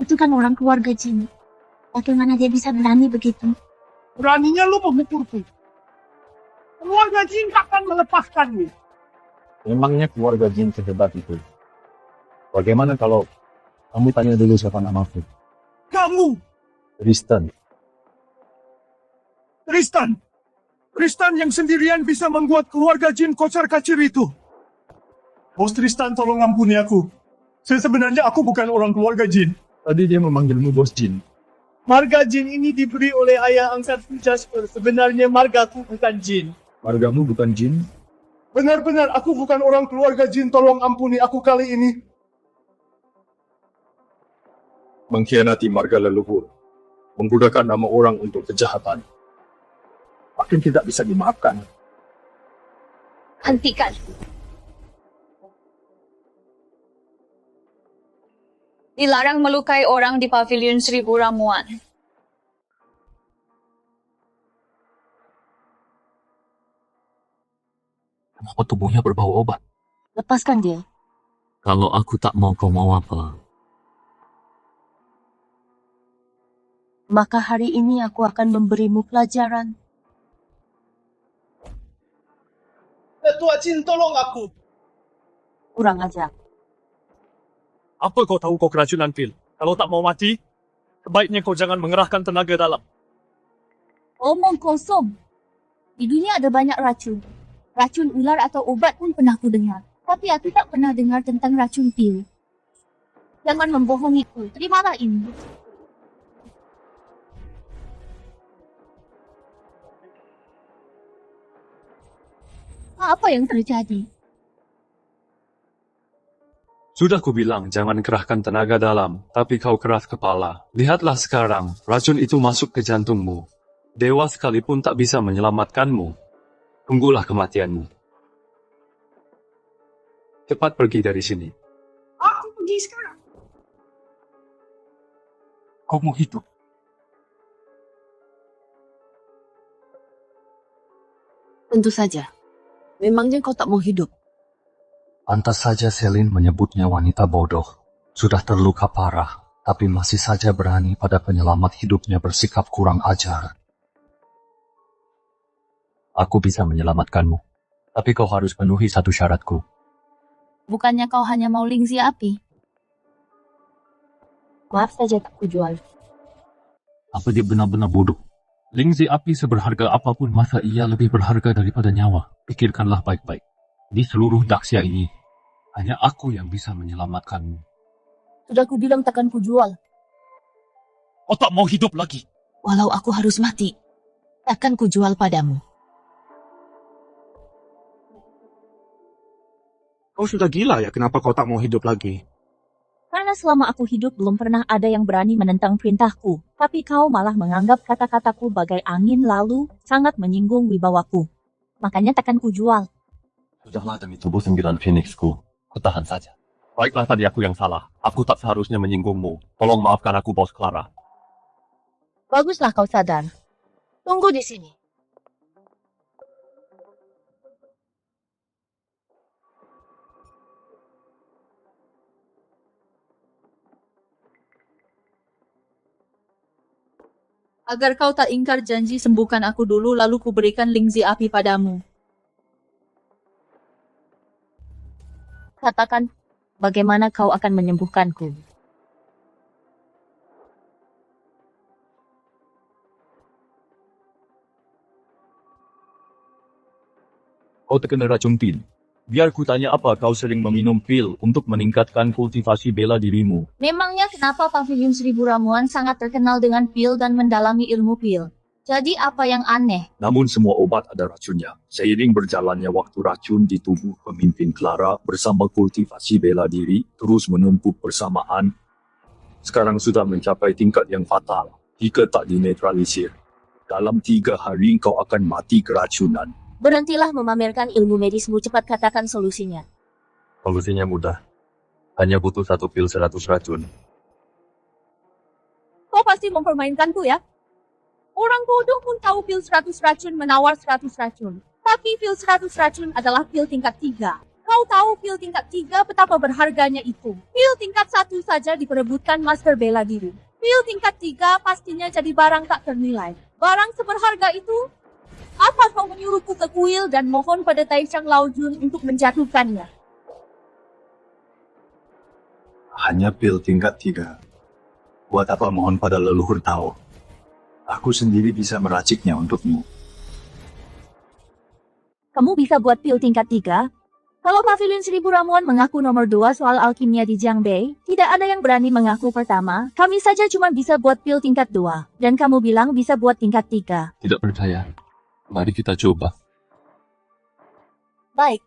Itu kan orang keluarga jin. Bagaimana dia bisa berani begitu? Beraninya lu memukulku. Keluarga jin takkan melepaskanmu. Memangnya keluarga jin sehebat itu? Bagaimana kalau kamu tanya dulu siapa namaku? Kamu! Tristan. Tristan yang sendirian bisa membuat keluarga jin kocar-kacir itu. Bos Tristan, tolong ampuni aku. Sebenarnya aku bukan orang keluarga jin. Tadi dia memanggilmu bos jin. Marga jin ini diberi oleh ayah angkatku Jasper. Sebenarnya margaku bukan jin. Margamu bukan jin? Benar-benar aku bukan orang keluarga jin. Tolong ampuni aku kali ini. Mengkhianati marga leluhur. Menggunakan nama orang untuk kejahatan. Makin tidak bisa dimaafkan. Hentikan. Dilarang melukai orang di pavilion 1000 ramuan. Kenapa tubuhnya berbau obat? Lepaskan dia. Kalau aku tak mau, kau mau apa? Maka hari ini aku akan memberimu pelajaran. Ketua jin, tolong aku. Kurang ajar. Apa kau tahu kau keracunan pil? Kalau tak mau mati, sebaiknya kau jangan mengerahkan tenaga dalam. Omong kosong. Di dunia ada banyak racun. Racun ular atau obat pun pernah ku dengar. Tapi aku tak pernah dengar tentang racun pil. Jangan membohongiku. Terimalah ini. Apa yang terjadi? Sudah kubilang jangan kerahkan tenaga dalam, tapi kau keras kepala. Lihatlah sekarang, racun itu masuk ke jantungmu. Dewa sekalipun tak bisa menyelamatkanmu. Tunggulah kematianmu. Cepat pergi dari sini. Aku pergi sekarang. Kau mau hidup? Tentu saja. Memangnya kau tak mau hidup? Pantas saja Selin menyebutnya wanita bodoh. Sudah terluka parah, tapi masih saja berani pada penyelamat hidupnya bersikap kurang ajar. Aku bisa menyelamatkanmu, tapi kau harus penuhi satu syaratku. Bukannya kau hanya mau lingzi api? Maaf saja tak kujual. Apa dia benar-benar bodoh? Lingzi api seberharga apapun, masa ia lebih berharga daripada nyawa? Pikirkanlah baik-baik. Di seluruh Daksya ini, hanya aku yang bisa menyelamatkanmu. Sudah kubilang takkan kujual. Kau tak mau hidup lagi. Walau aku harus mati, takkan kujual padamu. Kau sudah gila ya, kenapa kau tak mau hidup lagi? Karena selama aku hidup belum pernah ada yang berani menentang perintahku. Tapi kau malah menganggap kata-kataku bagai angin lalu sangat menyinggung wibawaku. Makanya takkan ku jual. Sudahlah demi tubuh 9 Phoenixku. Kutahan saja. Baiklah tadi aku yang salah. Aku tak seharusnya menyinggungmu. Tolong maafkan aku, Bos Clara. Baguslah kau sadar. Tunggu di sini. Agar kau tak ingkar janji, sembuhkan aku dulu lalu kuberikan lingzi api padamu. Katakan, bagaimana kau akan menyembuhkanku? Kau terkena racun pil. Biar ku tanya apa kau sering meminum pil untuk meningkatkan kultivasi bela dirimu. Memangnya kenapa Pavilion Seribu Ramuan sangat terkenal dengan pil dan mendalami ilmu pil? Jadi apa yang aneh? Namun semua obat ada racunnya. Seiring berjalannya waktu, racun di tubuh pemimpin Clara bersama kultivasi bela diri terus menumpuk bersamaan. Sekarang sudah mencapai tingkat yang fatal jika tak dinetralisir. Dalam 3 hari kau akan mati keracunan. Berhentilah memamerkan ilmu medismu, cepat katakan solusinya. Solusinya mudah. Hanya butuh 1 pil 100 racun. Kau pasti mempermainkanku ya? Orang bodoh pun tahu pil 100 racun menawar 100 racun. Tapi pil 100 racun adalah pil tingkat 3. Kau tahu pil tingkat 3 betapa berharganya itu. Pil tingkat 1 saja diperebutkan master bela diri. Pil tingkat 3 pastinya jadi barang tak ternilai. Barang seberharga itu? Apa kau menyuruhku ke kuil dan mohon pada Taishang Laojun untuk menjatuhkannya? Hanya pil tingkat 3. Buat apa mohon pada leluhur Tao? Aku sendiri bisa meraciknya untukmu. Kamu bisa buat pil tingkat 3? Kalau Pavilion Seribu Ramuan mengaku nomor 2 soal alkimia di Jiangbei, tidak ada yang berani mengaku pertama. Kami saja cuma bisa buat pil tingkat 2. Dan kamu bilang bisa buat tingkat 3. Tidak percaya. Mari kita coba. Baik,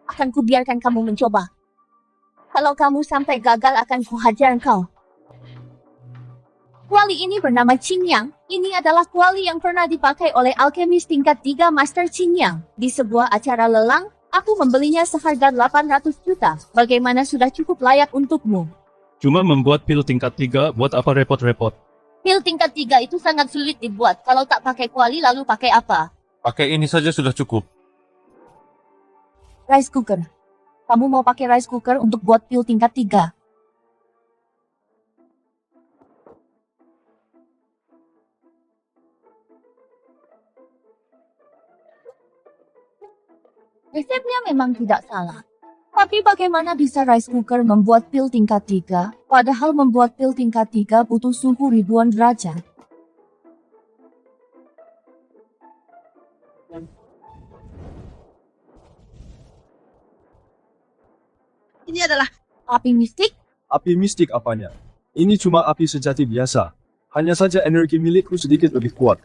akan kubiarkan kamu mencoba. Kalau kamu sampai gagal akan kuhajar kau. Kuali ini bernama Qingyang. Ini adalah kuali yang pernah dipakai oleh alkemis tingkat 3 Master Qingyang. Di sebuah acara lelang, aku membelinya seharga 800 juta. Bagaimana sudah cukup layak untukmu? Cuma membuat pil tingkat 3, buat apa repot-repot? Pil tingkat 3 itu sangat sulit dibuat. Kalau tak pakai kuali lalu pakai apa? Pakai ini saja sudah cukup. Rice cooker. Kamu mau pakai rice cooker untuk buat pil tingkat 3? Resepnya memang tidak salah. Tapi bagaimana bisa rice cooker membuat pil tingkat 3? Padahal membuat pil tingkat 3 butuh suhu ribuan derajat. Ini adalah api mistik? Api mistik apanya? Ini cuma api sejati biasa. Hanya saja energi milikku sedikit lebih kuat.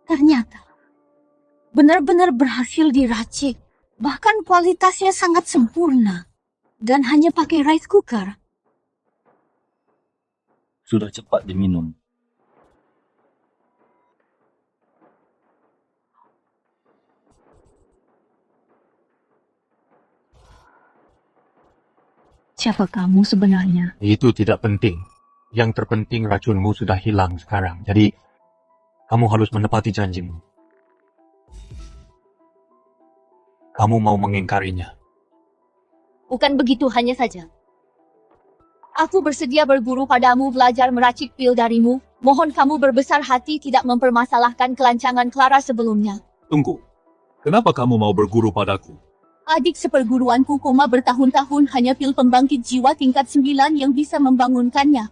Ternyata benar-benar berhasil diracik. Bahkan kualitasnya sangat sempurna. Dan hanya pakai rice cooker. Sudah cepat diminum. Siapa kamu sebenarnya? Itu tidak penting. Yang terpenting racunmu sudah hilang sekarang. Jadi, kamu harus menepati janjimu. Kamu mau mengingkarinya. Bukan begitu hanya saja. Aku bersedia berguru padamu belajar meracik pil darimu. Mohon kamu berbesar hati tidak mempermasalahkan kelancangan Clara sebelumnya. Tunggu. Kenapa kamu mau berguru padaku? Adik seperguruanku koma bertahun-tahun hanya pil pembangkit jiwa tingkat 9 yang bisa membangunkannya.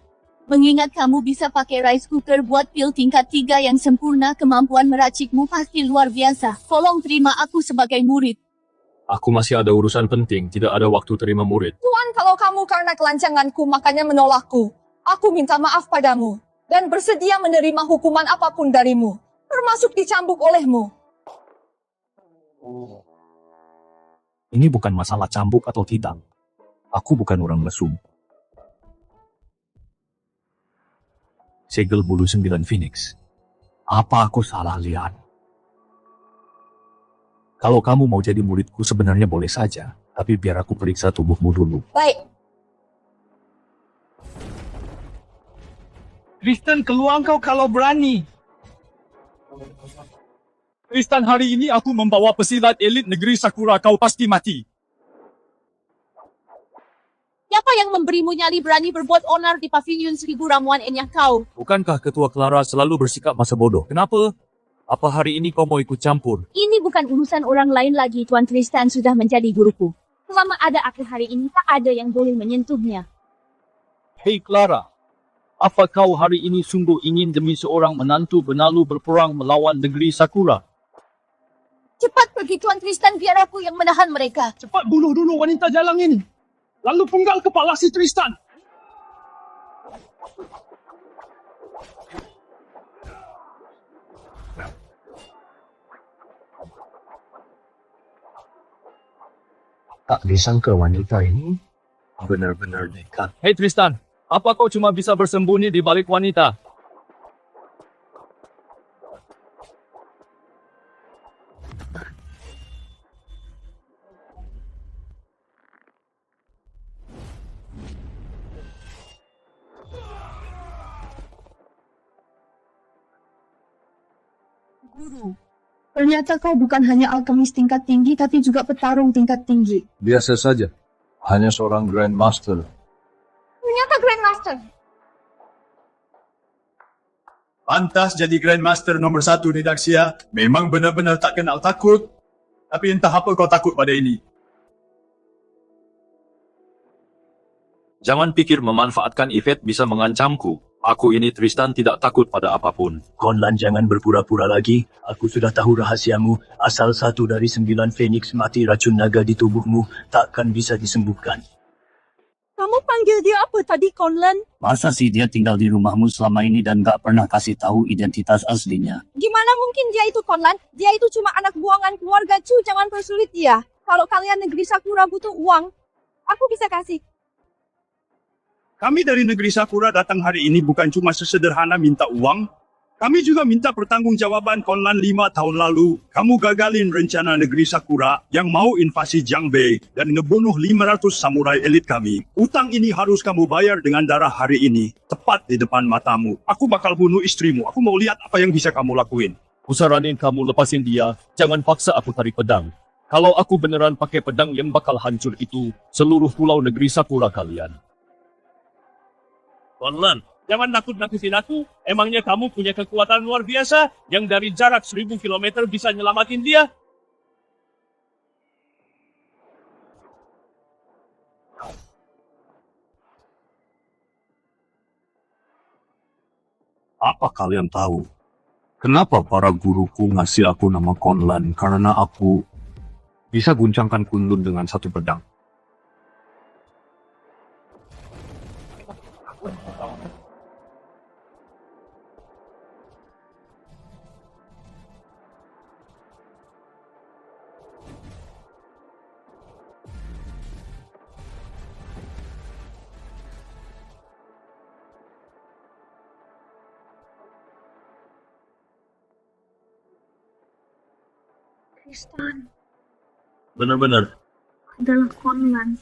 Mengingat kamu bisa pakai rice cooker buat pil tingkat 3 yang sempurna, kemampuan meracikmu pasti luar biasa. Tolong terima aku sebagai murid. Aku masih ada urusan penting, tidak ada waktu terima murid. Tuan, kalau kamu karena kelancanganku makanya menolakku, aku minta maaf padamu dan bersedia menerima hukuman apapun darimu, termasuk dicambuk olehmu. Ini bukan masalah cambuk atau tidak. Aku bukan orang mesum. Segel bulu 9 Phoenix. Apa aku salah lihat? Kalau kamu mau jadi muridku sebenarnya boleh saja, tapi biar aku periksa tubuhmu dulu. Baik. Tristan, keluar kau kalau berani. Tristan, hari ini aku membawa pesilat elit negeri Sakura, kau pasti mati. Siapa yang memberimu nyali berani berbuat onar di pavilion 1000 ramuan enyah kau? Bukankah Ketua Clara selalu bersikap masa bodoh? Kenapa? Apa hari ini kau mau ikut campur? Ini bukan urusan orang lain lagi, Tuan Tristan sudah menjadi guruku. Selama ada aku hari ini, tak ada yang boleh menyentuhnya. Hei Clara, apa kau hari ini sungguh ingin demi seorang menantu benalu berperang melawan negeri Sakura? Cepat pergi, Tuan Tristan, biar aku yang menahan mereka. Cepat bunuh dulu wanita jalang ini. Lalu penggal kepala si Tristan. Tak disangka wanita ini benar-benar nekat. Hei Tristan, apa kau cuma bisa bersembunyi di balik wanita? Guru, ternyata kau bukan hanya alkemis tingkat tinggi, tapi juga petarung tingkat tinggi. Biasa saja. Hanya seorang Grandmaster. Ternyata Grandmaster. Pantas jadi Grandmaster nomor 1 di Daxia. Memang benar-benar tak kenal takut. Tapi entah apa kau takut pada ini. Jangan pikir memanfaatkan Yvette bisa mengancamku. Aku ini Tristan tidak takut pada apapun. Conlan, jangan berpura-pura lagi. Aku sudah tahu rahasiamu. Asal 1 dari 9 Phoenix mati racun naga di tubuhmu, takkan bisa disembuhkan. Kamu panggil dia apa tadi, Conlan? Masa sih dia tinggal di rumahmu selama ini dan gak pernah kasih tahu identitas aslinya? Gimana mungkin dia itu, Conlan? Dia itu cuma anak buangan keluarga Chu, jangan persulit dia. Kalau kalian negeri Sakura butuh uang, aku bisa kasih. Kami dari negeri Sakura datang hari ini bukan cuma sesederhana minta uang. Kami juga minta pertanggungjawaban Conlan 5 tahun lalu. Kamu gagalin rencana negeri Sakura yang mau invasi Jiangbei dan ngebunuh 500 samurai elit kami. Utang ini harus kamu bayar dengan darah hari ini. Tepat di depan matamu. Aku bakal bunuh istrimu. Aku mau lihat apa yang bisa kamu lakuin. Kusaranin kamu lepasin dia. Jangan paksa aku tarik pedang. Kalau aku beneran pakai pedang yang bakal hancur itu seluruh pulau negeri Sakura kalian. Conlan, jangan nakut-nakutin aku. Emangnya kamu punya kekuatan luar biasa yang dari jarak 1000 km bisa nyelamatin dia? Apa kalian tahu? Kenapa para guruku ngasih aku nama Conlan? Karena aku bisa guncangkan Kunlun dengan 1 pedang. Tristan Benar-benar. adalah Conlan.